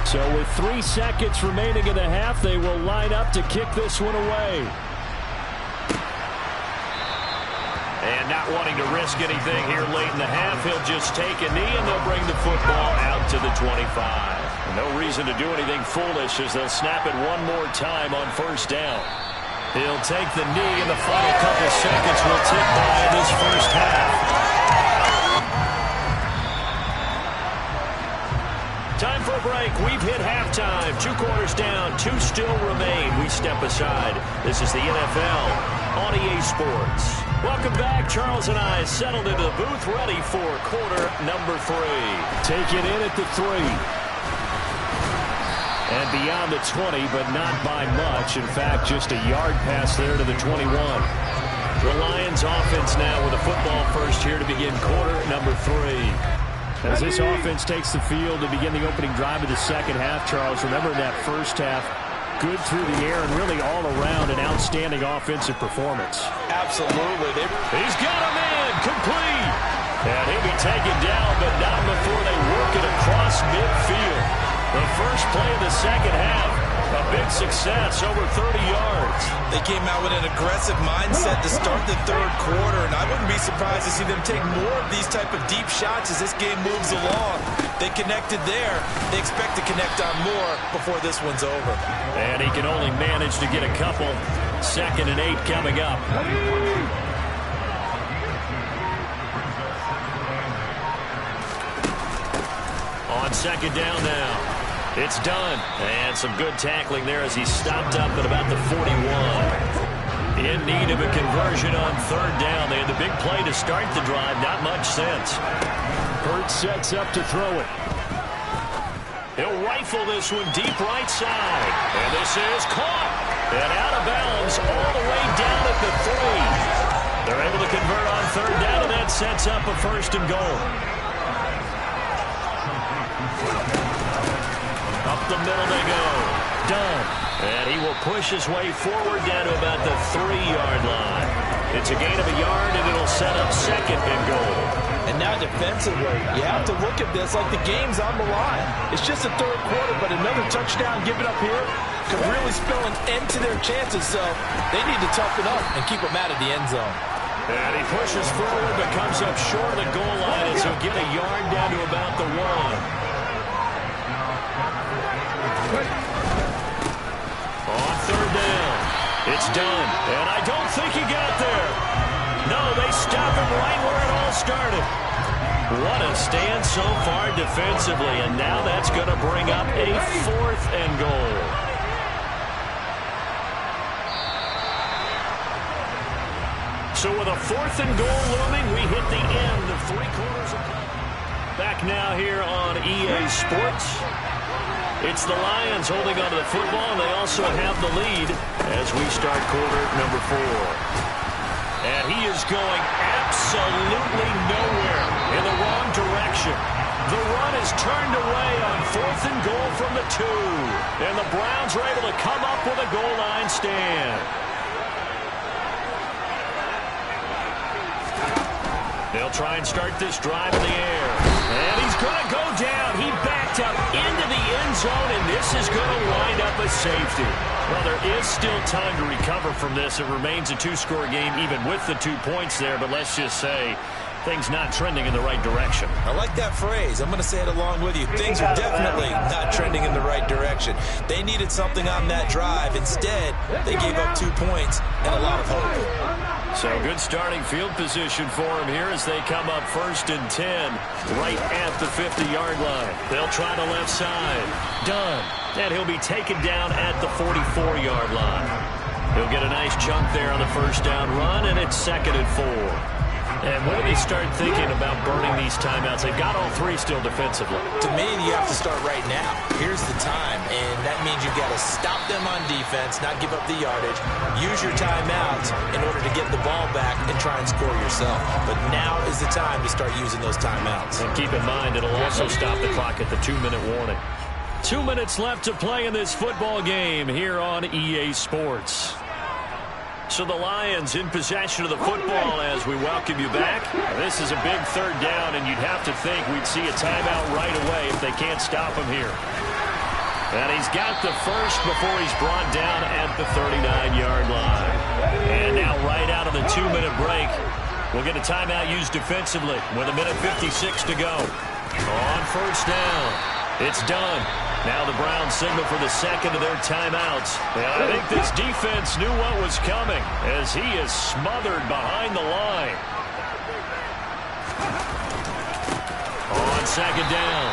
So with 3 seconds remaining in the half, they will line up to kick this one away. And not wanting to risk anything here late in the half, he'll just take a knee and they'll bring the football out to the 25. No reason to do anything foolish as they'll snap it one more time on first down. He'll take the knee and the final couple seconds will tick by in this first half. Time for a break. We've hit halftime. 2 quarters down. 2 still remain. We step aside. This is the NFL on EA Sports. Welcome back. Charles and I settled into the booth ready for quarter number 3. Take it in at the 3. And beyond the 20, but not by much. In fact, just a yard pass there to the 21. The Lions offense now with a football first here to begin quarter number 3. As this offense takes the field to begin the opening drive of the second half, Charles, remember that first half, good through the air and really all around an outstanding offensive performance. Absolutely. He's got him in, complete. And he'll be taken down, but not before they work it across midfield. The first play of the second half, a big success, over 30 yards. They came out with an aggressive mindset to start the third quarter, and I wouldn't be surprised to see them take more of these type of deep shots as this game moves along. They connected there. They expect to connect on more before this one's over. And he can only manage to get a couple. 2nd and 8 coming up. On second down now. It's done. And some good tackling there as he stopped up at about the 41. In need of a conversion on third down. They had the big play to start the drive. Not much sense. Hurts sets up to throw it. He'll rifle this one deep right side. And this is caught. And out of bounds all the way down at the 3. They're able to convert on third down, and that sets up a 1st and goal. Up the middle they go. Done. And he will push his way forward down to about the 3-yard line. It's a gain of a yard, and it'll set up 2nd and goal. And now defensively, you have to look at this like the game's on the line. It's just a third quarter, but another touchdown given up here could really spell an end to their chances. So they need to toughen up and keep them out of the end zone. And he pushes forward, but comes up short of the goal line as he'll get a yard down to about the 1. On third down, it's done, and I don't think he got there. No, they stop him right where it all started. What a stand so far defensively, and now that's going to bring up a 4th and goal. So with a 4th and goal looming, we hit the end of 3 quarters of play. Back now here on EA Sports. It's the Lions holding onto the football, and they also have the lead as we start quarter number 4. And he is going absolutely nowhere in the wrong direction. The run is turned away on 4th and goal from the 2. And the Browns are able to come up with a goal line stand. They'll try and start this drive in the air. And he's going to go down. He backed up into the end zone, and this is going to wind up a safety. Well, there is still time to recover from this. It remains a 2-score game even with the 2 points there, but let's just say things not trending in the right direction. I like that phrase. I'm going to say it along with you. Things are definitely not trending in the right direction. They needed something on that drive. Instead, they gave up 2 points and a lot of hope. So good starting field position for him here as they come up 1st and 10 right at the 50-yard line. They'll try the left side. Done. And he'll be taken down at the 44-yard line. He'll get a nice chunk there on the first down run, and it's 2nd and 4. And when do they start thinking about burning these timeouts? They've got all three still defensively. To me, you have to start right now. Here's the time, and that means you've got to stop them on defense, not give up the yardage, use your timeouts in order to get the ball back and try and score yourself. But now is the time to start using those timeouts. And keep in mind, it'll also stop the clock at the 2-minute warning. 2 minutes left to play in this football game here on EA Sports. So the Lions in possession of the football as we welcome you back. This is a big third down, and you'd have to think we'd see a timeout right away if they can't stop him here. And he's got the first before he's brought down at the 39-yard line. And now right out of the 2-minute break, we'll get a timeout used defensively with 1:56 to go. On first down, it's done. Now the Browns signal for the second of their timeouts. And I think this defense knew what was coming as he is smothered behind the line. On second down,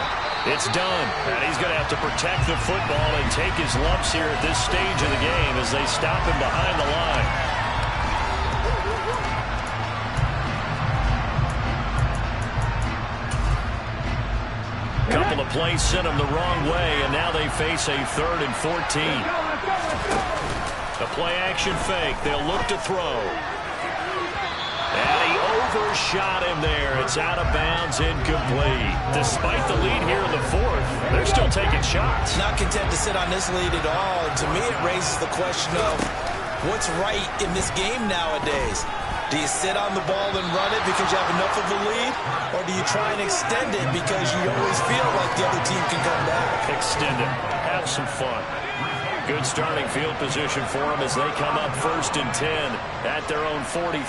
it's done. And he's going to have to protect the football and take his lumps here at this stage of the game as they stop him behind the line. Couple of plays sent them the wrong way, and now they face a 3rd and 14. The play-action fake. They'll look to throw. And he overshot him there. It's out of bounds, incomplete. Despite the lead here in the 4th, they're still taking shots. Not content to sit on this lead at all. And to me, it raises the question of what's right in this game nowadays. Do you sit on the ball and run it because you have enough of a lead? Or do you try and extend it because you always feel like the other team can come back? Extend it. Have some fun. Good starting field position for them as they come up 1st and 10 at their own 43.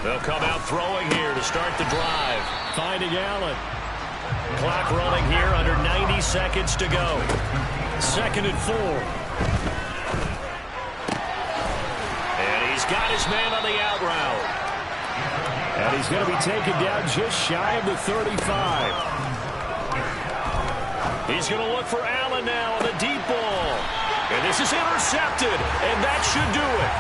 They'll come out throwing here to start the drive. Finding Allen. Clock running here under 90 seconds to go. 2nd and 4. He's got his man on the out route. And he's going to be taken down just shy of the 35. He's going to look for Allen now on the deep ball. And this is intercepted, and that should do it.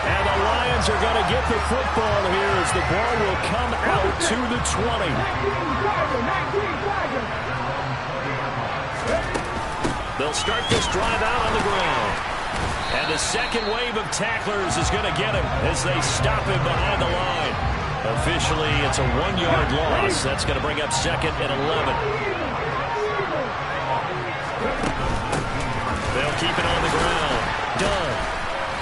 And the Lions are going to get the football here as the ball will come out to the 20. They'll start this drive out on the ground. And the second wave of tacklers is going to get him as they stop him behind the line. Officially, it's a 1-yard loss. That's going to bring up 2nd and 11. They'll keep it on the ground. Done.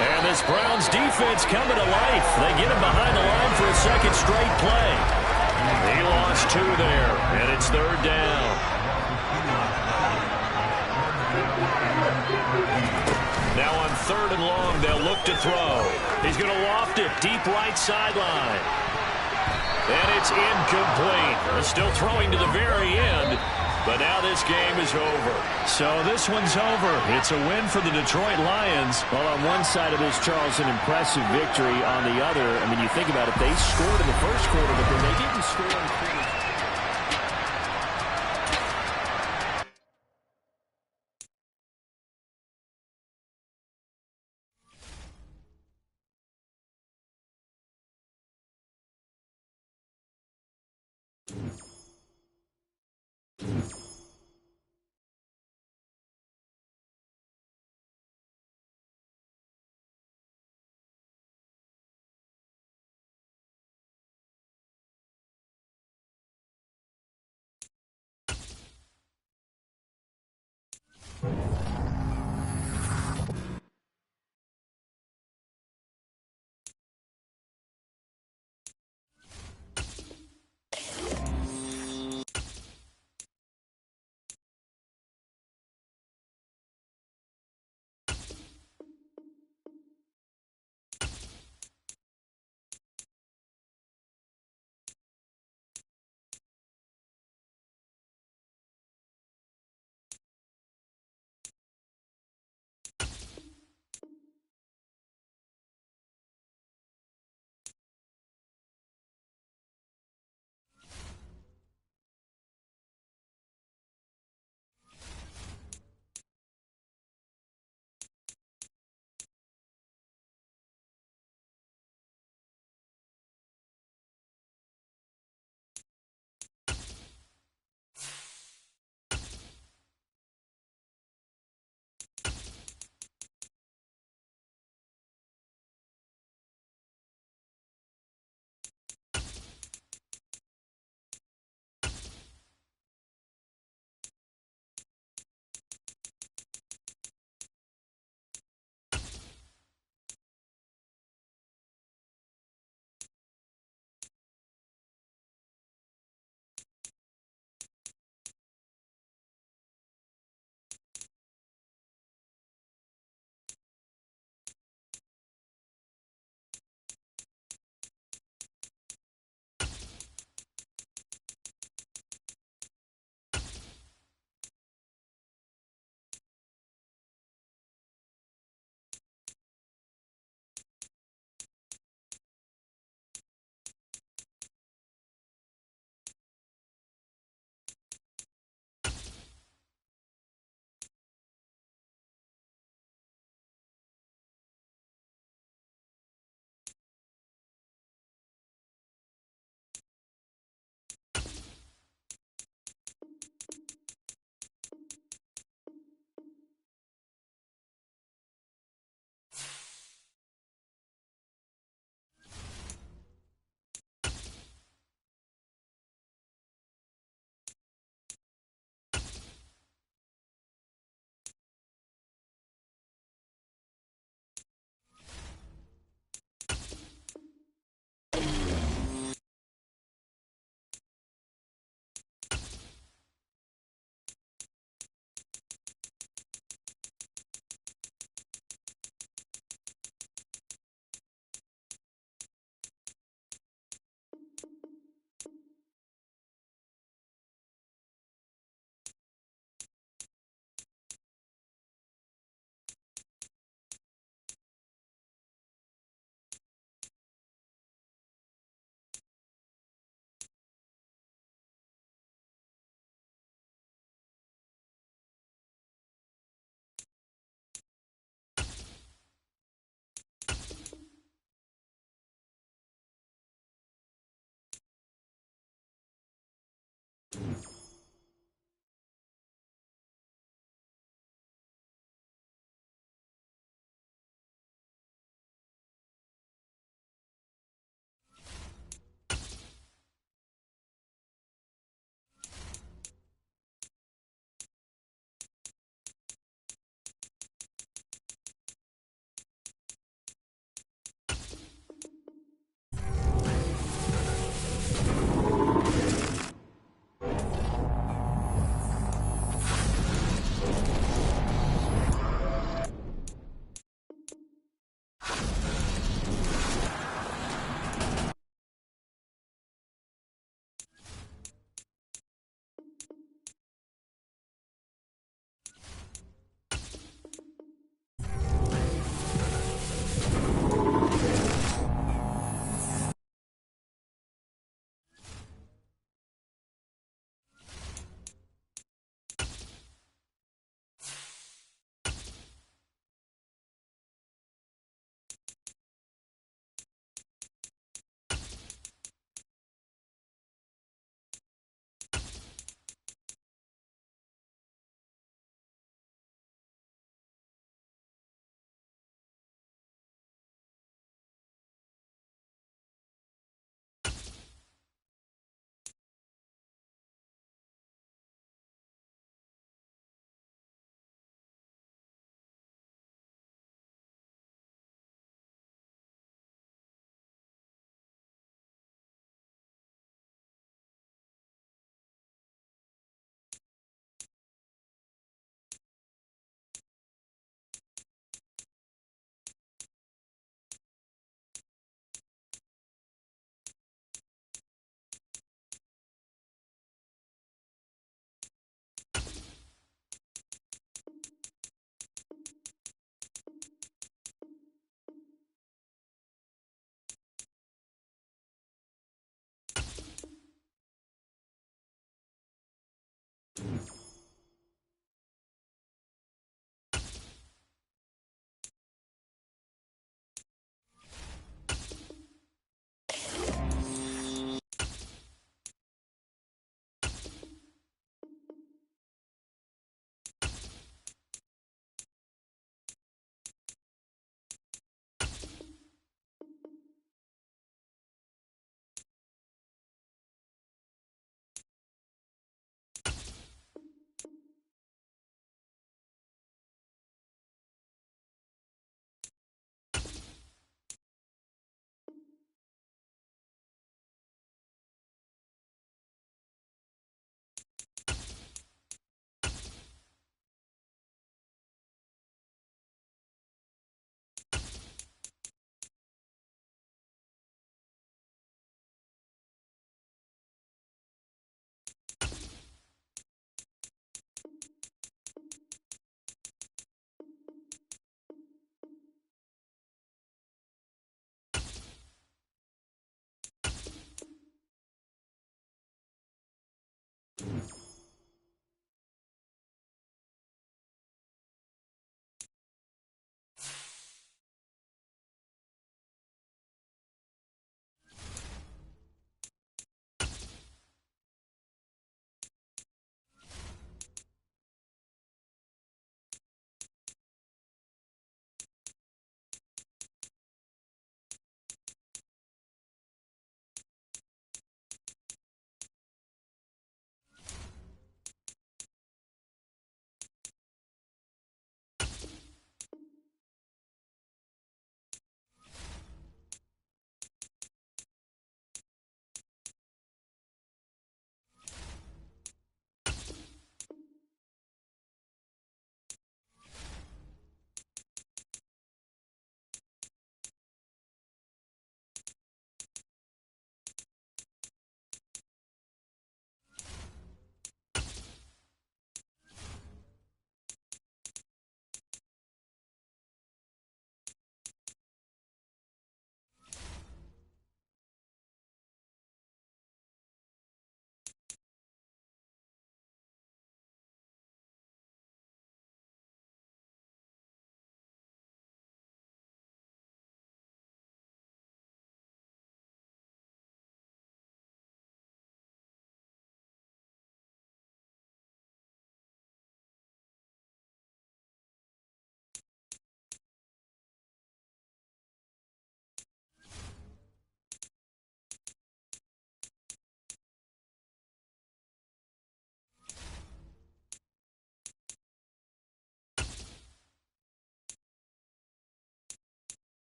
And this Browns defense coming to life. They get him behind the line for a second straight play. He lost 2 there, and it's 3rd down. Now on 3rd and long, they'll look to throw. He's going to loft it deep right sideline. And it's incomplete. They're still throwing to the very end, but now this game is over. So this one's over. It's a win for the Detroit Lions. Well, on one side of this, Charles, an impressive victory. On the other, I mean, you think about it, they scored in the first quarter, but then they didn't score in the quarter.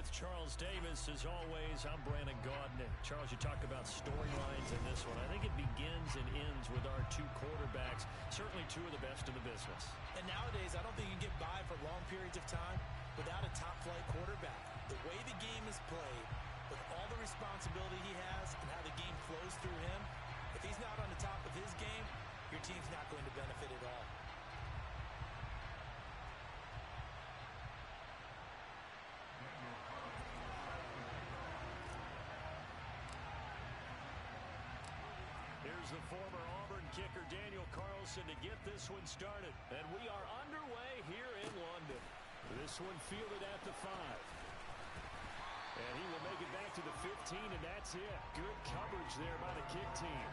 with Charles Davis. As always, I'm Brandon Gaudin. Charles, you talk about storylines in this one. I think it begins and ends with our two quarterbacks, certainly two of the best in the business. And nowadays, I don't think you can get by for long periods of time without a top-flight quarterback. The way the game is played, with all the responsibility he has and how the game flows through him, if he's not on the top of his game, your team's not going to benefit at all. Here's the former Auburn kicker, Daniel Carlson, to get this one started. And we are underway here in London. This one fielded at the 5. And he will make it back to the 15, and that's it. Good coverage there by the kick team.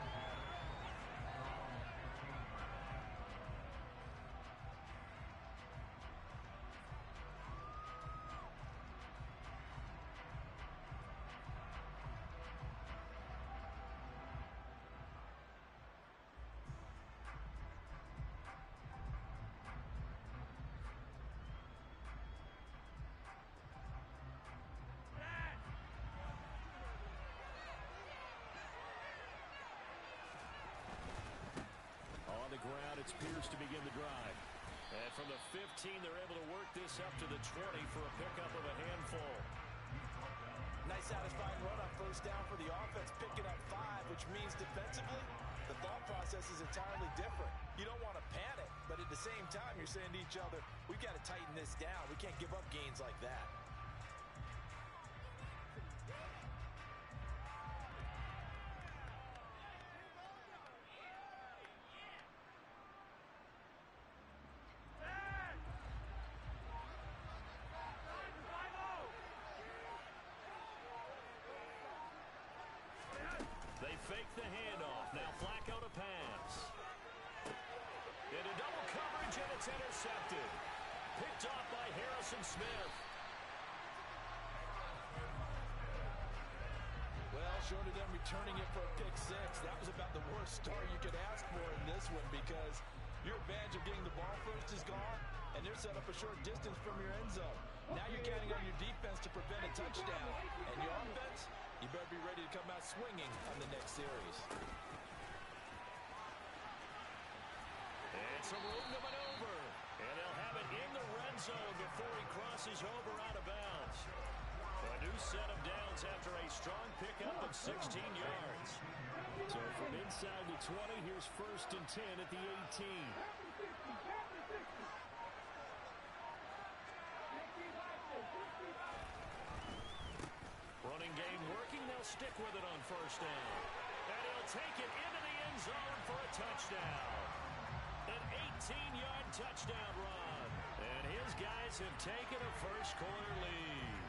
On the ground, it's Pierce to begin the drive. And from the 15, they're able to work this up to the 20 for a pickup of a handful. Nice satisfying run on first down for the offense, picking up 5, which means defensively, the thought process is entirely different. You don't want to panic, but at the same time, you're saying to each other, we've got to tighten this down. We can't give up gains like that. They fake the handoff. Now Flacco to pass. Into double coverage, and it's intercepted. Picked off by Harrison Smith. Well, short of them returning it for a pick 6, that was about the worst start you could ask for in this one, because your advantage of getting the ball first is gone, and they're set up a short distance from your end zone. Now you're counting on your defense to prevent a touchdown, and your offense, you better be ready to come out swinging on the next series. And some room to maneuver, and they'll have it in the red zone before he crosses over out of bounds. A new set of downs after a strong pickup of 16 yards. So from inside the 20, here's 1st and 10 at the 18. Running game working. They'll stick with it on first down. And he'll take it into the end zone for a touchdown. An 18-yard touchdown run. And his guys have taken a first-quarter lead.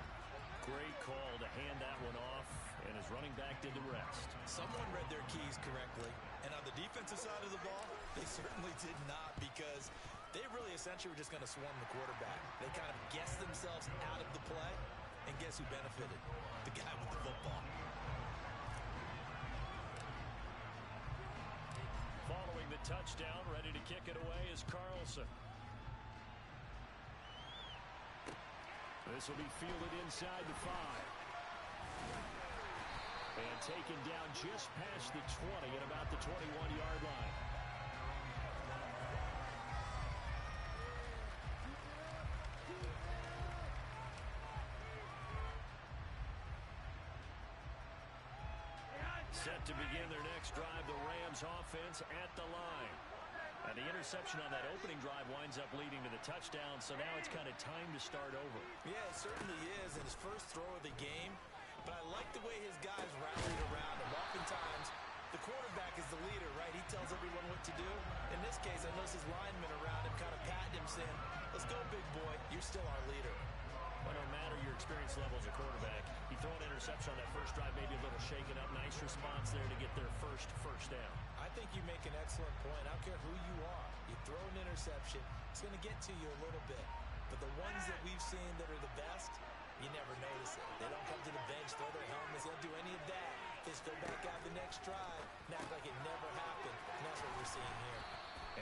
Great call to hand that one off, and his running back did the rest. Someone read their keys correctly, and on the defensive side of the ball, they certainly did not, because they really essentially were just going to swarm the quarterback. They kind of guessed themselves out of the play, and guess who benefited? The guy with the football. Following the touchdown, ready to kick it away is Carlson. This will be fielded inside the 5. And taken down just past the 20 at about the 21-yard line. Set to begin their next drive, the Rams offense at the line. And the interception on that opening drive winds up leading to the touchdown, so now it's kind of time to start over. Yeah, it certainly is in his first throw of the game, but I like the way his guys rallied around him. Oftentimes, the quarterback is the leader, right? He tells everyone what to do. In this case, I notice his linemen around him kind of patting him, saying, let's go, big boy. You're still our leader. Well, no matter your experience level as a quarterback, you throw an interception on that first drive, maybe a little shaken up. Nice response there to get their first down. I think you make an excellent point. I don't care who you are. You throw an interception, it's going to get to you a little bit. But the ones that we've seen that are the best, you never notice it. They don't come to the bench, throw their helmets, they don't do any of that. They just go back out the next drive and act like it never happened. And that's what we're seeing here.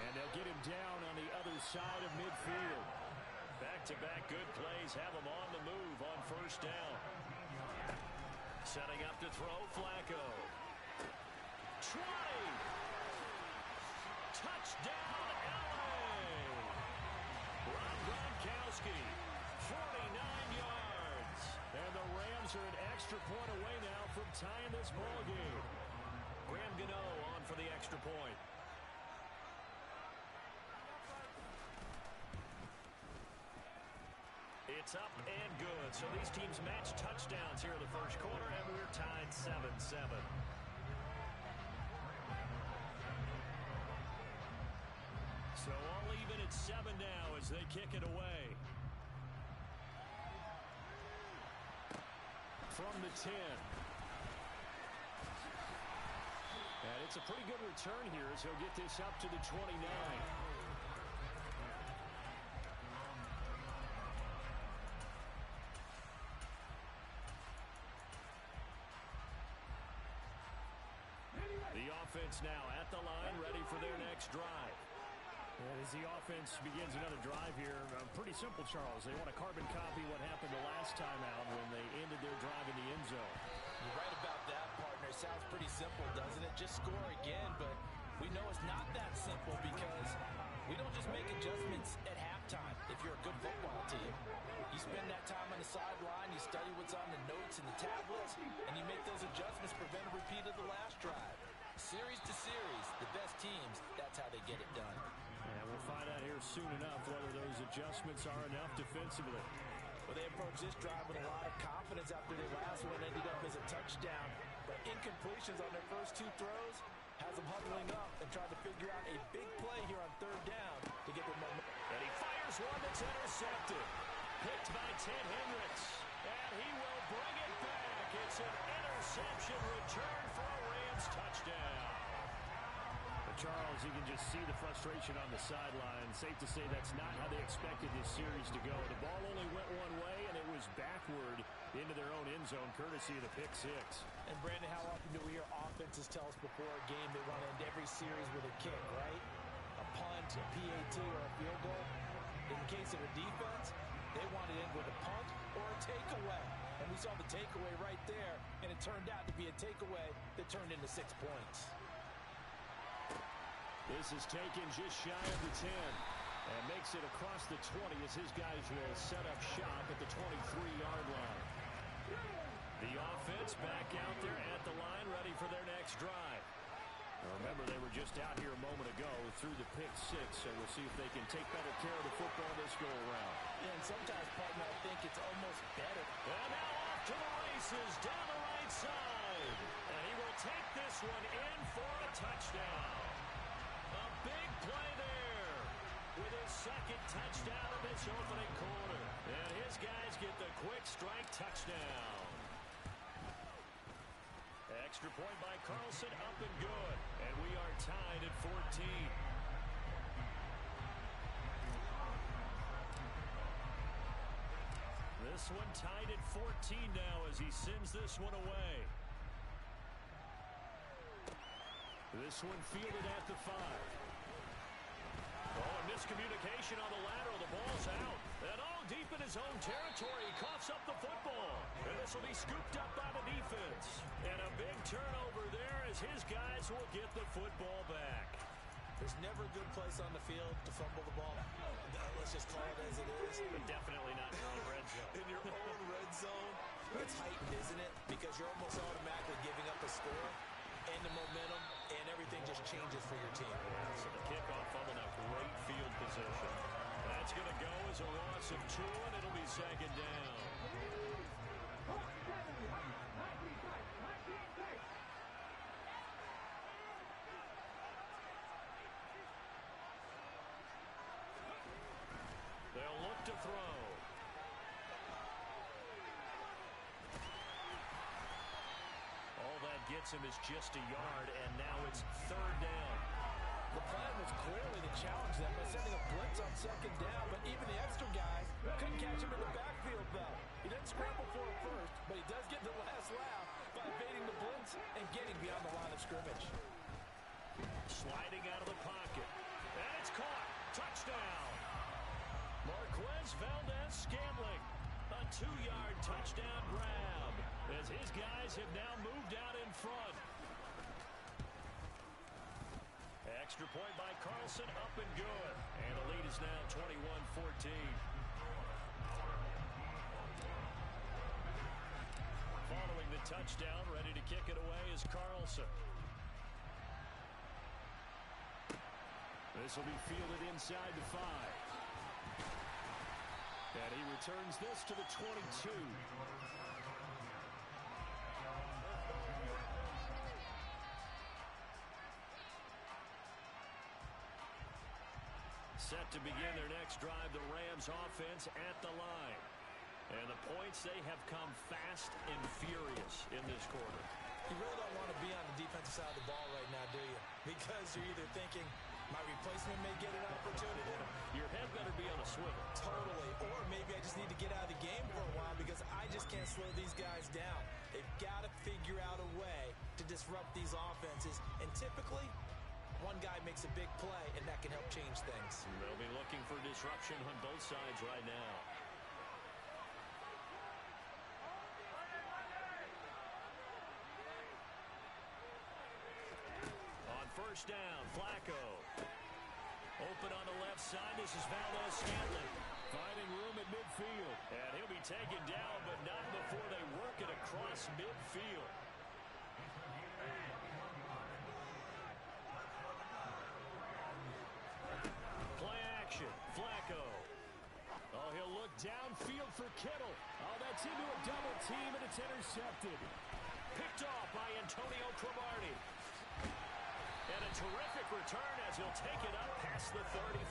And they'll get him down on the other side of midfield. Back back-to-back good plays have them on the move on first down. Setting up to throw, Flacco. 20. Touchdown, L.A. Rob Gronkowski, 49 yards. And the Rams are an extra point away now from tying this ball game. Graham Gano on for the extra point. It's up and good. So these teams match touchdowns here in the first quarter, and we're tied 7-7. So all even at 7 now as they kick it away. From the 10. And it's a pretty good return here as he'll get this up to the 29. The offense now at the line, ready for their next drive. As the offense begins another drive here, pretty simple, Charles. They want to carbon copy what happened the last time out when they ended their drive in the end zone. You're right about that, partner. Sounds pretty simple, doesn't it? Just score again, but we know it's not that simple because we don't just make adjustments at halftime if you're a good football team. You spend that time on the sideline, you study what's on the notes and the tablets, and you make those adjustments, prevent a repeat of the last drive. Series to series, the best teams, that's how they get it done. And we'll find out here soon enough whether those adjustments are enough defensively. Well, they approached this drive with a lot of confidence after their last one ended up as a touchdown. But incompletions on their first two throws has them huddling up and trying to figure out a big play here on third down to get their momentum. And he fires one that's intercepted. Picked by Ted Hendricks. And he will bring it back. It's an interception return for a Rams touchdown. But Charles, you can just see the frustration on the sideline. Safe to say that's not how they expected this series to go. The ball only went one way, and it was backward into their own end zone, courtesy of the pick six. And, Brandon, how often do we hear offenses tell us before a game they want to end every series with a kick, right? A punt, a PAT, or a field goal. In the case of a defense, they want to end with a punt or a takeaway. And we saw the takeaway right there, and it turned out to be a takeaway that turned into 6 points. This is taken just shy of the 10 and makes it across the 20 as his guys will set up shop at the 23-yard line. The offense back out there at the line, ready for their next drive. Now remember, they were just out here a moment ago through the pick six, so we'll see if they can take better care of the football this go-around. Yeah, and sometimes, partner, I think it's almost better. And now off to the races down the right side. And he will take this one in for a touchdown. A big play there with his second touchdown of this opening quarter. And his guys get the quick strike touchdown. Extra point by Carlson, up and good. And we are tied at 14. This one tied at 14 now as he sends this one away. This one fielded at the 5. Oh, a miscommunication on the lateral. The ball's out. And all deep in his own territory. He coughs up the football. And this will be scooped up by the defense. And a big turnover there as his guys will get the football back. There's never a good place on the field to fumble the ball. Let's just call it as it is. But definitely not in your own red zone. In your own red zone, it's heightened, isn't it? Because you're almost automatically giving up a score. And the momentum, and everything just changes for your team. So the kickoff fumble, now great field position. That's going to go as a loss of 2, and it'll be second down. They'll look to throw. All that gets him is just a yard, and now it's third down. The plan was clearly to challenge them by sending a blitz on second down, but even the extra guys couldn't catch him in the backfield, though. He didn't scramble for it first, but he does get the last laugh by evading the blitz and getting beyond the line of scrimmage. Sliding out of the pocket. And it's caught. Touchdown. Mark Valdez-Scantling. A 2-yard touchdown grab as his guys have now moved out in front. Extra point by Carlson, up and good. And the lead is now 21-14. Following the touchdown, ready to kick it away is Carlson. This will be fielded inside the 5. And he returns this to the 22. Set to begin their next drive, the Rams offense at the line. And the points, they have come fast and furious in this quarter. You really don't want to be on the defensive side of the ball right now, do you? Because you're either thinking, my replacement may get an opportunity. Your head better be on a swivel. Totally. Or maybe I just need to get out of the game for a while because I just can't slow these guys down. They've got to figure out a way to disrupt these offenses. And typically, one guy makes a big play, and that can help change things. They'll be looking for disruption on both sides right now. First down, Flacco. Open on the left side. This is Valdez-Scantling. Finding room at midfield. And he'll be taken down, but not before they work it across midfield. Play action, Flacco. Oh, he'll look downfield for Kittle. Oh, that's into a double team, and it's intercepted. Picked off by Antonio Cromartie. And a terrific return as he'll take it up past the 35.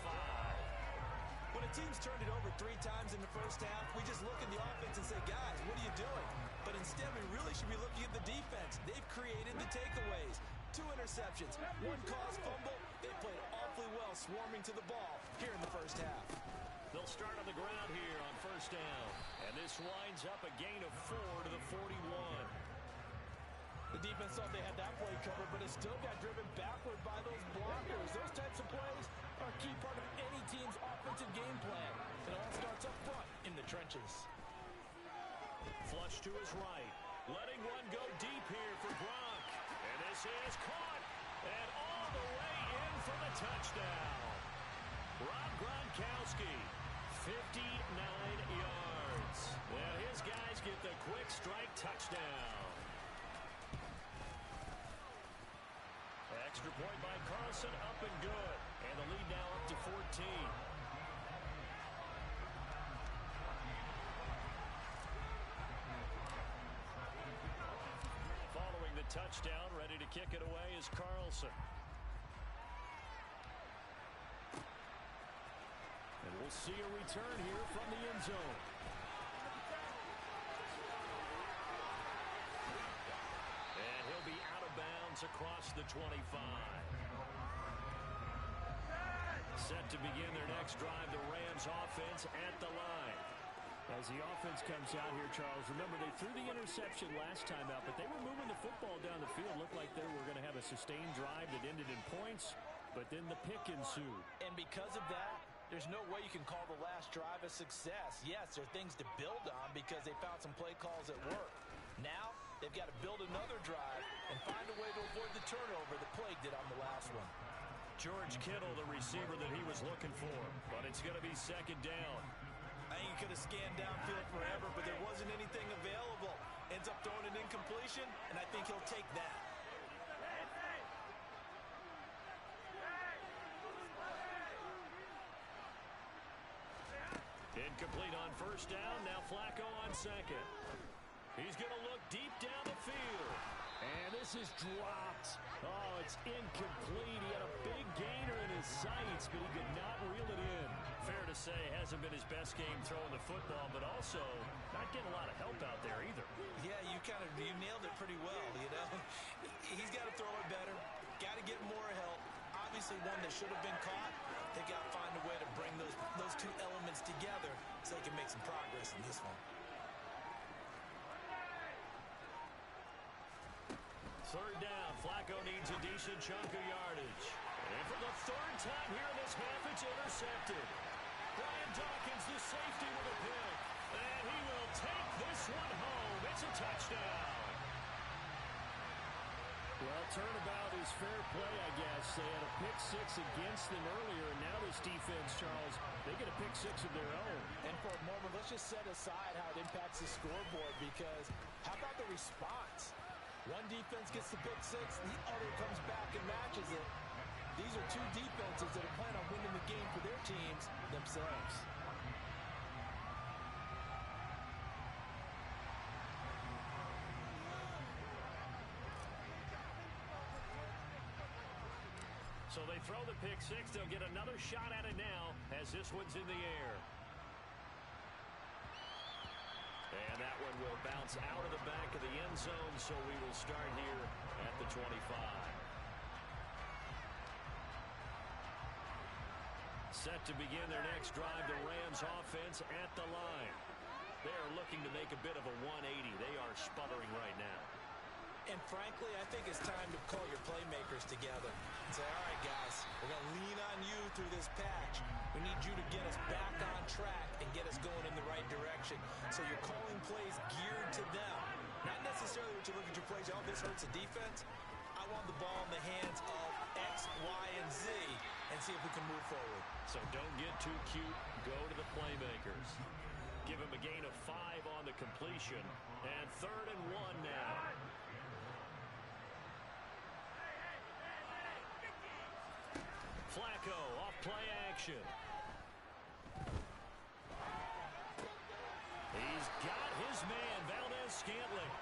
When a team's turned it over 3 times in the first half, we just look at the offense and say, guys, what are you doing? But instead, we really should be looking at the defense. They've created the takeaways. 2 interceptions, 1 caused fumble. They played awfully well swarming to the ball here in the first half. They'll start on the ground here on first down. And this winds up a gain of 4 to the 41. The defense thought they had that play covered, but it still got driven backward by those blockers. Those types of plays are a key part of any team's offensive game plan. It all starts up front in the trenches. Flush to his right. Letting one go deep here for Gronk. And this is caught. And all the way in for the touchdown. Rob Gronkowski, 59 yards. Well, his guys get the quick strike touchdown. Extra point by Carlson, up and good. And the lead now up to 14. Following the touchdown, ready to kick it away is Carlson. And we'll see a return here from the end zone. And he'll be out of bounds across the 25. Set to begin their next drive, the Rams offense at the line. As the offense comes out here, Charles, remember they threw the interception last time out, but they were moving the football down the field. Looked like they were going to have a sustained drive that ended in points, but then the pick ensued. And because of that, there's no way you can call the last drive a success. Yes, there are things to build on because they found some play calls at work. Now, they've got to build another drive and find a way to avoid the turnover that plagued it on the last one. George Kittle, the receiver that he was looking for, but it's going to be second down. I think he could have scanned downfield forever, but there wasn't anything available. Ends up throwing an incompletion, and I think he'll take that. Incomplete on first down. Now Flacco on second. He's going to look deep down the field. And this is dropped. Oh, it's incomplete. He had a big gainer in his sights, but he could not reel it in. Fair to say, hasn't been his best game throwing the football, but also not getting a lot of help out there either. Yeah, you nailed it pretty well, you know. He's got to throw it better. Got to get more help. Obviously one that should have been caught. They got to find a way to bring those 2 elements together so they can make some progress in this one. Third down, Flacco needs a decent chunk of yardage. And for the 3rd time here in this half, it's intercepted. Brian Dawkins, the safety, with a pick. And he will take this one home. It's a touchdown. Well, turnabout is fair play, I guess. They had a pick six against them earlier, and now this defense, Charles, they get a pick six of their own. And for a moment, let's just set aside how it impacts the scoreboard, because how about the response? One defense gets the pick six, the other comes back and matches it. These are two defenses that are planning on winning the game for their teams themselves. So they throw the pick six. They'll get another shot at it now as this one's in the air. And that one will bounce out of the back of the end zone, so we will start here at the 25. Set to begin their next drive, the Rams offense at the line. They are looking to make a bit of a 180. They are sputtering right now. And frankly, I think it's time to call your playmakers together and say, all right, guys, we're going to lean on you through this patch. We need you to get us back on track and get us going in the right direction. So you're calling plays geared to them. Not necessarily what you look at your plays, oh, this hurts the defense. I want the ball in the hands of X, Y, and Z and see if we can move forward. So don't get too cute. Go to the playmakers. Give him a gain of 5 on the completion. And 3rd and 1 now. Flacco off play action. He's got his man, Valdez-Scantling.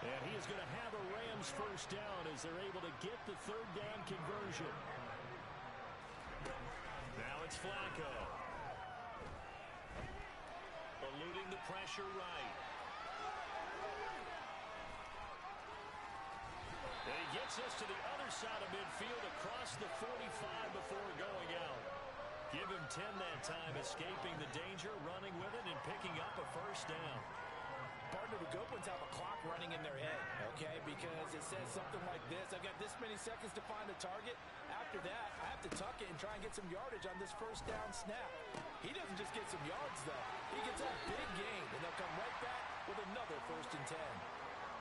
And he is going to have a Rams first down as they're able to get the 3rd down conversion. Now it's Flacco. Eluding the pressure right. And he gets us to the other side of midfield across the 45 before going out. Give him 10 that time, escaping the danger, running with it, and picking up a first down. Partner, the good ones have a clock running in their head, okay? Because it says something like this. I've got this many seconds to find a target. After that, I have to tuck it and try and get some yardage on this first down snap. He doesn't just get some yards, though. He gets a big gain, and they'll come right back with another 1st and 10.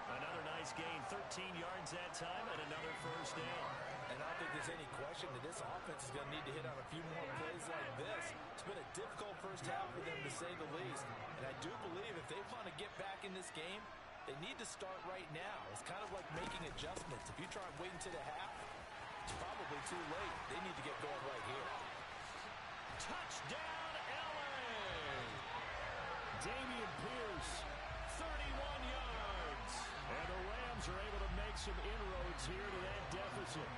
Another nice gain, 13 yards that time, and another first down. And I don't think there's any question that this offense is going to need to hit on a few more plays like this. It's been a difficult first half for them, to say the least. And I do believe if they want to get back in this game, they need to start right now. It's kind of like making adjustments. If you try and wait until the half, it's probably too late. They need to get going right here. Touchdown, LA! Dameon Pierce, 31 yards. and the Rams are able to make some inroads here to that deficit.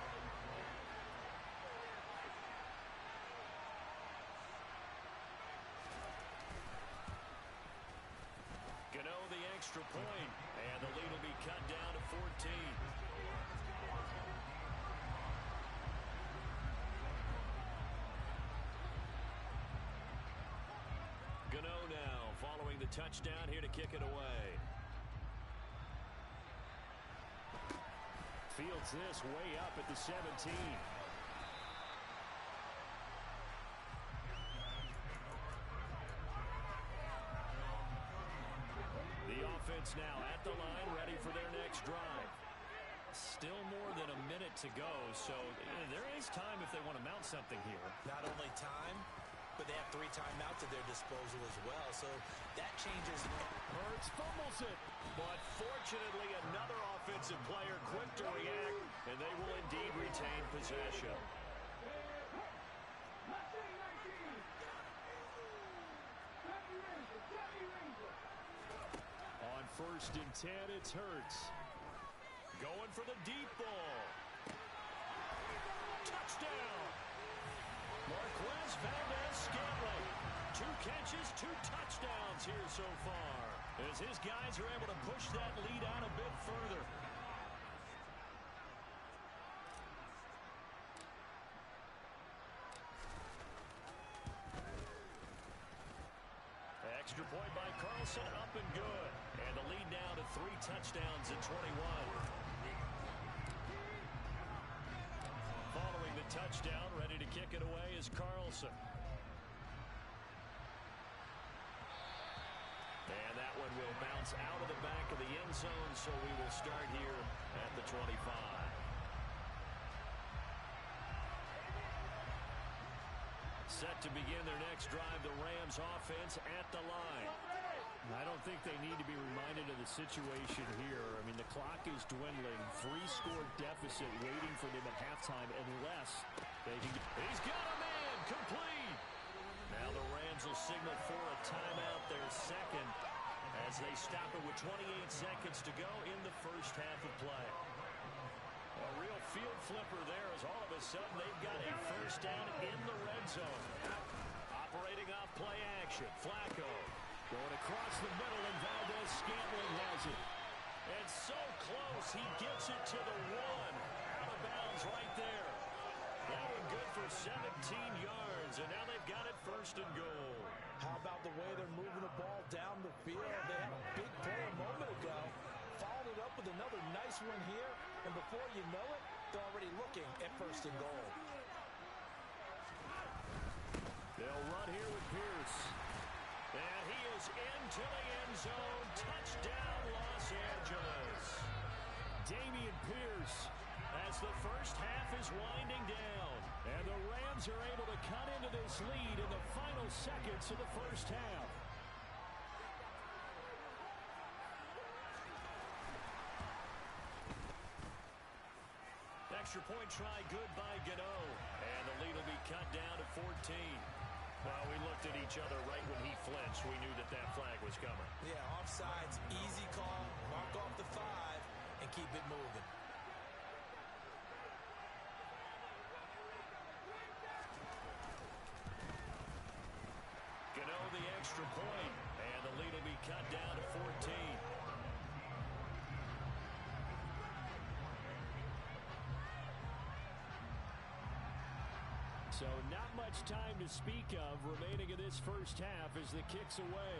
Gano the extra point, and the lead will be cut down to 14. Gano now following the touchdown here to kick it away. Fields this way up at the 17. The offense now at the line, ready for their next drive. Still more than a minute to go, so there is time if they want to mount something here. Not only time, but they have 3 timeouts at their disposal as well, so that changes. Hurts fumbles it. But fortunately, another offensive player quick to react, and they will indeed retain possession. On 1st and 10, it's Hurts. Going for the deep ball. Touchdown! Marquez Valdez-Scantling. 2 catches, 2 touchdowns here so far, as his guys are able to push that lead out a bit further. Extra point by Carlson, up and good. And the lead now to 3 touchdowns at 21. Following the touchdown, ready to kick it away is Carlson. zone, so we will start here at the 25. Set to begin their next drive, the Rams offense at the line. I don't think they need to be reminded of the situation here. I mean, the clock is dwindling. 3-score deficit waiting for them at halftime unless they can get... He's got a man, complete. Now the Rams will signal for a timeout, their second, as they stop it with 28 seconds to go in the first half of play. A real field flipper there as all of a sudden they've got a first down in the red zone. Operating off play action. Flacco going across the middle, and Valdez-Scantling has it. And so close, he gets it to the 1. Out of bounds right there. That one good for 17 yards, and now they've got it first and goal. How about the way they're moving the ball down the field? They had a big play a moment ago. Followed it up with another nice one here, and before you know it, they're already looking at first and goal. They'll run here with Pierce. And he is into the end zone. Touchdown, Los Angeles. Damian Pierce, as the first half is winding down. and the Rams are able to cut into this lead in the final seconds of the first half. Extra point try good by Gano. And the lead will be cut down to 14. Well, we looked at each other right when he flinched. We knew that that flag was coming. Yeah, offsides, easy call. Mark off the 5 and keep it moving. Gano the extra point. And the lead will be cut down to 14. So not much time to speak of remaining in this first half as the kick's away.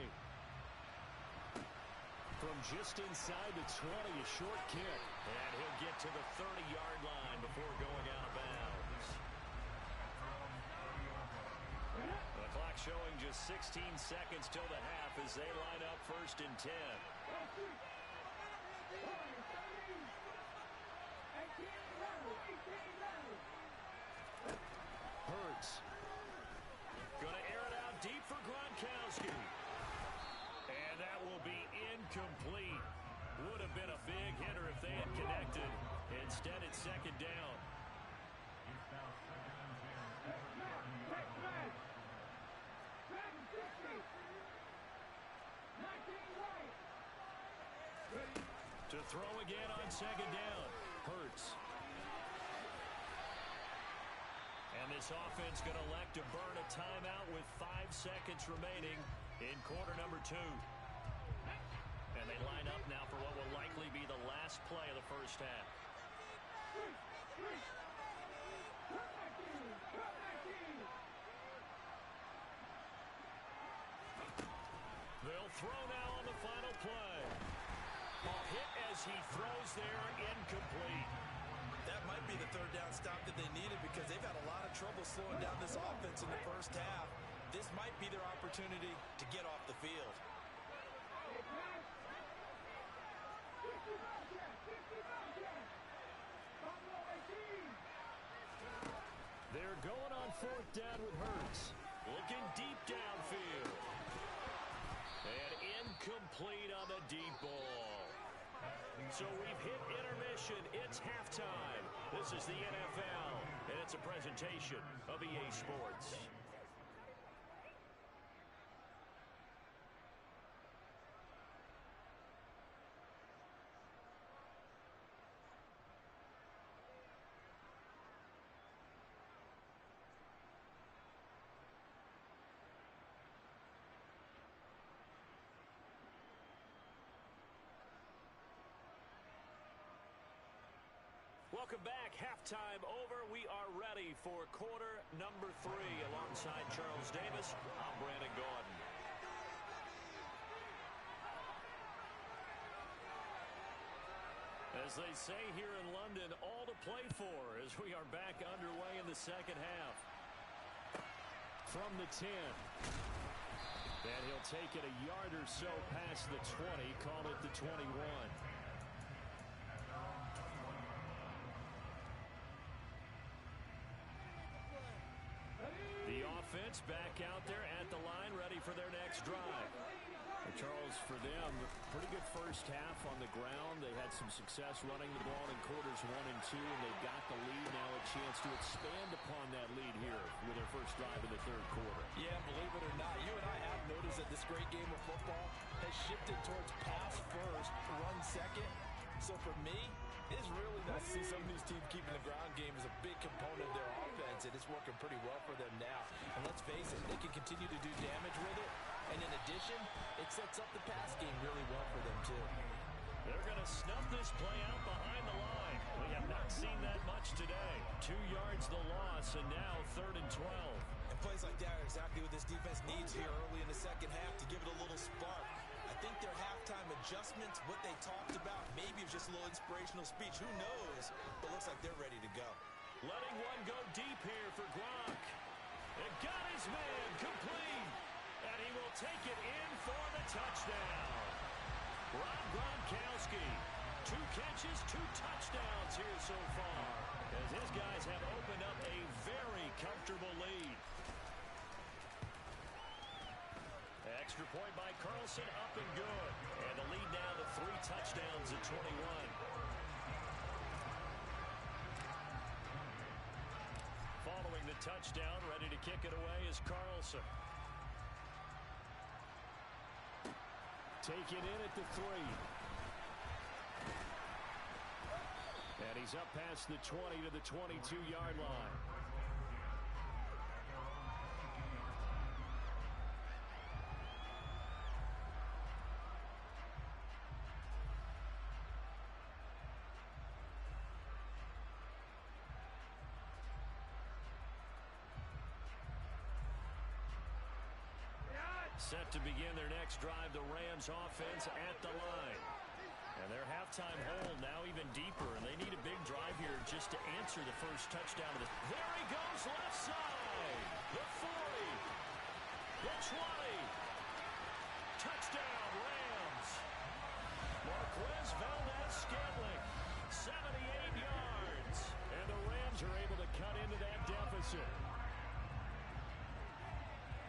From just inside the 20, a short kick. And he'll get to the 30-yard line before going out of bounds. The clock showing just 16 seconds till the half as they line up first and 10. Hurts. Going to air it out deep for Gronkowski. And that will be incomplete. Would have been a big hitter if they had connected. Instead, it's second down. It's now second and 10. To throw again on second down. Hurts. And this offense going to elect to burn a timeout with 5 seconds remaining in quarter number 2. And they line up now for what will likely be the last play of the first half. They'll throw now on the final play. A hit as he throws there, incomplete. That might be the third down stop that they needed because they've had a lot of trouble slowing down this offense in the first half. This might be their opportunity to get off the field. They're going on fourth down with Hurts. Looking deep downfield. And incomplete on the deep ball. So we've hit intermission. It's halftime. This is the NFL, and it's a presentation of EA Sports. Welcome back. Halftime over. We are ready for quarter number 3. Alongside Charles Davis, I'm Brandon Gordon. As they say here in London, all to play for as we are back underway in the second half. From the 10. And he'll take it a yard or so past the 20, call it the 21. offense back out there at the line, ready for their next drive. Well, Charles, for them, pretty good first half on the ground. They had some success running the ball in quarters 1 and 2, and they've got the lead now, a chance to expand upon that lead here with their first drive in the third quarter. Yeah, believe it or not, you and I have noticed that this great game of football has shifted towards pass first, run second. So for me, it's really nice to see some of these teams keeping the ground game as a big component of their offense, and it's working pretty well for them now. And let's face it, they can continue to do damage with it. And in addition, it sets up the pass game really well for them, too. They're going to snuff this play out behind the line. We have not seen that much today. 2 yards the loss, and now 3rd and 12. And plays like that are exactly what this defense needs here early in the second half to give it a little spark. I think their halftime adjustments, what they talked about, maybe it was just a little inspirational speech. Who knows? But looks like they're ready to go. Letting one go deep here for Gronk. It got his man complete. And he will take it in for the touchdown. Rob Gronkowski, 2 catches, 2 touchdowns here so far, as his guys have opened up a very comfortable lead. Extra point by Carlson, up and good. And the lead now to 3 touchdowns at 21. Following the touchdown, ready to kick it away is Carlson. Take it in at the 3. And he's up past the 20 to the 22-yard line. Set to begin their next drive, the Rams offense at the line. And their halftime hole now even deeper, and they need a big drive here just to answer the first touchdown of the... There he goes, left side! The 40! The 20! Touchdown, Rams! Marquez Valdez-Scantling, 78 yards. And the Rams are able to cut into that deficit.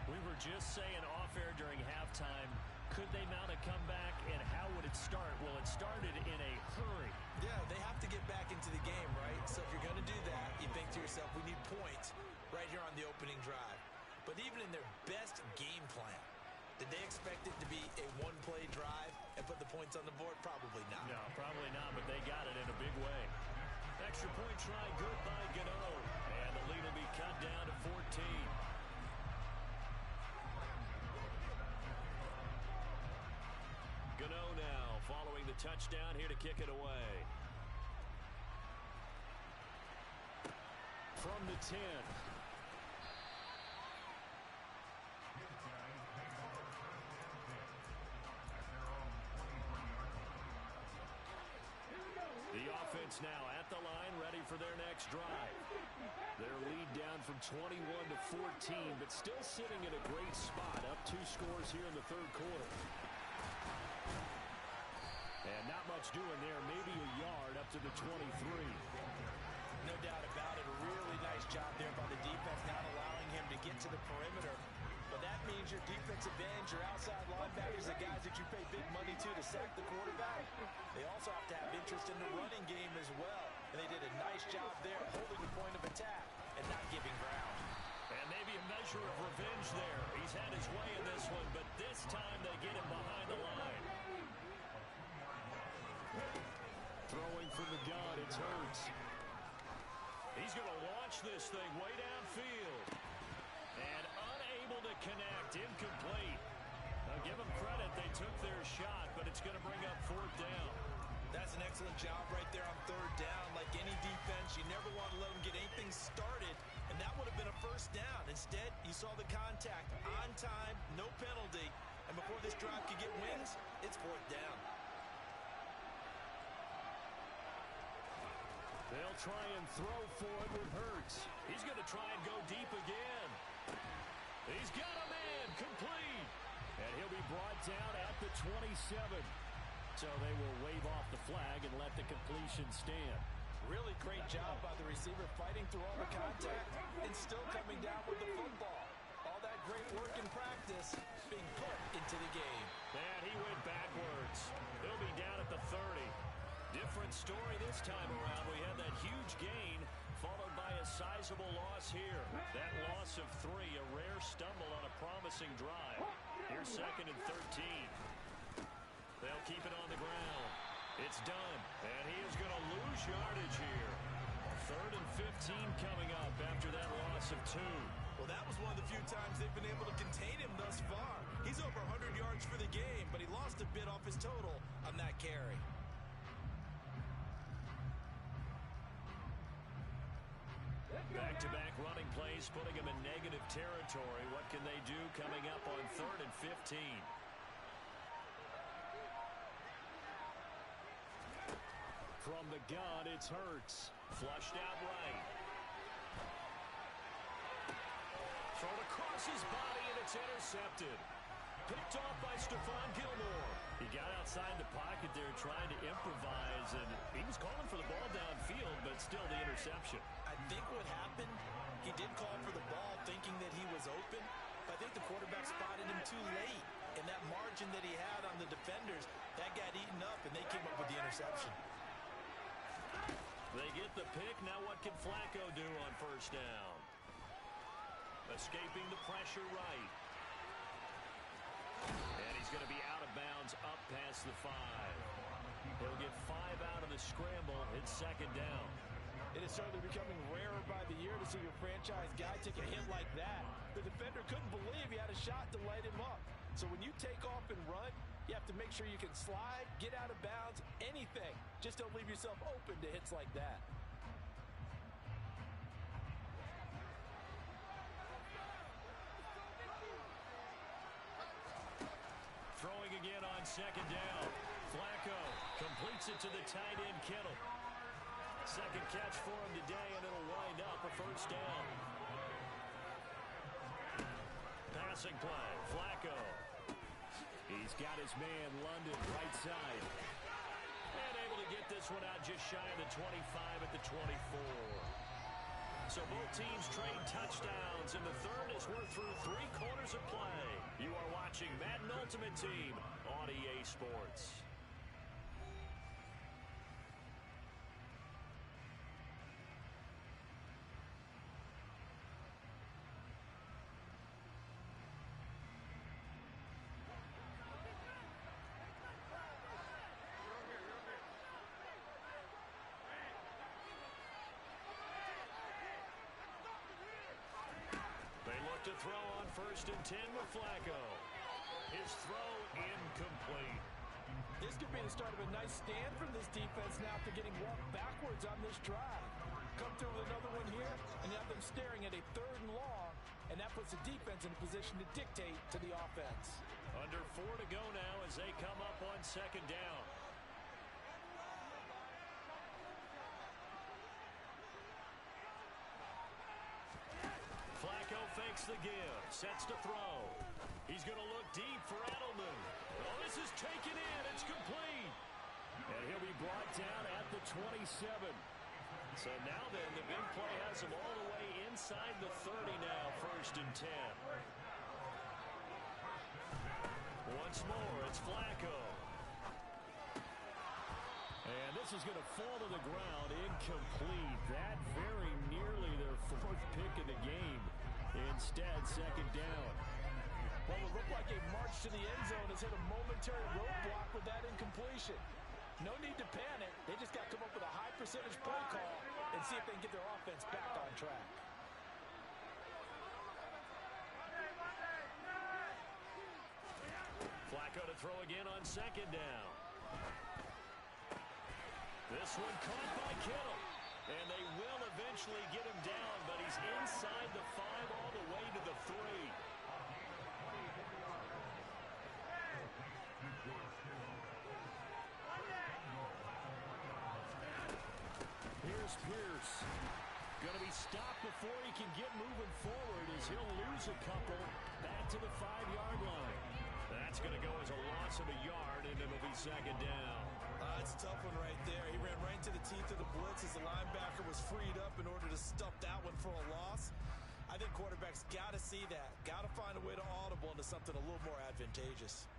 We were just saying off-air during halftime, could they mount a comeback, and how would it start? Well, it started in a hurry. Yeah, they have to get back into the game, right? So if you're going to do that, you think to yourself, we need points right here on the opening drive. But even in their best game plan, did they expect it to be a one-play drive and put the points on the board? Probably not. No, probably not, but they got it in a big way. Extra point try good by Gano, and the lead will be cut down to 14. Gano now following the touchdown here to kick it away. From the 10. The offense now at the line, ready for their next drive. Their lead down from 21 to 14, but still sitting in a great spot, up 2 scores here in the third quarter. And not much doing there, maybe a yard up to the 23. No doubt about it. A really nice job there by the defense, not allowing him to get to the perimeter. But that means your defensive ends, your outside linebackers, the guys that you pay big money to sack the quarterback, they also have to have interest in the running game as well. And they did a nice job there holding the point of attack and not giving ground. And maybe a measure of revenge there. He's had his way in this one, but this time they get him behind the line. Throwing from the gun, it's Hurts. He's going to launch this thing way downfield. And unable to connect, incomplete. Now give them credit, they took their shot, but it's going to bring up 4th down. That's an excellent job right there on 3rd down. Like any defense, you never want to let them get anything started, and that would have been a 1st down. Instead, you saw the contact on time, no penalty, and before this drive could get wings, it's 4th down. They'll try and throw for it with Hurts. He's going to try and go deep again. He's got a man complete. And he'll be brought down at the 27. So they will wave off the flag and let the completion stand. Really great job by the receiver fighting through all the contact and still coming down with the football. All that great work in practice being put into the game. And he went backwards. He'll be down at the 30. Different story this time around. We had that huge gain followed by a sizable loss here. That loss of 3, a rare stumble on a promising drive. Here's 2nd and 13. They'll keep it on the ground. It's done. And he is going to lose yardage here. 3rd and 15 coming up after that loss of 2. Well, that was one of the few times they've been able to contain him thus far. He's over 100 yards for the game, but he lost a bit off his total on that carry. Back-to-back running plays, putting him in negative territory. What can they do coming up on 3rd and 15? From the gun, it's Hurts. Flushed out right. Thrown across his body, and it's intercepted. Picked off by Stephon Gilmore. He got outside the pocket there trying to improvise, and he was calling for the ball downfield, but still the interception. I think what happened, he did call for the ball thinking that he was open, but I think the quarterback spotted him too late. And that margin that he had on the defenders, that got eaten up, and they came up with the interception. They get the pick. Now what can Flacco do on 1st down? Escaping the pressure right. And he's going to be out of bounds up past the 5. He'll get 5 out of the scramble. It's 2nd down. It is certainly becoming rarer by the year to see your franchise guy take a hit like that. The defender couldn't believe he had a shot to light him up. So when you take off and run, you have to make sure you can slide, get out of bounds, anything. Just don't leave yourself open to hits like that. Throwing again on 2nd down. Flacco completes it to the tight end, Kittle. 2nd catch for him today, and it'll wind up a 1st down. Passing play, Flacco. He's got his man, London, right side. And able to get this one out just shy of the 25 at the 24. So both teams trade touchdowns in the 3rd as we're through 3 quarters of play. You are watching Madden Ultimate Team on EA Sports. To throw on 1st and 10 with Flacco. His throw incomplete. This could be the start of a nice stand from this defense now after getting walked backwards on this drive. Come through with another one here, and you have them staring at a 3rd and long, and that puts the defense in a position to dictate to the offense. Under 4 to go now as they come up on 2nd down. Flacco fakes the give, sets to throw. He's going to look deep for Edelman. Oh, this is taken in. It's complete. And he'll be brought down at the 27. So now then, the big play has him all the way inside the 30 now, 1st and 10. Once more, it's Flacco. And this is going to fall to the ground, incomplete. That very nearly their 4th pick of the game. Instead, 2nd down. Well, it looked like a march to the end zone has hit a momentary roadblock with that incompletion. No need to panic. They just got to come up with a high percentage play call and see if they can get their offense back on track. Flacco to throw again on 2nd down. This one caught by Kittle. And they will eventually get him down, but he's inside the 5 all the way to the 3. Here's Pierce. Going to be stopped before he can get moving forward as he'll lose a couple back to the 5-yard line. That's going to go as a loss of a yard, and it'll be 2nd down. It's a tough one right there. He ran right into the teeth of the blitz as the linebacker was freed up in order to stuff that one for a loss. I think quarterbacks got to see that. Got to find a way to audible into something a little more advantageous.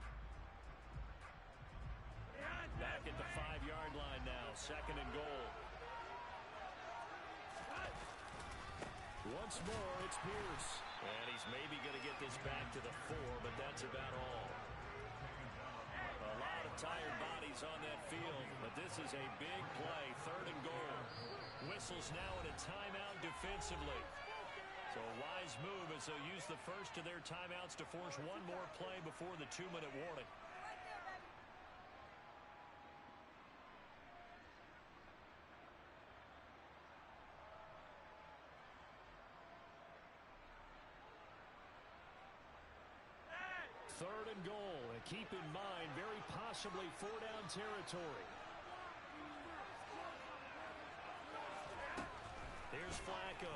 Back at the 5-yard line now. 2nd and goal. Once more, it's Pierce. And he's maybe going to get this back to the 4, but that's about all. A lot of tired bodies on that field, but this is a big play. 3rd and goal. Whistles now in a timeout defensively. So a wise move as they'll use the first of their timeouts to force one more play before the 2-minute warning. Third and goal, and keep in mind, very possibly 4-down territory. Here's Flacco.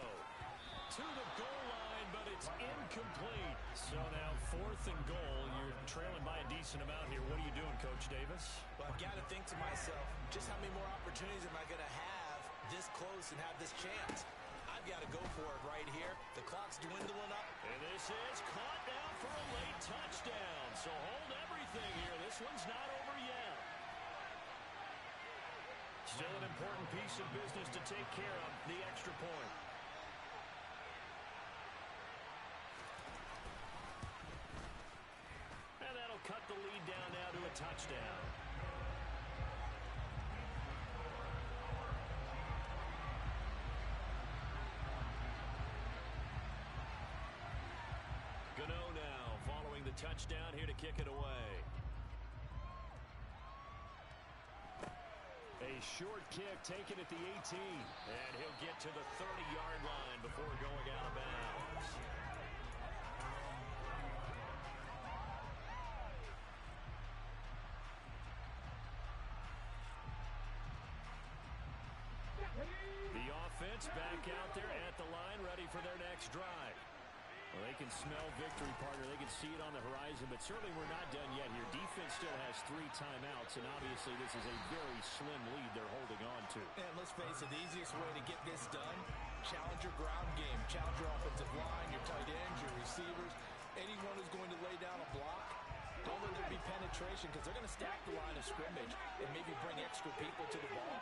To the goal line, but it's incomplete. So now 4th and goal. You're trailing by a decent amount here. What are you doing, Coach Davis? Well, I've got to think to myself, just how many more opportunities am I going to have this close and have this chance? I've got to go for it right here. The clock's dwindling up. And this is caught down for a late touchdown. So hold everything here. This one's not over yet. Still an important piece of business to take care of, the extra point. And that'll cut the lead down now to a touchdown. Gano now following the touchdown here to kick it away. A short kick taken at the 18. And he'll get to the 30-yard line before going out of bounds. The offense back out there at the line, ready for their next drive. Well, they can smell victory, partner. They can see it on the horizon, but certainly we're not done yet here. Defense still has 3 timeouts, and obviously this is a very slim lead they're holding on to. And let's face it, the easiest way to get this done, challenge your ground game. Challenge your offensive line, your tight ends, your receivers, anyone who's going to lay down a block. Don't let there be penetration because they're going to stack the line of scrimmage and maybe bring extra people to the ball.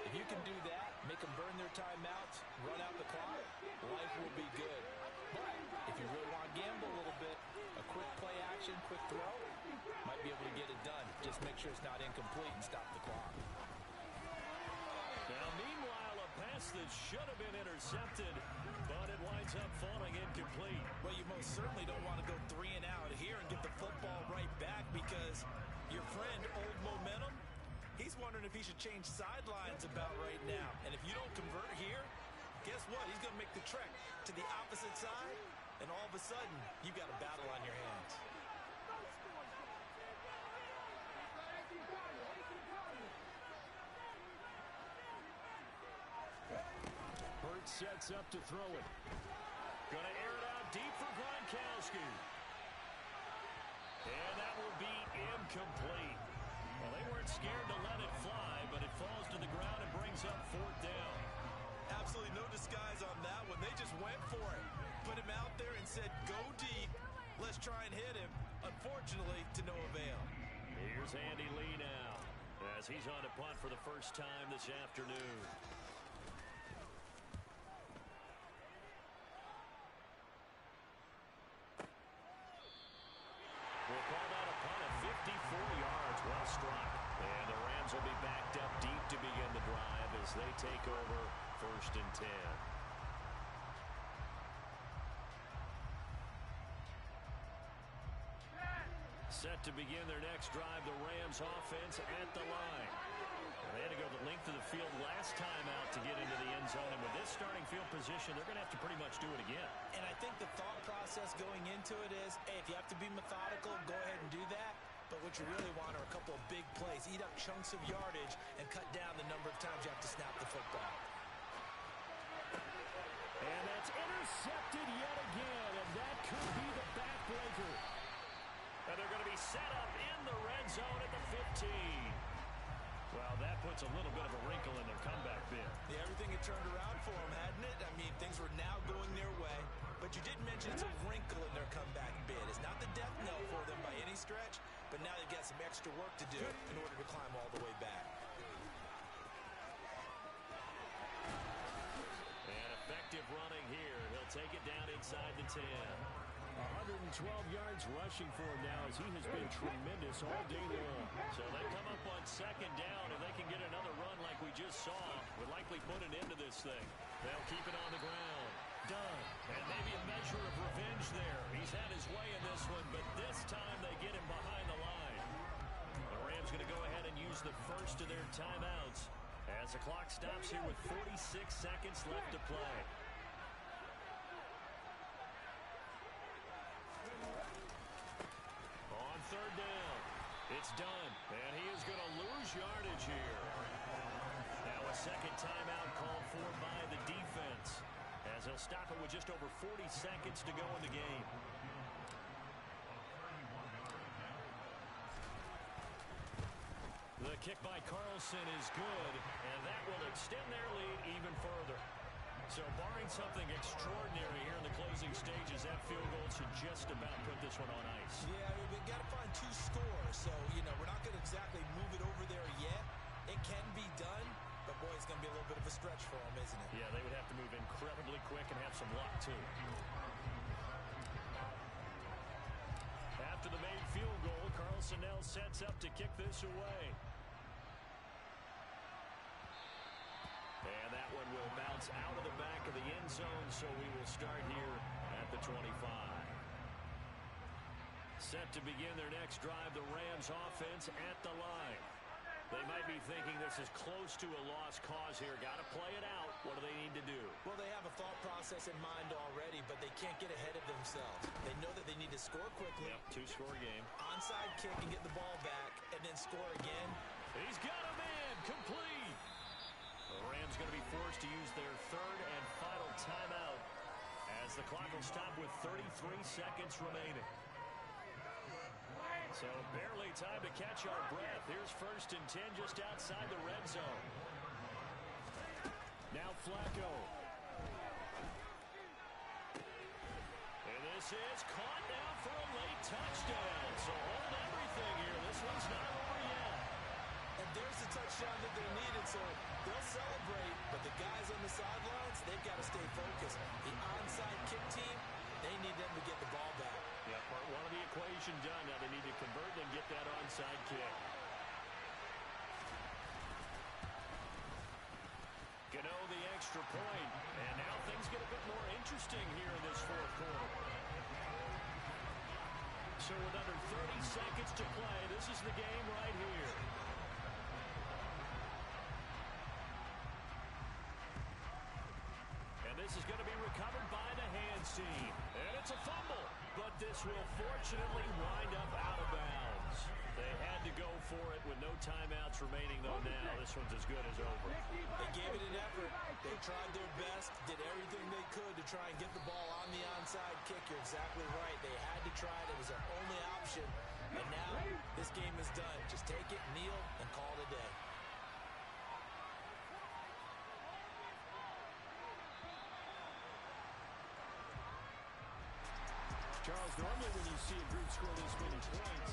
If you can do that, make them burn their timeouts, run out the clock, life will be good. But if you really want to gamble a little bit, a quick play action, quick throw, might be able to get it done. Just make sure it's not incomplete and stop the clock. Now, meanwhile, a pass that should have been intercepted, but it winds up falling incomplete. Well, you most certainly don't want to go 3 and out here and get the football right back because your friend, Old Momentum, he's wondering if he should change sidelines about right now. And if you don't convert here, guess what? He's going to make the trek to the opposite side, and all of a sudden, you've got a battle on your hands. Hurt sets up to throw it. Going to air it out deep for Gronkowski. And that will be incomplete. Well, they weren't scared to let it fly, but it falls to the ground and brings up 4th down. Absolutely no disguise on that one. They just went for it. Put him out there and said, go deep. Let's try and hit him. Unfortunately, to no avail. Here's Andy Lee now as he's on to punt for the first time this afternoon. We'll call that a punt at 54 yards, well struck. And the Rams will be backed up deep to begin the drive as they take over 1st and 10. Set to begin their next drive, the Rams offense at the line. They had to go the length of the field last time out to get into the end zone, and with this starting field position, they're going to have to pretty much do it again. And I think the thought process going into it is, hey, if you have to be methodical, go ahead and do that. But what you really want are a couple of big plays. Eat up chunks of yardage and cut down the number of times you have to snap the football. And that's intercepted yet again, and that could be the backbreaker. And they're going to be set up in the red zone at the 15. Well, that puts a little bit of a wrinkle in their comeback bid. Yeah, everything had turned around for them, hadn't it? I mean, things were now going their way. But you did mention it's a wrinkle in their comeback bid. It's not the death knell for them by any stretch, but now they've got some extra work to do in order to climb all the way back. And effective running here. He'll take it down inside the 10. 112 yards rushing for him now as he has been tremendous all day long. So they come up on second down, and they can get another run like we just saw. Would likely put an end to this thing. They'll keep it on the ground. Done. And maybe a measure of revenge there. He's had his way in this one, but this time they get him behind the line. The Rams going to go ahead and use the first of their timeouts as the clock stops here with 46 seconds left to play. On third down, it's done, and he is going to lose yardage here. Now a second timeout called for by the defense, as he'll stop it with just over 40 seconds to go in the game. The kick by Carlson is good, and that will extend their lead even further. So barring something extraordinary here in the closing stages, that field goal should just about put this one on ice. Yeah, we've got to find 2 scores. So, we're not going to exactly move it over there yet. It can be done, but boy, it's going to be a little bit of a stretch for them, isn't it? Yeah, they would have to move incredibly quick and have some luck, too. After the made field goal, Carlson now sets up to kick this away. And that one will bounce out of the back of the end zone, so we will start here at the 25. Set to begin their next drive, the Rams offense at the line. They might be thinking this is close to a lost cause here. Got to play it out. What do they need to do? Well, they have a thought process in mind already, but they can't get ahead of themselves. They know that they need to score quickly. Yep, 2-score game. Onside kick and get the ball back, and then score again. He's got a man, complete. The Rams going to be forced to use their third and final timeout as the clock will stop with 33 seconds remaining. So barely time to catch our breath. Here's 1st and 10 just outside the red zone. Now Flacco. And this is caught now for a late touchdown. So hold everything here. This one's not over yet. And there's the touchdown that they needed, so they'll celebrate. But the guys on the sidelines, they've got to stay focused. The onside kick team, they need them to get the ball back. Yeah, part one of the equation done. Now they need to convert and get that onside kick. Gano the extra point. And now things get a bit more interesting here in this fourth quarter. So with under 30 seconds to play, this is the game right here. And this is going to be recovered by the hands team. And it's a fumble. But this will fortunately wind up out of bounds. They had to go for it with no timeouts remaining, though now this one's as good as over. They gave it an effort. They tried their best, did everything they could to try and get the ball on the onside kick. You're exactly right. They had to try it. It was their only option. And now this game is done. Just take it, kneel, and call it a day. Charles, normally when you see a group score this many points,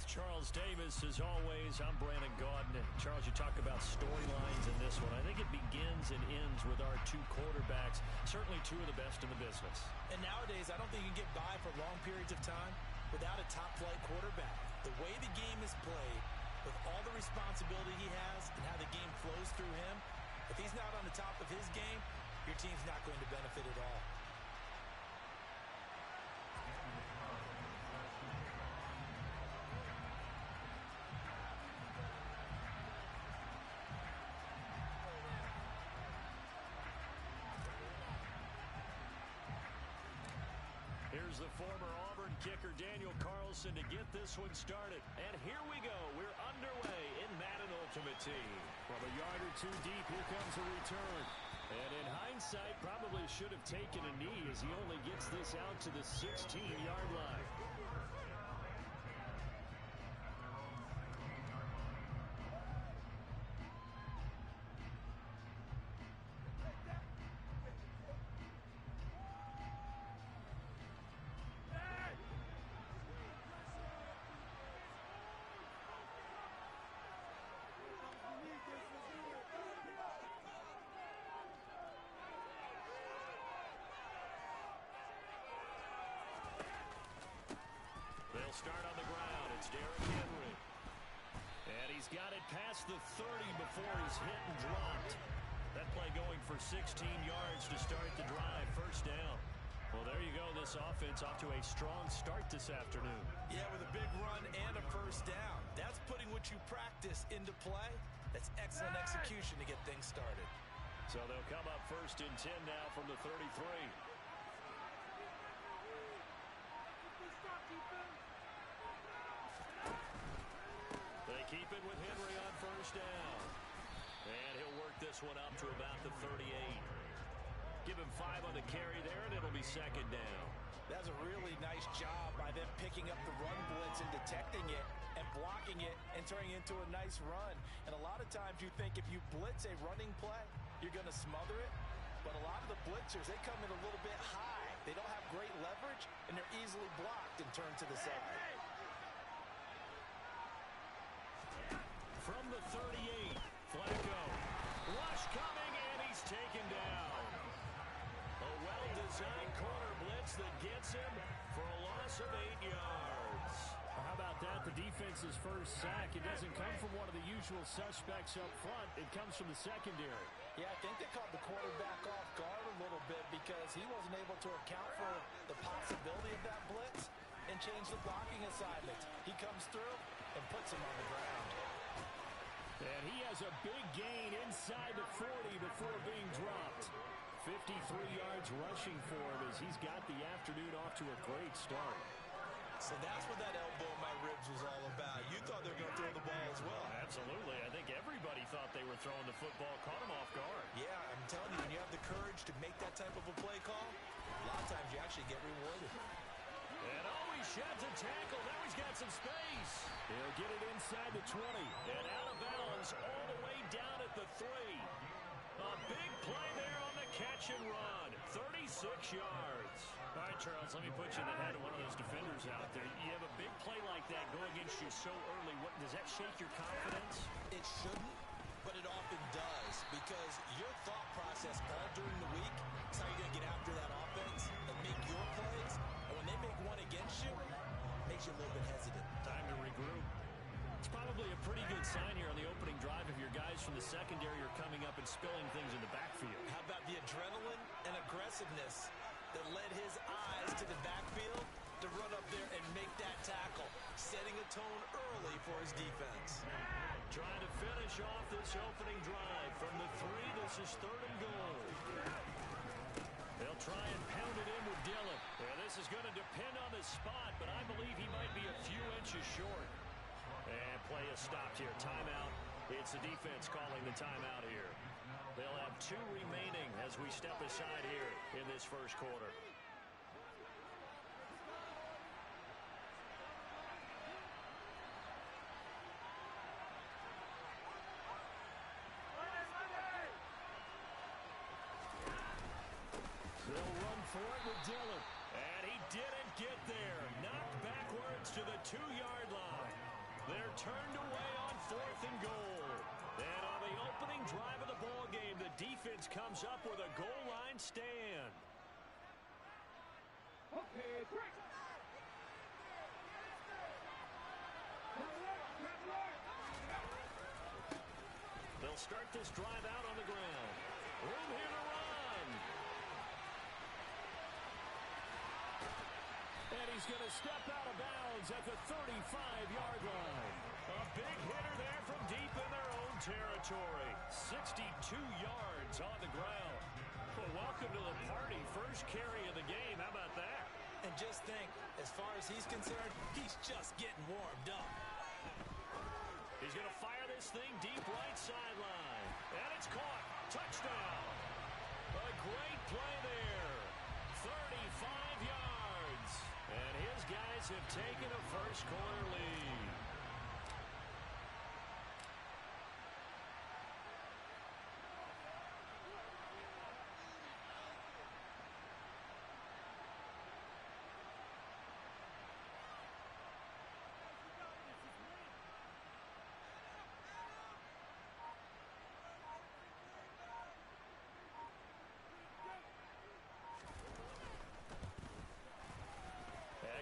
With Charles Davis, as always, I'm Brandon Gaudin. And Charles, you talk about storylines in this one. I think it begins and ends with our two quarterbacks, certainly two of the best in the business. And nowadays, I don't think you can get by for long periods of time without a top-flight quarterback. The way the game is played, with all the responsibility he has and how the game flows through him, if he's not on the top of his game, your team's not going to benefit at all. Here's the former Auburn kicker, Daniel Carlson, to get this one started. And here we go. We're underway in Madden Ultimate Team. From a yard or two deep, here comes a return. And in hindsight, probably should have taken a knee as he only gets this out to the 16-yard line. They'll start on the ground. It's Derrick Henry. And he's got it past the 30 before he's hit and dropped. That play going for 16 yards to start the drive. First down. Well, there you go. This offense off to a strong start this afternoon. Yeah, with a big run and a first down. That's putting what you practice into play. That's excellent execution to get things started. So they'll come up first and 10 now from the 33. They keep it with Henry on first down. And he'll work this one up to about the 38. Give him 5 on the carry there, and it'll be second down. That's a really nice job by them picking up the run blitz and detecting it and blocking it and turning it into a nice run. And a lot of times you think if you blitz a running play, you're going to smother it. But a lot of the blitzers, they come in a little bit high. They don't have great leverage, and they're easily blocked and turned to the side. From the 38, Flacco. Rush coming, and he's taken down. A well-designed corner blitz that gets him for a loss of 8 yards. How about that? The defense's first sack. It doesn't come from one of the usual suspects up front. It comes from the secondary. Yeah, I think they caught the quarterback off guard a little bit because he wasn't able to account for the possibility of that blitz and change the blocking assignments. He comes through and puts him on the ground. And he has a big gain inside the 40 before being dropped. 53 yards rushing for him as he's got the afternoon off to a great start. So that's what that elbow in my ribs was all about. You thought they were going to throw the ball as well. Absolutely. I think everybody thought they were throwing the football, caught him off guard. Yeah, I'm telling you, when you have the courage to make that type of a play call, a lot of times you actually get rewarded. And he sheds a tackle. Now he's got some space. He'll get it inside the 20. And out of bounds all the way down at the 3. A big play there on the catch and run. 36 yards. All right, Charles, let me put you in the head of one of those defenders out there. You have a big play like that go against you so early. Does that shake your confidence? It shouldn't, but it often does because your thought process all during the week is how you're going to get after that offense and make your plays. And when they make one against you, it makes you a little bit hesitant. Time to regroup. It's probably a pretty good sign here on the opening drive if your guys from the secondary are coming up and spilling things in the backfield. How about the adrenaline and aggressiveness that led his eyes to the backfield to run up there and make that tackle, setting a tone early for his defense. Trying to finish off this opening drive from the 3. This is 3rd and goal. They'll try and pound it in with Dillon. Yeah, this is going to depend on the spot, but I believe he might be a few inches short. And play is stopped here. Timeout. It's the defense calling the timeout here. They'll have 2 remaining as we step aside here in this first quarter. They'll run for it with Dillon. And he didn't get there. Knocked backwards to the 2-yard line. They're turned away on 4th and goal. And on the opening drive of the ball game, the defense comes up with a goal line stand. Okay, break. They'll start this drive out on the ground. Room here to run. And he's going to step out of bounds at the 35-yard line. A big hitter there from deep in their own territory. 62 yards on the ground. Well, welcome to the party. First carry of the game. How about that? And just think, as far as he's concerned, he's just getting warmed up. He's going to fire this thing deep right sideline. And it's caught. Touchdown. A great play there. 35 yards. And his guys have taken a first-quarter lead.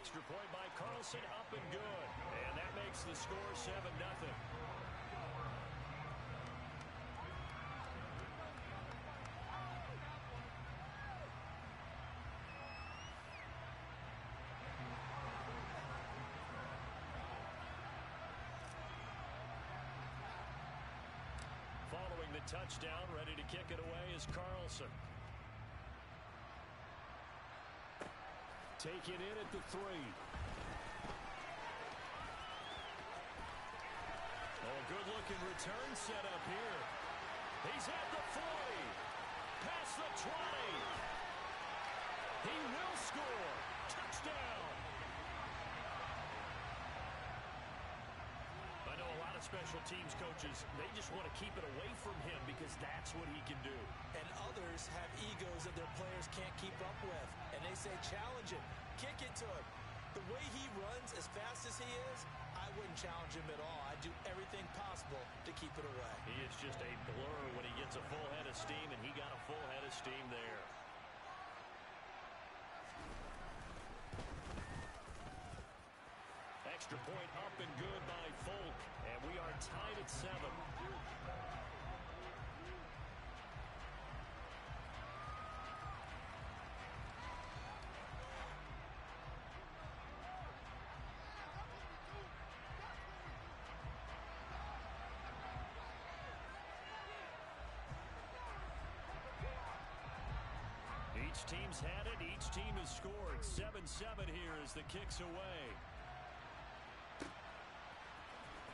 Extra point by Carlson, up and good. And that makes the score 7-0. Following the touchdown, ready to kick it away is Carlson. Take it in at the 3. Oh, good-looking return set up here. He's at the 40. Past the 20. He will score. Touchdown. I know a lot of special teams coaches, they just want to keep it away from him because that's what he can do. And others have egos that their players can't keep up with. And they say, challenge it. Kick it to him. The way he runs as fast as he is, I wouldn't challenge him at all. I'd do everything possible to keep it away. He is just a blur when he gets a full head of steam, and he got a full head of steam there. Extra point up and good by Folk, and we are tied at 7. Each team's had it. Each team has scored. 7-7 here as the kick's away.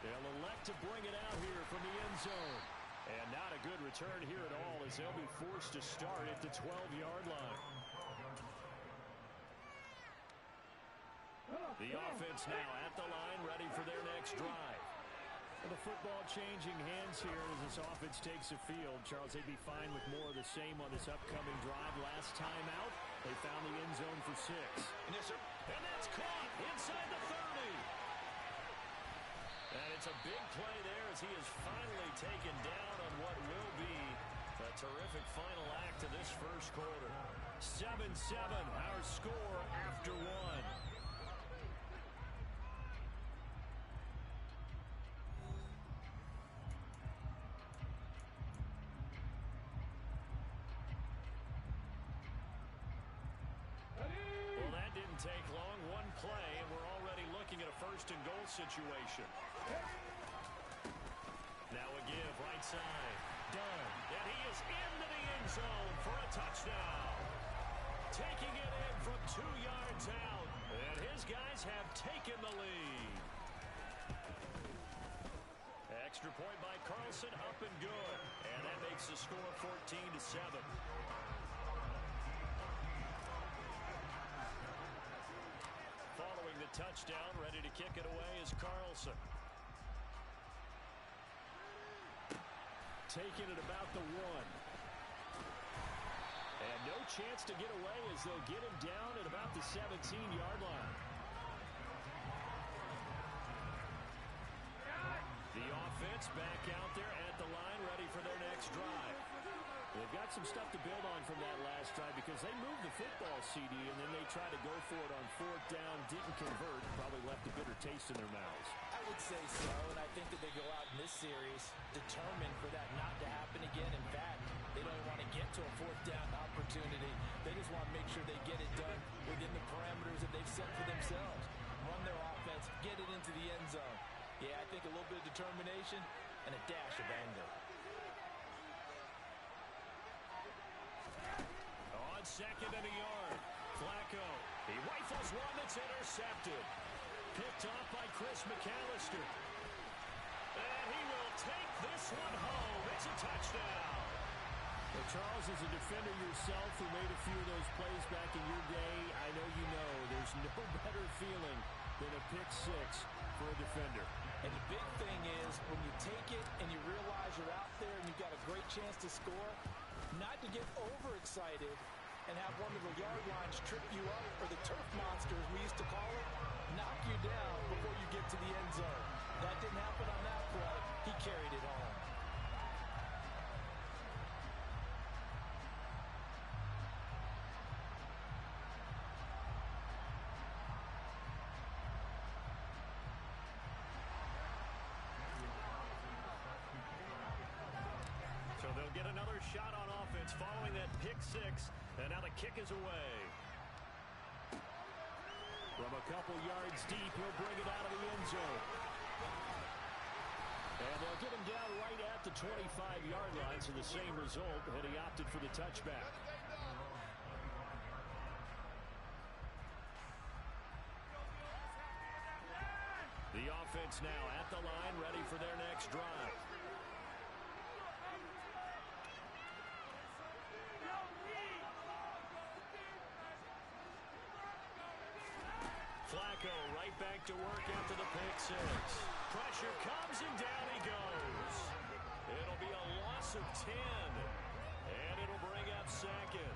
They'll elect to bring it out here from the end zone. And not a good return here at all as they'll be forced to start at the 12-yard line. The offense now at the line, ready for their next drive. The football changing hands here as this offense takes the field. Charles, they'd be fine with more of the same on this upcoming drive. Last time out, they found the end zone for 6. Yes, sir. And that's caught inside the 30. And it's a big play there as he is finally taken down on what will be a terrific final act of this first quarter. 7-7, our score after 1. Take long, one play, and we're already looking at a first-and-goal situation. Now a give, right side. Done. And he is into the end zone for a touchdown. Taking it in from 2 yards out. And his guys have taken the lead. Extra point by Carlson, up and good. And that makes the score 14-7. Following the touchdown, ready to kick it away is Carlson. Taking it about the 1. And no chance to get away as they'll get him down at about the 17-yard line. offense back out there at the line, ready for their next drive. They've got some stuff to build on from that last drive because they moved the football, CD, and then they tried to go for it on fourth down, didn't convert, probably left a bitter taste in their mouths. I would say so, and I think that they go out in this series determined for that not to happen again. In fact, they don't want to get to a fourth down opportunity. They just want to make sure they get it done within the parameters that they've set for themselves. Run their offense, get it into the end zone. Yeah, I think a little bit of determination and a dash of anger. On second and a yard, Flacco. He rifles one that's intercepted. Picked off by Chris McAllister. And he will take this one home. It's a touchdown. Well, Charles, as a defender yourself who made a few of those plays back in your day, I know you know there's no better feeling than a pick six for a defender. And the big thing is when you take it and you realize you're out there and you've got a great chance to score, not to get overexcited and have one of the yard lines trip you up, or the turf monster, as we used to call it, knock you down before you get to the end zone. That didn't happen on that play. He carried it home. So they'll get another shot on offense following that pick six. And now the kick is away. From a couple yards deep, he'll bring it out of the end zone. And they'll get him down right at the 25-yard line, so the same result, and he opted for the touchback. The offense now at the line, ready for their next drive. Flacco right back to work after the pick six. Pressure comes and down he goes. It'll be a loss of 10. And it'll bring up second.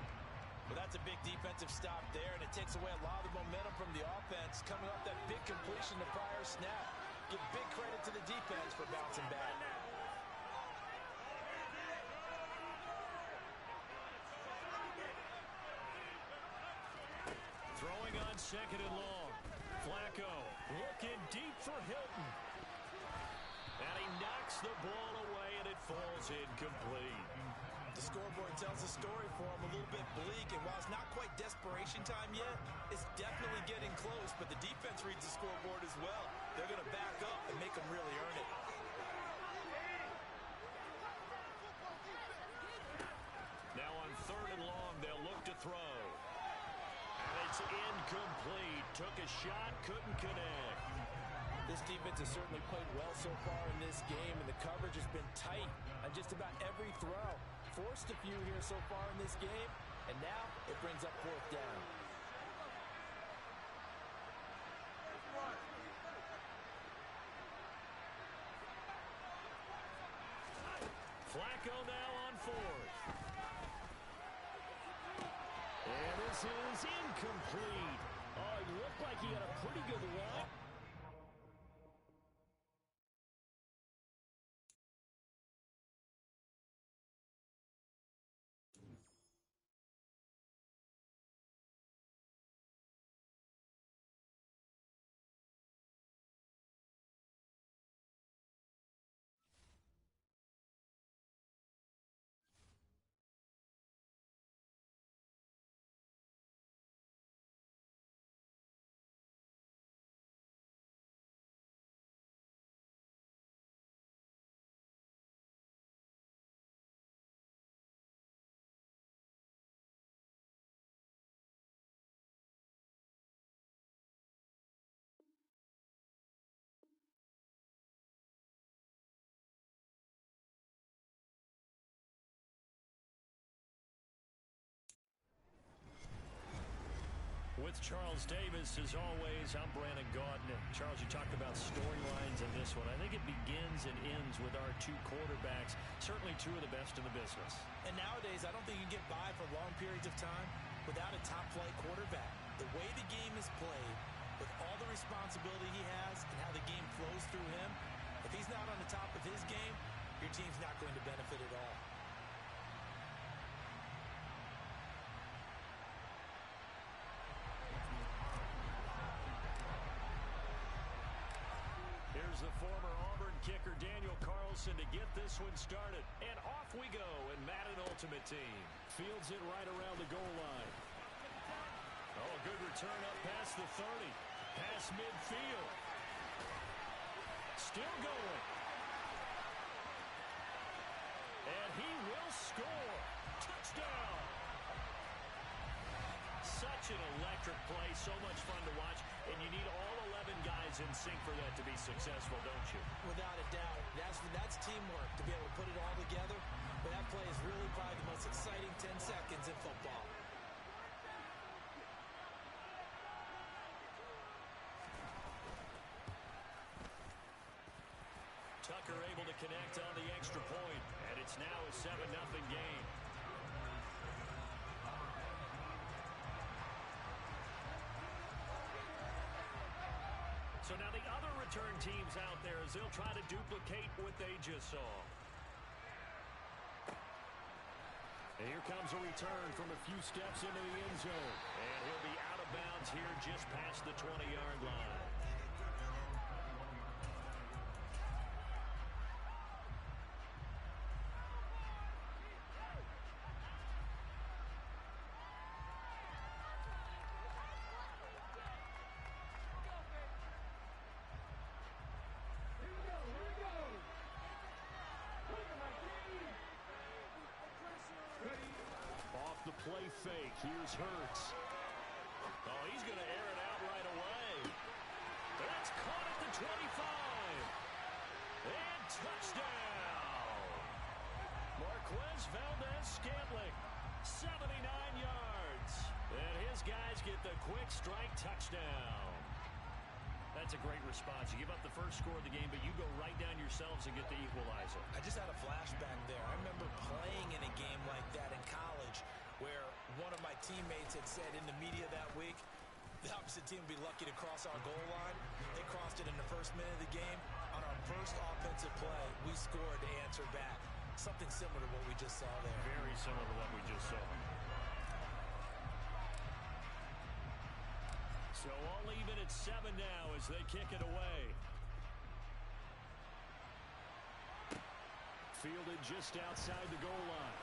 Well, that's a big defensive stop there, and it takes away a lot of the momentum from the offense coming off that big completion the prior snap. Give big credit to the defense for bouncing back. Throwing on second and long. Flacco looking deep for Hilton. And he knocks the ball away, and it falls incomplete. The scoreboard tells a story for him, a little bit bleak, and while it's not quite desperation time yet, it's definitely getting close, but the defense reads the scoreboard as well. They're going to back up and make them really earn it. Now on third and long, they'll look to throw. And it's incomplete. Took a shot, couldn't connect. This defense has certainly played well so far in this game, and the coverage has been tight on just about every throw. Forced a few here so far in this game, and now it brings up fourth down. Flacco now on fourth. And this is incomplete. Oh, it looked like he had a pretty good run. With Charles Davis, as always, I'm Brandon Gaudin. Charles, you talked about storylines in this one. I think it begins and ends with our two quarterbacks, certainly two of the best in the business. And nowadays, I don't think you can get by for long periods of time without a top-flight quarterback. The way the game is played, with all the responsibility he has and how the game flows through him, if he's not on the top of his game, your team's not going to benefit at all. Here's the former Auburn kicker, Daniel Carlson, to get this one started. And off we go in Madden Ultimate Team. Fields it right around the goal line. Oh, a good return up past the 30. Past midfield. Still going. And he will score. Touchdown. Such an electric play, so much fun to watch, and you need all 11 guys in sync for that to be successful, don't you? Without a doubt. That's teamwork, to be able to put it all together. But that play is really probably the most exciting 10 seconds in football. Tucker able to connect on the extra point, and it's now a 7-0 game. So now the other return teams out there as they'll try to duplicate what they just saw. And here comes a return from a few steps into the end zone. And he'll be out of bounds here just past the 20-yard line. Off the play fake. Here's Hurts. Oh, he's going to air it out right away. That's caught at the 25. And touchdown. Marquez Valdez-Scantling, 79 yards. And his guys get the quick strike touchdown. That's a great response. You give up the first score of the game, but you go right down yourselves and get the equalizer. I just had a flashback there. I remember playing in a game like that in college where one of my teammates had said in the media that week, the opposite team would be lucky to cross our goal line. They crossed it in the first minute of the game. On our first offensive play, we scored to answer back. Something similar to what we just saw there. Very similar to what we just saw. So all even at 7 now as they kick it away. Fielded just outside the goal line.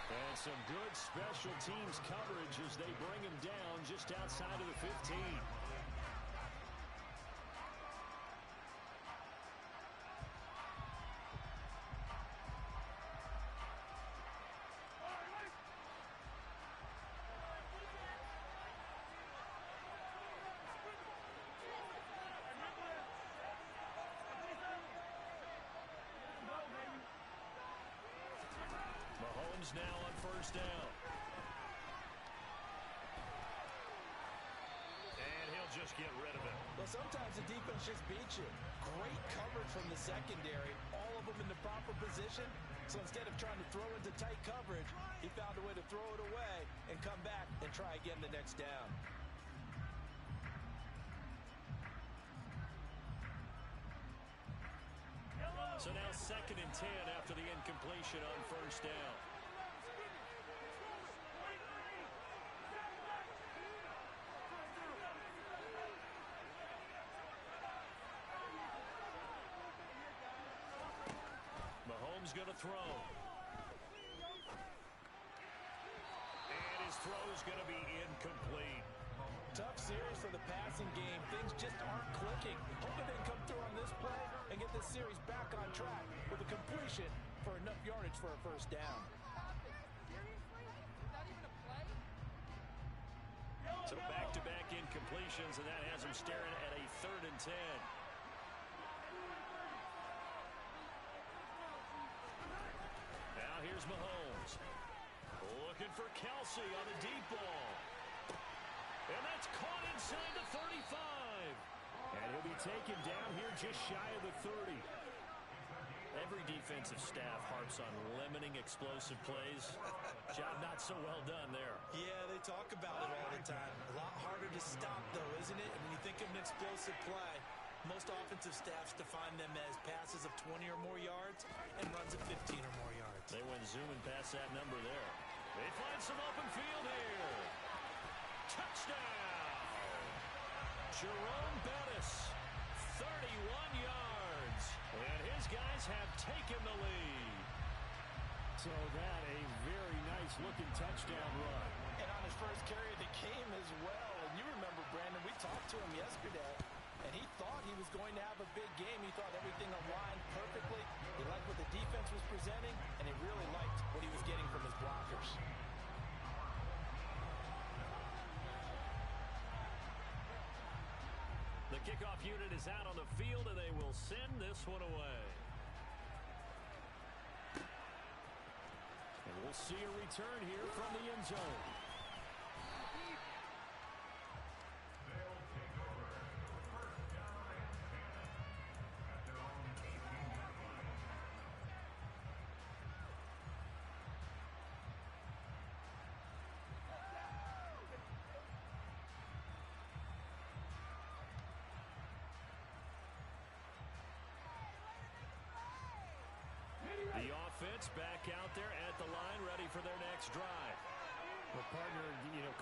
And some good special teams coverage as they bring him down just outside of the 15. Mahomes now on first down. And he'll just get rid of it. Well, sometimes the defense just beats you. Great coverage from the secondary, all of them in the proper position. So instead of trying to throw into tight coverage, he found a way to throw it away and come back and try again the next down. So now 2nd and 10 after the incompletion on first down. Mahomes going to throw. And his throw is going to be incomplete. Tough series for the passing game. Things just aren't clicking. Hoping they can come through on this play and get this series back on track with a completion for enough yardage for a first down. So back-to-back incompletions, and that has him staring at a 3rd and 10. Now here's Mahomes. Looking for Kelsey on the deep ball. And that's caught inside the 35. And he'll be taken down here just shy of the 30. Every defensive staff harps on limiting explosive plays. Job not so well done there. Yeah, they talk about it all the time. A lot harder to stop, though, isn't it? And when you think of an explosive play, Most offensive staffs define them as passes of 20 or more yards and runs of 15 or more yards. They went zooming past that number there. They find some open field here. Touchdown! Jerome Bettis, 31 yards. And his guys have taken the lead. So that a very nice-looking touchdown run. And on his first carry of the game as well. And you remember, Brandon, we talked to him yesterday, and he thought he was going to have a big game. He thought everything aligned perfectly. He liked what the defense was presenting, and he really liked what he was getting from his blockers. The kickoff unit is out on the field, and they will send this one away. And we'll see a return here from the end zone. They'll take over first down and 10 at their own 18-yard line. The offense back out there at the line, ready for their next drive. Well, partner,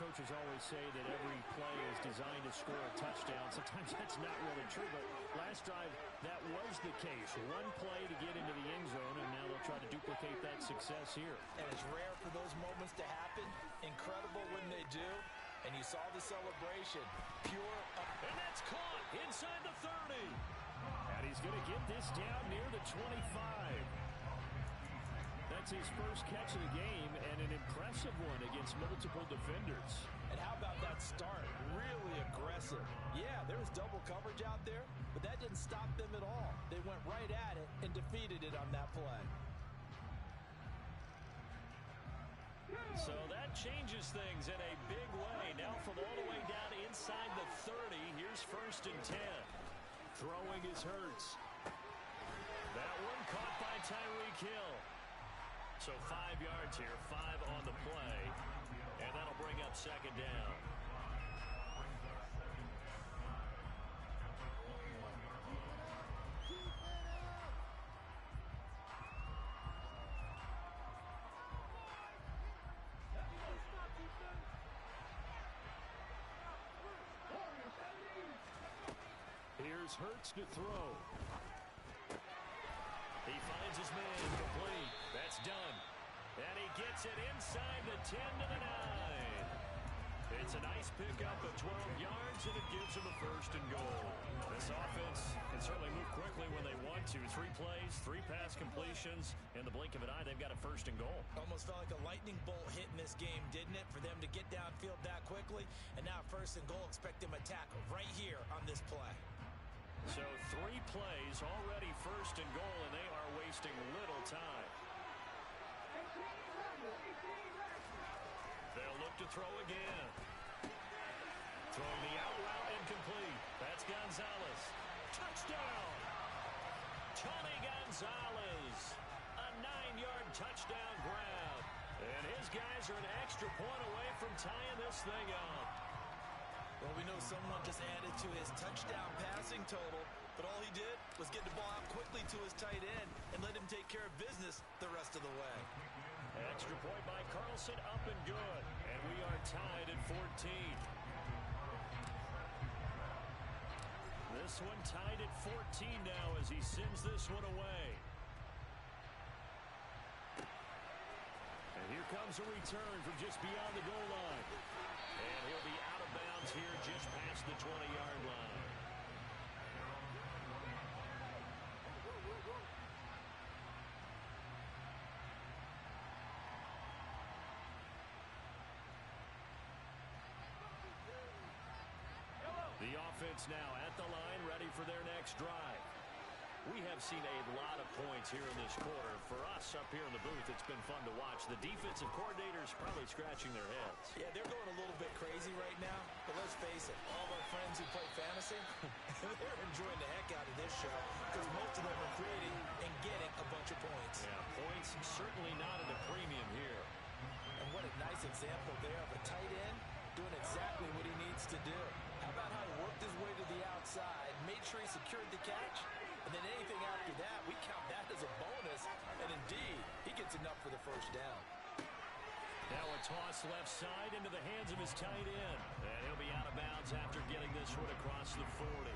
coaches always say that every play is designed to score a touchdown. Sometimes that's not really true, but last drive, that was the case. One play to get into the end zone, and now they'll try to duplicate that success here. And it's rare for those moments to happen. Incredible when they do. And you saw the celebration. Pure up. And that's caught inside the 30. And he's going to get this down near the 25. That's his first catch of the game, and an impressive one against multiple defenders. And how about that start? Really aggressive. Yeah, there was double coverage out there, but that didn't stop them at all. They went right at it and defeated it on that play. So that changes things in a big way. Now from all the way down inside the 30, here's 1st and 10. Throwing is Hurts. That one caught by Tyreek Hill. So 5 yards here, 5 on the play, and that'll bring up 2nd down. Here's Hurts to throw. He finds his man complete. That's done. And he gets it inside the 10 to the 9. It's a nice pickup of 12 yards, and it gives him a 1st and goal. This offense can certainly move quickly when they want to. 3 plays, 3 pass completions. In the blink of an eye, they've got a 1st and goal. Almost felt like a lightning bolt hit in this game, didn't it? For them to get downfield that quickly. And now 1st and goal, expect them to tackle right here on this play. So 3 plays, already 1st and goal, and they are wasting little time. They'll look to throw again. Throwing the out route incomplete. That's Gonzalez. Touchdown! Tony Gonzalez. A 9-yard touchdown grab. And his guys are an extra point away from tying this thing up. Well, we know someone just added to his touchdown passing total, but all he did was get the ball out quickly to his tight end and let him take care of business the rest of the way. Extra point by Carlson, up and good. And we are tied at 14. This one tied at 14 now as he sends this one away. And here comes a return from just beyond the goal line. And he'll be out of bounds here just past the 20-yard line. The offense now at the line, ready for their next drive. We have seen a lot of points here in this quarter. For us up here in the booth, it's been fun to watch. The defensive coordinators probably scratching their heads. Yeah, they're going a little bit crazy right now, but let's face it, all of our friends who play fantasy, they're enjoying the heck out of this show because most of them are creating and getting a bunch of points. Yeah, points certainly not at a premium here. And what a nice example there of a tight end doing exactly what he needs to do. How about how he worked his way to the outside, made sure he secured the catch. And then anything after that, we count that as a bonus. And indeed, he gets enough for the first down. Now a toss left side into the hands of his tight end. And he'll be out of bounds after getting this one across the 40.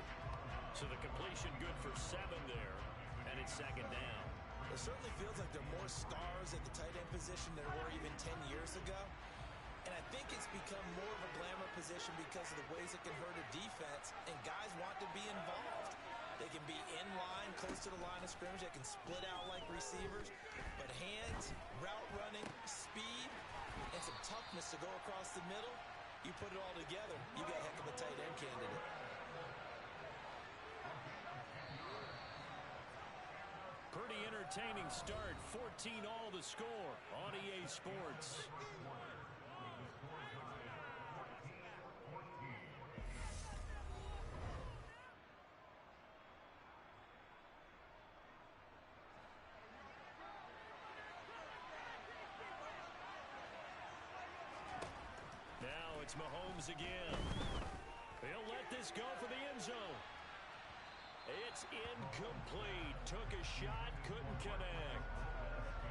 So the completion good for 7 there. And it's second down. It certainly feels like there are more stars at the tight end position than there were even 10 years ago. And I think it's become more of a glamour position because of the ways it can hurt a defense, and guys want to be involved. They can be in line, close to the line of scrimmage. They can split out like receivers. But hands, route running, speed, and some toughness to go across the middle, you put it all together, you got a heck of a tight end candidate. Pretty entertaining start. 14 all the score on EA Sports. Now it's Mahomes again. He'll let this go for the end zone. It's incomplete. Took a shot, couldn't connect.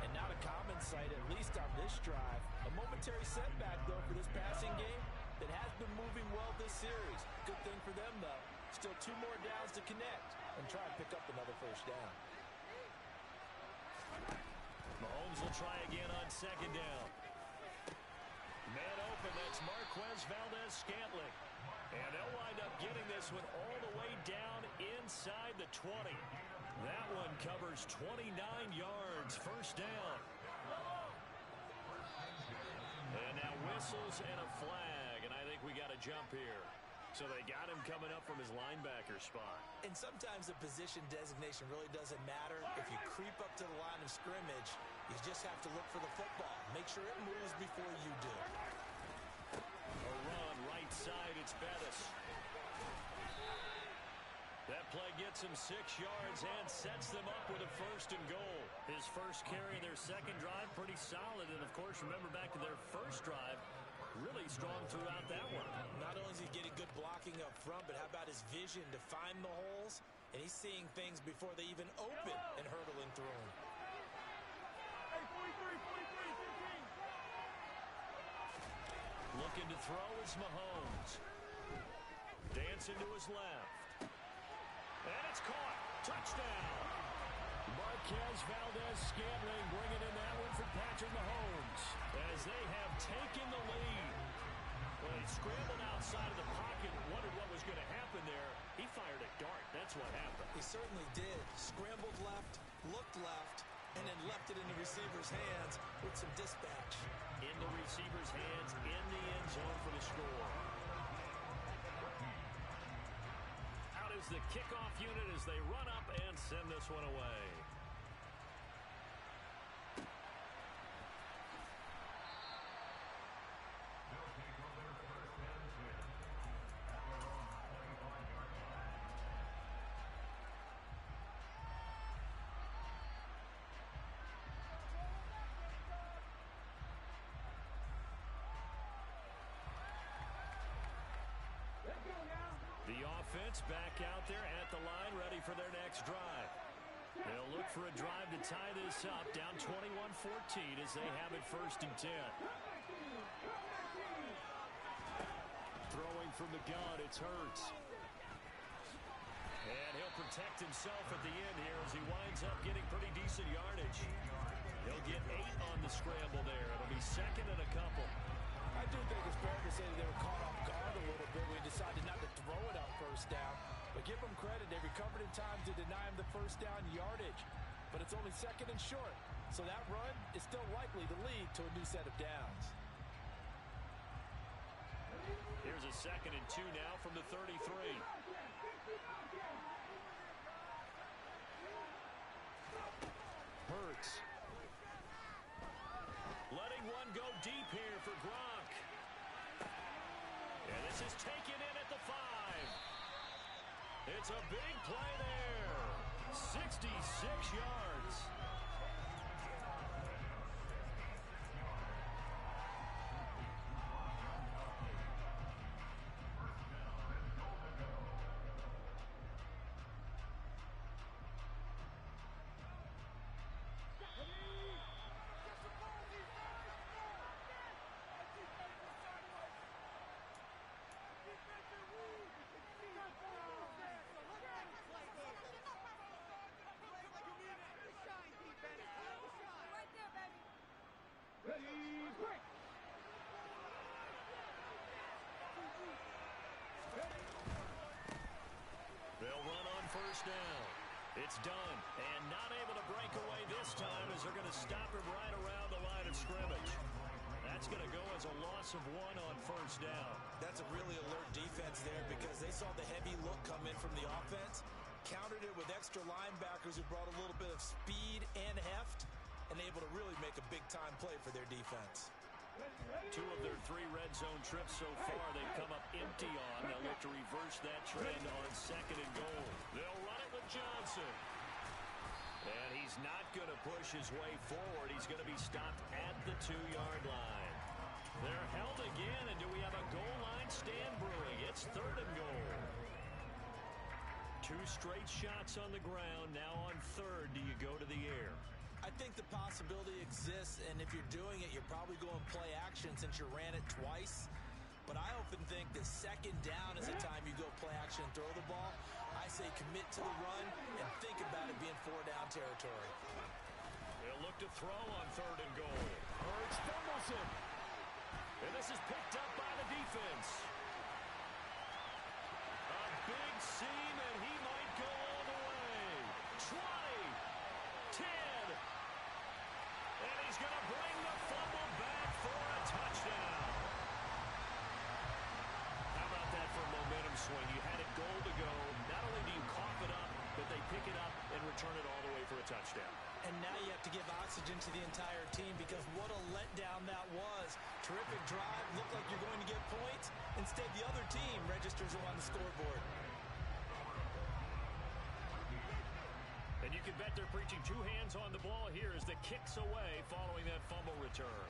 And not a common sight, at least on this drive. A momentary setback, though, for this passing game that has been moving well this series. Good thing for them, though. Still 2 more downs to connect and try and pick up another first down. Mahomes will try again on second down. Man open, that's Marquez Valdez-Scantling. And they'll wind up getting this one all the way down inside the 20. That one covers 29 yards, first down. And now whistles and a flag, and I think we got a jump here. So they got him coming up from his linebacker spot. And sometimes the position designation really doesn't matter. If you creep up to the line of scrimmage, you just have to look for the football. Make sure it moves before you do. A run right side, it's Bettis. That play gets him 6 yards and sets them up with a first and goal. His first carry of their second drive, pretty solid. And, of course, remember back to their first drive, really strong throughout that one. Not only is he getting good blocking up front, but how about his vision to find the holes? And he's seeing things before they even open and hurtling through them. Looking to throw is Mahomes. Dancing to his left. And it's caught. Touchdown. Marquez Valdez-Scantling bringing in that one for Patrick Mahomes as they have taken the lead. Well, he scrambled outside of the pocket, wondered what was going to happen there. He fired a dart. That's what happened. He certainly did. Scrambled left, looked left, and then left it in the receiver's hands with some dispatch. In the receiver's hands, in the end zone for the score. Out is the kickoff unit as they run up and send this one away. The offense back out there at the line, ready for their next drive. They'll look for a drive to tie this up, down 21-14 as they have it first and 10. Throwing from the gun, it's Hurts. And he'll protect himself at the end here as he winds up getting pretty decent yardage. He'll get 8 on the scramble there. It'll be second and a couple. I do think it's fair to say that they were caught off guard a little bit when he decided not to throw it on first down. But give them credit. They recovered in time to deny him the first down yardage. But it's only second and short. So that run is still likely to lead to a new set of downs. Here's a second and 2 now from the 33. Hurts. Letting one go deep here for Gronk. And this is taken in at the 5. It's a big play there. 66 yards. first down. It's done, and not able to break away this time as they're going to stop him right around the line of scrimmage. That's going to go as a loss of 1 on first down. That's a really alert defense there because they saw the heavy look come in from the offense, countered it with extra linebackers who brought a little bit of speed and heft, and able to really make a big-time play for their defense. 2 of their 3 red zone trips so far they've come up empty on. They'll look to reverse that trend on 2nd and goal. They'll run it with Johnson. And he's not going to push his way forward. He's going to be stopped at the 2-yard line. They're held again, and do we have a goal line stand brewing? It's 3rd and goal. 2 straight shots on the ground. Now on 3rd, do you go to the air? I think the possibility exists, and if you're doing it, you're probably going play action since you ran it twice. But I often think that 2nd down is the time you go play action and throw the ball. I say commit to the run and think about it being 4-down territory. They'll look to throw on 3rd and goal. Hurts fumbles him. And this is picked up by the defense. A big seam, and he might go all the way. 20, 10. And he's going to bring the fumble back for a touchdown. How about that for a momentum swing? You had it goal to go. Not only do you cough it up, but they pick it up and return it all the way for a touchdown. And now you have to give oxygen to the entire team because what a letdown that was. Terrific drive. Looked like you're going to get points. Instead, the other team registers them on the scoreboard. And you can bet they're preaching 2 hands on the ball here as the kick's away following that fumble return.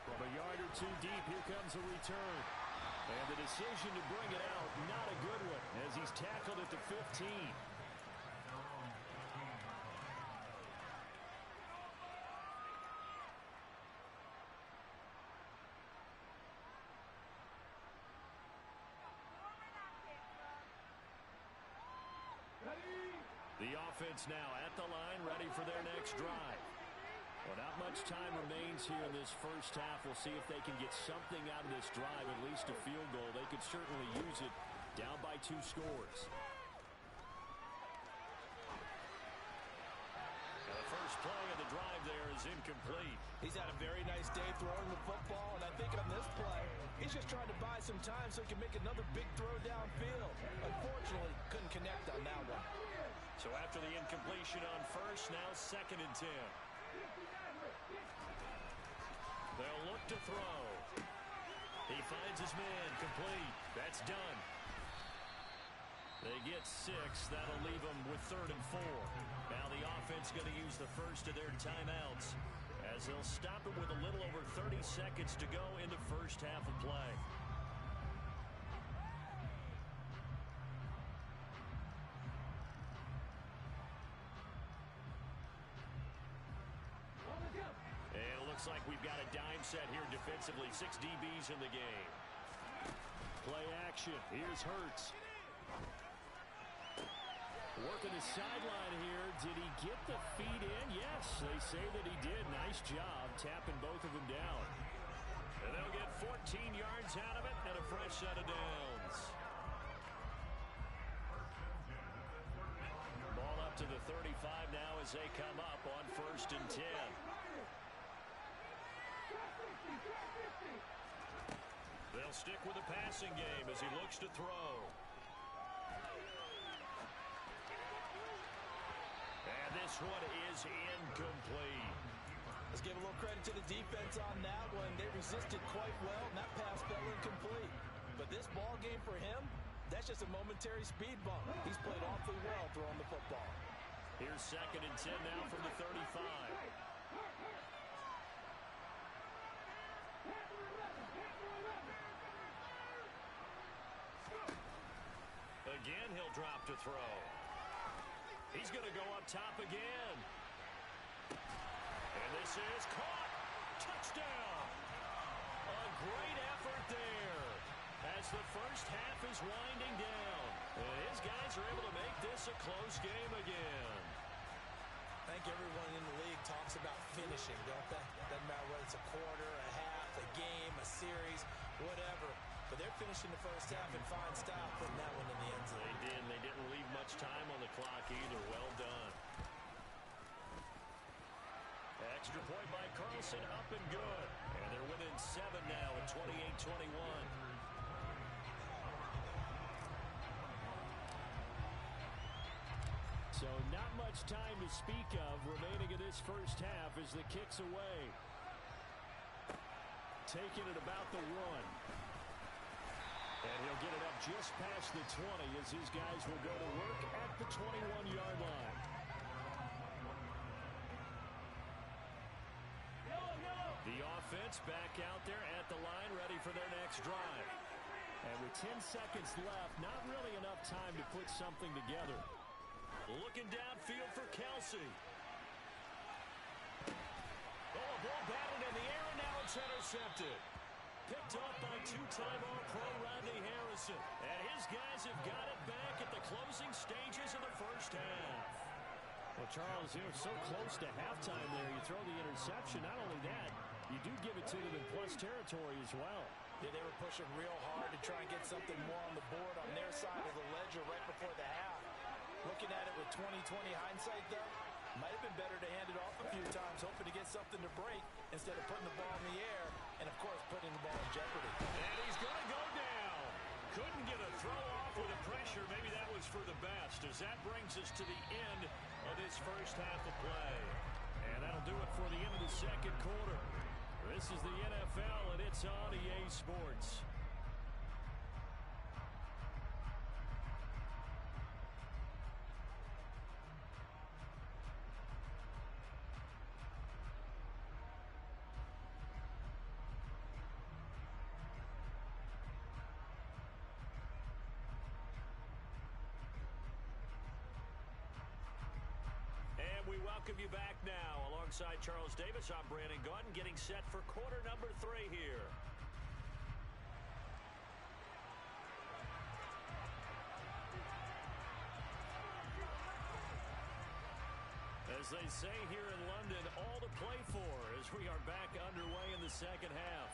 From a yard or 2 deep, here comes a return. And the decision to bring it out, not a good one, as he's tackled at the 15. The offense now at the line, ready for their next drive. Well, not much time remains here in this first half. We'll see if they can get something out of this drive, at least a field goal. They could certainly use it, down by 2 scores. Now the first play of the drive there is incomplete. He's had a very nice day throwing the football, and I think on this play, he's just trying to buy some time so he can make another big throw downfield. Unfortunately, couldn't connect on that one. So after the incompletion on first, now 2nd and 10. They'll look to throw. He finds his man, complete. That's done. They get 6. That'll leave them with 3rd and 4. Now the offense going to use the first of their timeouts as they'll stop it with a little over 30 seconds to go in the first half of play. And it looks like we've got a dime set here defensively. 6 DBs in the game. Play action. Here's Hurts. Working the sideline here. Did he get the feet in? Yes, they say that he did. Nice job tapping both of them down. And they'll get 14 yards out of it and a fresh set of downs. Ball up to the 35 now as they come up on 1st and 10. They'll stick with the passing game as he looks to throw. And this one is incomplete. Let's give a little credit to the defense on that one. They resisted quite well, and that pass fell incomplete. But this ball game for him, that's just a momentary speed bump. He's played awfully well throwing the football. Here's 2nd and 10 now from the 35. Again, he'll drop to throw. He's going to go up top again. And this is caught. Touchdown. A great effort there as the first half is winding down. And his guys are able to make this a close game again. I think everyone in the league talks about finishing, don't they? Doesn't matter whether it's a quarter, a half, a game, a series, whatever. but they're finishing the first half in fine style, putting that one in the end zone. They did, and they didn't leave much time on the clock either. Well done. Extra point by Carlson, up and good. And they're within 7 now at 28-21. So not much time to speak of remaining in this first half as the kick's away. Taking it about the 1. And he'll get it up just past the 20 as his guys will go to work at the 21-yard line. The offense back out there at the line, ready for their next drive. And with 10 seconds left, not really enough time to put something together. Looking downfield for Kelsey. Oh, a ball batted in the air, and now it's intercepted. Picked off by two-time All-Pro Rodney Harrison. And his guys have got it back at the closing stages of the first half. Well, Charles, so close to halftime there. You throw the interception. Not only that, you do give it to them in plus territory as well. Yeah, they were pushing real hard to try and get something more on the board on their side of the ledger right before the half. Looking at it with 20/20 hindsight, though, might have been better to hand it off a few times, hoping to get something to break instead of putting the ball in the air and, of course, putting the ball in jeopardy. And he's going to go down. Couldn't get a throw off with the pressure. Maybe that was for the best, as that brings us to the end of this first half of play. And that'll do it for the end of the second quarter. This is the NFL, and it's on EA Sports. Welcome you back now. Alongside Charles Davis, I'm Brandon Gaudin, getting set for quarter number 3 here. As they say here in London, all to play for as we are back underway in the second half.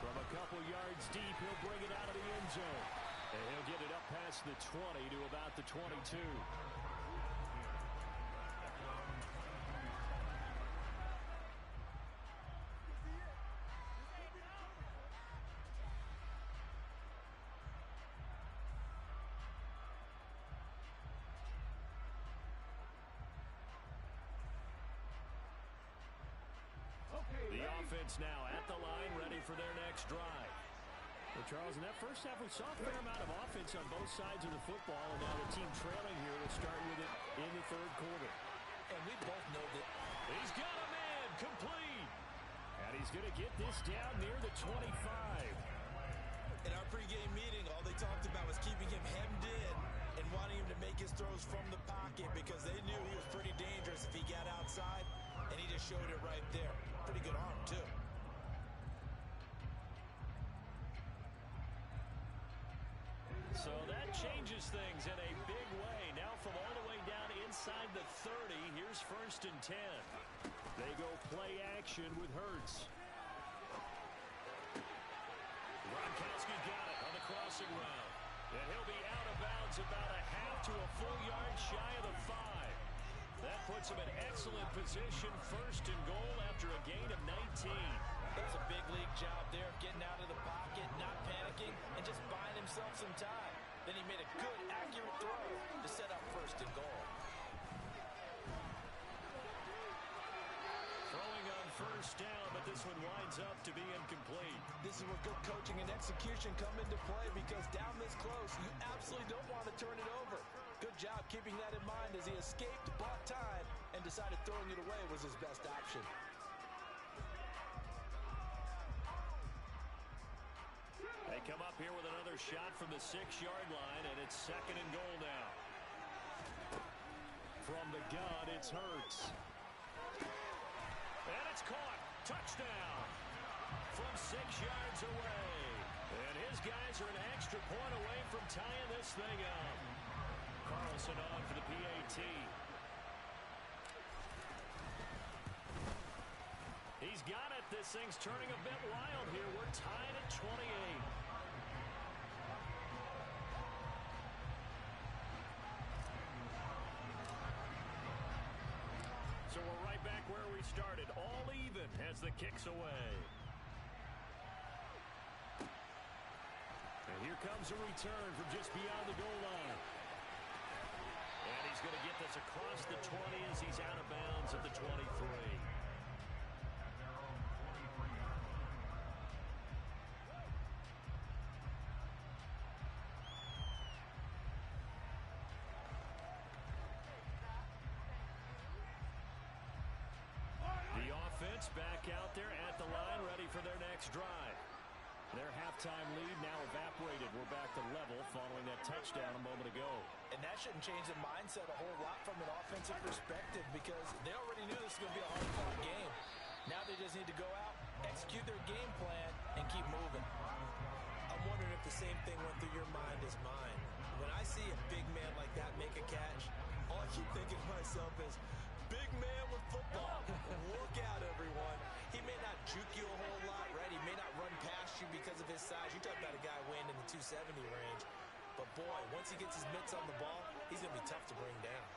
From a couple yards deep, he'll bring it out of the end zone. And he'll get it up past the 20 to about the 22. The offense now at the line, ready for their next drive. Well, Charles, in that first half, we saw a fair amount of offense on both sides of the football, and now the team trailing here will start with it in the third quarter. And we both know that he's got a man complete. And he's going to get this down near the 25. In our pregame meeting, all they talked about was keeping him hemmed in and wanting him to make his throws from the pocket because they knew he was pretty dangerous if he got outside, and he just showed it right there. Pretty good arm, too. So that changes things in a big way. Now from all the way down inside the 30, here's 1st and 10. They go play action with Hurts. Gronkowski got it on the crossing route. And he'll be out of bounds about a half to a full yard shy of the 5. That puts him in excellent position, 1st and goal after a gain of 19. That was a big league job there, getting out of the pocket, not panicking, and just buying himself some time. Then he made a good, accurate throw to set up 1st and goal. Throwing on 1st down, but this one winds up to be incomplete. This is where good coaching and execution come into play, because down this close, you absolutely don't want to turn it over. Good job keeping that in mind as he escaped, bought time, and decided throwing it away was his best option. They come up here with another shot from the 6-yard line, and it's 2nd and goal now. From the gun, it's Hurts. And it's caught. Touchdown. From 6 yards away. And his guys are an extra point away from tying this thing up. Carlson on for the PAT. He's got it. This thing's turning a bit wild here. We're tied at 28. So we're right back where we started. All even as the kick's away. And here comes a return from just beyond the goal line. And he's going to get this across the 20 as he's out of bounds at the 23. Offense back out there at the line, ready for their next drive. Their halftime lead now evaporated. We're back to level following that touchdown a moment ago. And that shouldn't change the mindset a whole lot from an offensive perspective because they already knew this was going to be a hard-fought game. Now they just need to go out, execute their game plan, and keep moving. I'm wondering if the same thing went through your mind as mine. When I see a big man like that make a catch, all I keep thinking to myself is, big man with football. Look out, everyone. He may not juke you a whole lot, right? He may not run past you because of his size. You talk about a guy weighing in the 270 range. But, boy, once he gets his mitts on the ball, he's going to be tough to bring down.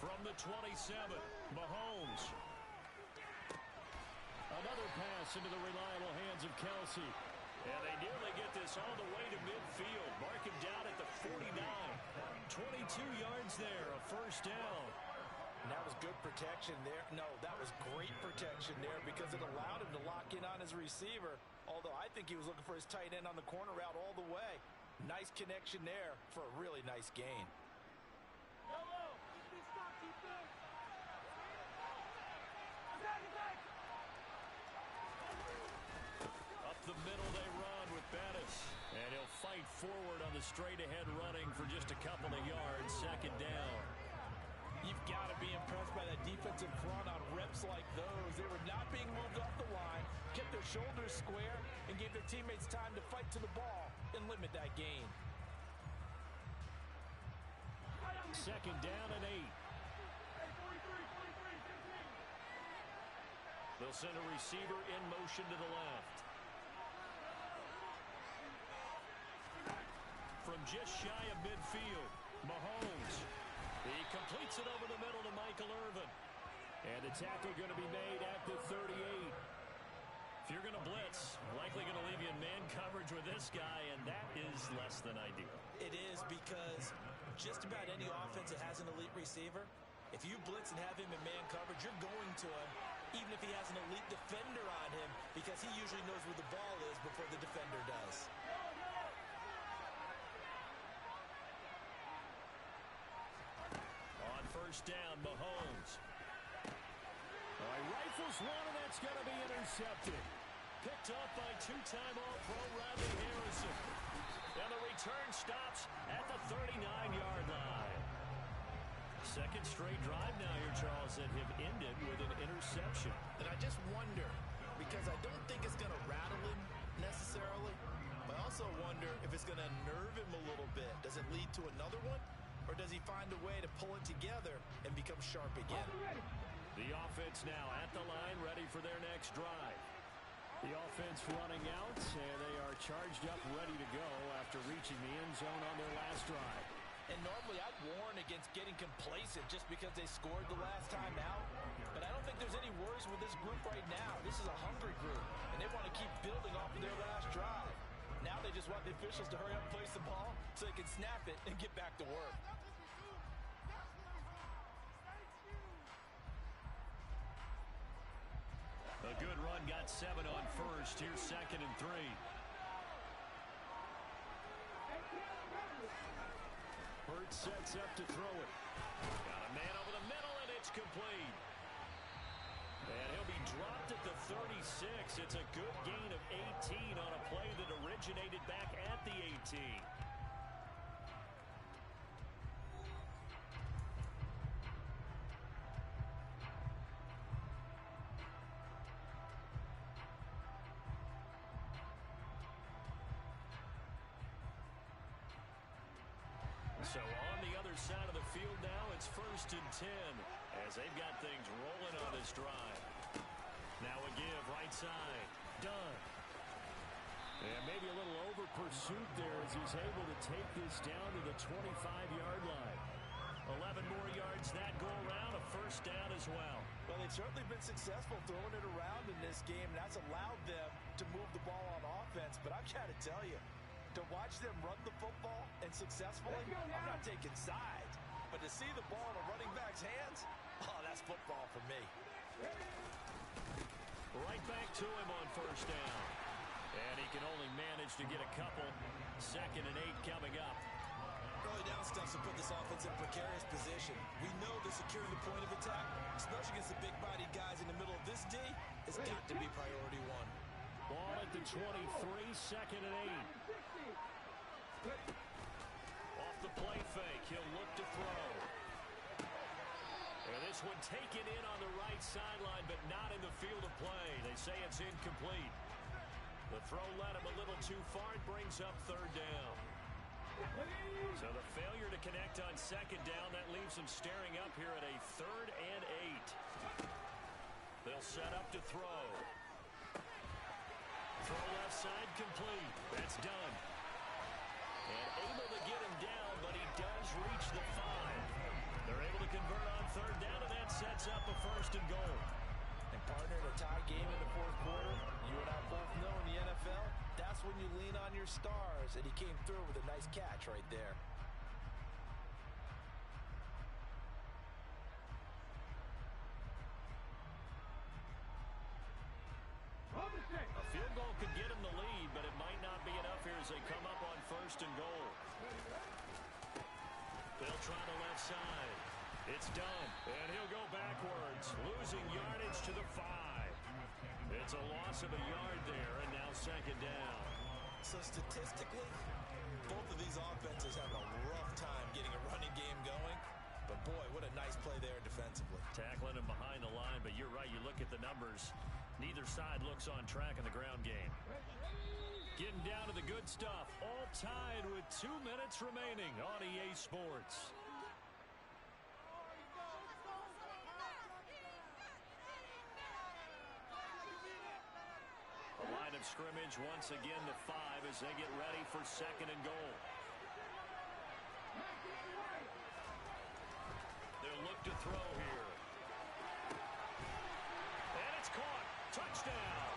From the 27, Mahomes. Another pass into the reliable hands of Kelsey. And they nearly get this all the way to midfield. Mark him down at the 49. 22 yards there, a first down. And that was good protection there. No, that was great protection there because it allowed him to lock in on his receiver. Although I think he was looking for his tight end on the corner route all the way. Nice connection there for a really nice gain. Up the middle they run with Bettis. And he'll fight forward on the straight-ahead running for just a couple of yards. Second down. You've got to be impressed by that defensive front on reps like those. They were not being moved off the line, kept their shoulders square, and gave their teammates time to fight to the ball and limit that gain. Second down and 8. They'll send a receiver in motion to the left. From just shy of midfield, Mahomes. He completes it over the middle to Michael Irvin. And the tackle going to be made at the 38. If you're going to blitz, likely going to leave you in man coverage with this guy, and that is less than ideal. It is because just about any offense that has an elite receiver, if you blitz and have him in man coverage, you're going to him, even if he has an elite defender on him, because he usually knows where the ball is before the defender does. On first down, Mahomes. All right, rifles one, and that's going to be intercepted. Picked up by two-time All-Pro Rodney Harrison. And the return stops at the 39-yard line. Second straight drive now here, Charles, that have ended with an interception. And I just wonder, because I don't think it's going to rattle him necessarily, but I also wonder if it's going to nerve him a little bit. Does it lead to another one? Or does he find a way to pull it together and become sharp again? The offense now at the line, ready for their next drive. The offense running out, and they are charged up, ready to go after reaching the end zone on their last drive. And normally I'd warn against getting complacent just because they scored the last time out. But I don't think there's any worries with this group right now. This is a hungry group, and they want to keep building off of their last drive. Now they just want the officials to hurry up and place the ball so they can snap it and get back to work. A good run, got 7 on first. Here's 2nd and 3. Hurts sets up to throw it. Got a man over the middle, and it's complete. And he'll be dropped at the 36. It's a good gain of 18 on a play that originated back at the 18. So on the other side of the field now, it's 1st and 10 as they've got things rolling on this drive. Now a give right side. Done. And maybe a little over pursuit there as he's able to take this down to the 25-yard line. 11 more yards that go around, a first down as well. Well, they've certainly been successful throwing it around in this game, and that's allowed them to move the ball on offense. But I've got to tell you, to watch them run the football and successfully, I'm not taking sides. But to see the ball in a running back's hands, oh, that's football for me. Right back to him on first down. And he can only manage to get a couple. 2nd and 8 coming up. Early down stuffs will put this offense in a precarious position. We know that securing the point of attack, especially against the big-bodied guys in the middle of this D, has got to be priority one. Ball at the 23, 2nd and 8. Off the play fake, he'll look to throw. And this one taken in on the right sideline, but not in the field of play. They say it's incomplete. The throw led him a little too far. It brings up 3rd down. So the failure to connect on 2nd down, that leaves them staring up here at a 3rd and 8. They'll set up to throw. Throw left side complete. That's done. And able to get him down, but he does reach the 5. They're able to convert on 3rd down, and that sets up a 1st and goal. And partner, in a tie game in the 4th quarter, you and I both know in the NFL, that's when you lean on your stars. And he came through with a nice catch right there. A field goal could get him the lead, but it might not be enough here as they come up on 1st and goal. They'll try the left side. It's done, and he'll go backwards, losing yardage to the 5. It's a loss of a yard there, and now 2nd down. So statistically, both of these offenses have a rough time getting a running game going. But boy, what a nice play there defensively. Tackling him behind the line, but you're right, you look at the numbers. Neither side looks on track in the ground game. Getting down to the good stuff, all tied with 2 minutes remaining on EA Sports. The line of scrimmage once again the 5 as they get ready for 2nd and goal. They'll look to throw here. And it's caught. Touchdown.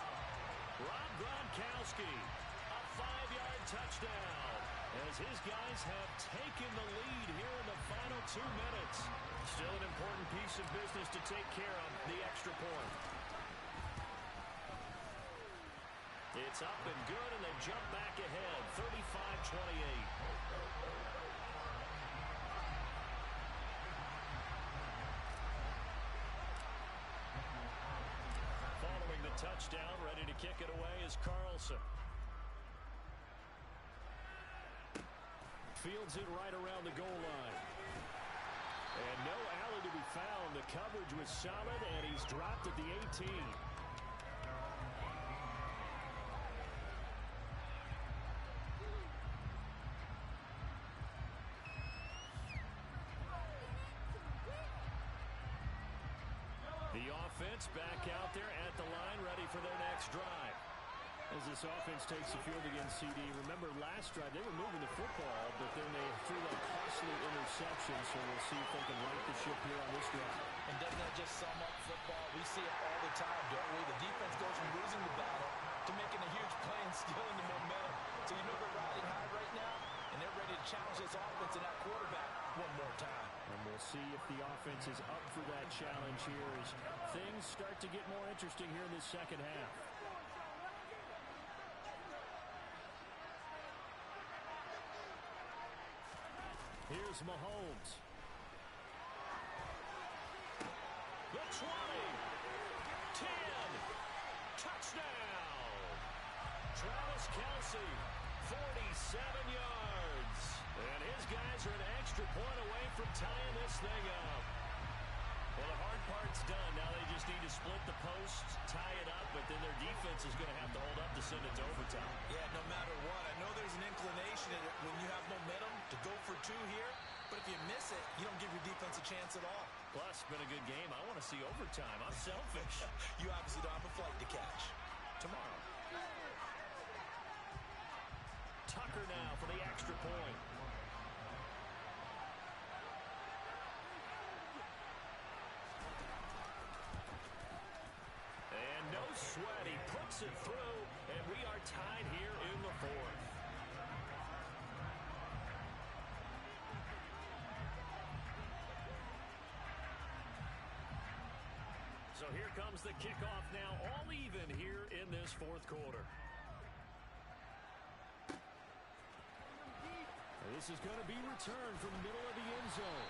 Rob Gronkowski. A 5-yard touchdown. As his guys have taken the lead here in the final 2 minutes. Still an important piece of business to take care of, the extra point. It's up and good, and they jump back ahead, 35-28. Following the touchdown, ready to kick it away is Carlson. Fields it right around the goal line. And no alley to be found. The coverage was solid, and he's dropped at the 18. The offense back out there at the line, ready for their next drive. As this offense takes the field against CD, remember last drive they were moving the football, but then they threw that costly interception, so we'll see if they can right the ship here on this drive. And doesn't that just sum up football? We see it all the time, don't we? The defense goes from losing the battle to making a huge play and stealing the momentum. So you know they're riding high right now, and they're ready to challenge this offense and that quarterback one more time. And we'll see if the offense is up for that challenge here as things start to get more interesting here in the 2nd half. Here's Mahomes. The 20. 10. Touchdown. Travis Kelce, 47 yards. And his guys are an extra point away from tying this thing up. Well, the hard part's done. Now they just need to split the post, tie it up, but then their defense is going to have to hold up to send it to overtime. Yeah, no matter what. I know there's an inclination in it when you have momentum to go for 2 here, but if you miss it, you don't give your defense a chance at all. Plus, been a good game. I want to see overtime. I'm selfish. You obviously don't have a flight to catch. Tomorrow. Tucker now for the extra point. And no sweat. He puts it through, and we are tied here in the fourth. So here comes the kickoff now, all even here in this fourth quarter. This is going to be returned from the middle of the end zone.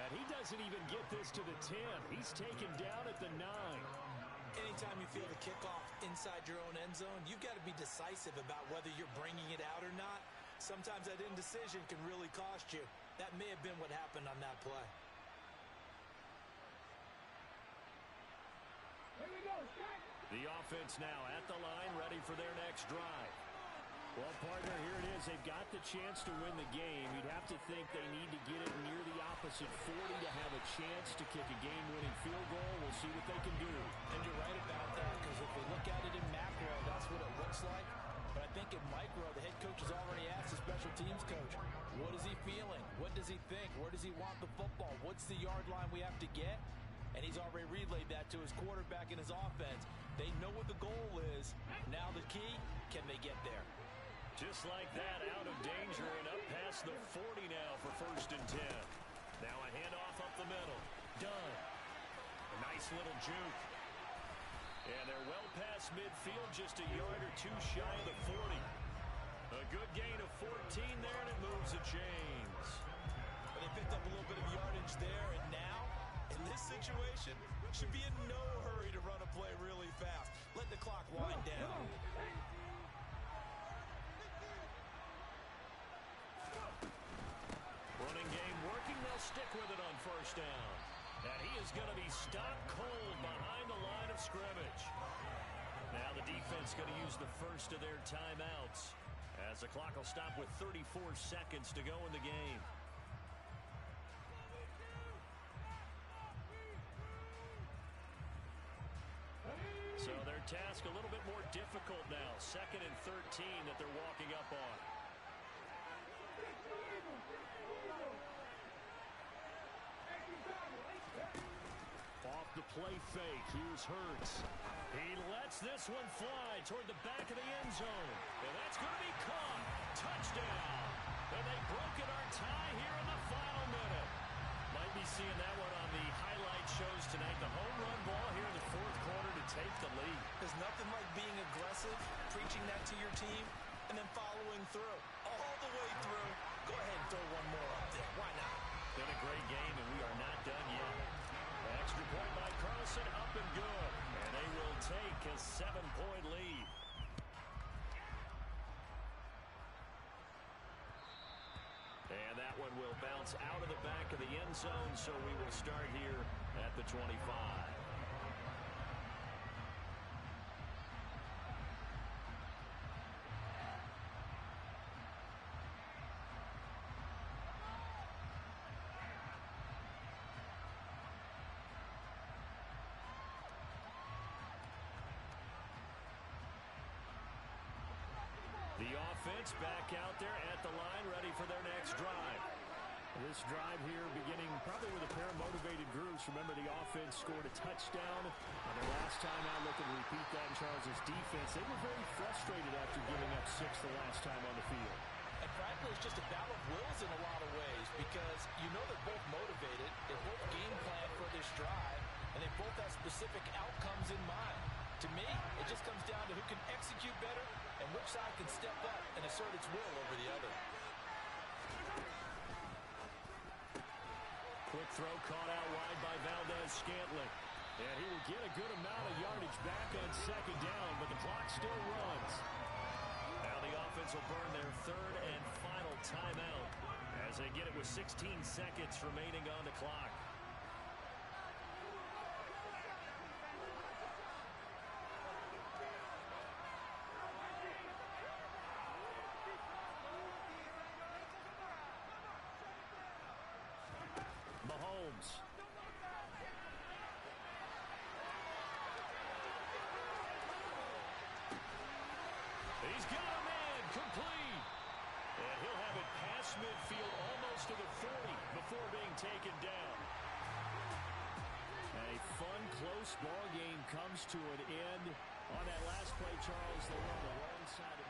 And he doesn't even get this to the 10. He's taken down at the 9. Anytime you feel the kickoff inside your own end zone, you've got to be decisive about whether you're bringing it out or not. Sometimes that indecision can really cost you. That may have been what happened on that play. The offense now at the line, ready for their next drive. Well, partner, here it is. They've got the chance to win the game. You'd have to think they need to get it near the opposite 40 to have a chance to kick a game-winning field goal. We'll see what they can do. And you're right about that, because if we look at it in macro, that's what it looks like. But I think in micro, the head coach has already asked the special teams coach, what is he feeling? What does he think? Where does he want the football? What's the yard line we have to get? And he's already relayed that to his quarterback and his offense. They know what the goal is. Now the key, can they get there? Just like that, out of danger and up past the 40 now for 1st and 10. Now a handoff up the middle. Done. A nice little juke. And they're well past midfield, just a yard or two shy of the 40. A good gain of 14 there, and it moves the chains. But they picked up a little bit of yardage there, and now, in this situation, should be in no hurry to run a play really fast. Let the clock wind down. Running game working. They'll stick with it on 1st down. And he is going to be stopped cold behind the line of scrimmage. Now the defense going to use the first of their timeouts, as the clock will stop with 34 seconds to go in the game. So their task a little bit more difficult now. 2nd and 13 that they're walking up on. Off the play fake. Here's Hurts. He lets this one fly toward the back of the end zone. And that's going to be caught. Touchdown. And they broke it our tie here in the final minute. Might be seeing that one on the highlight shows tonight. The home run ball here in the 4th quarter to take the lead. There's nothing like being aggressive, preaching that to your team, and then following through. All the way through. Go ahead and throw one more up there. Why not? Been a great game, and we are not done yet. Extra point by Carlson, up and good. And they will take a 7-point lead. And that one will bounce out of the back of the end zone, so we will start here at the 25. The offense back out there at the line, ready for their next drive. This drive here beginning probably with a pair of motivated groups. Remember, the offense scored a touchdown on their last time out. Looking to repeat that in Charles' defense. They were very frustrated after giving up 6 the last time on the field. And frankly, it's just a battle of wills in a lot of ways, because you know they're both motivated, they both game plan for this drive, and they both have specific outcomes in mind. To me, it just comes down to who can execute better and which side can step up and assert its will over the other. Quick throw caught out wide by Valdez-Scantling. And he will get a good amount of yardage back on 2nd down, but the clock still runs. Now the offense will burn their 3rd and final timeout as they get it with 16 seconds remaining on the clock. taken down. A fun, close ball game comes to an end. On that last play, Charles, they were on the wrong side of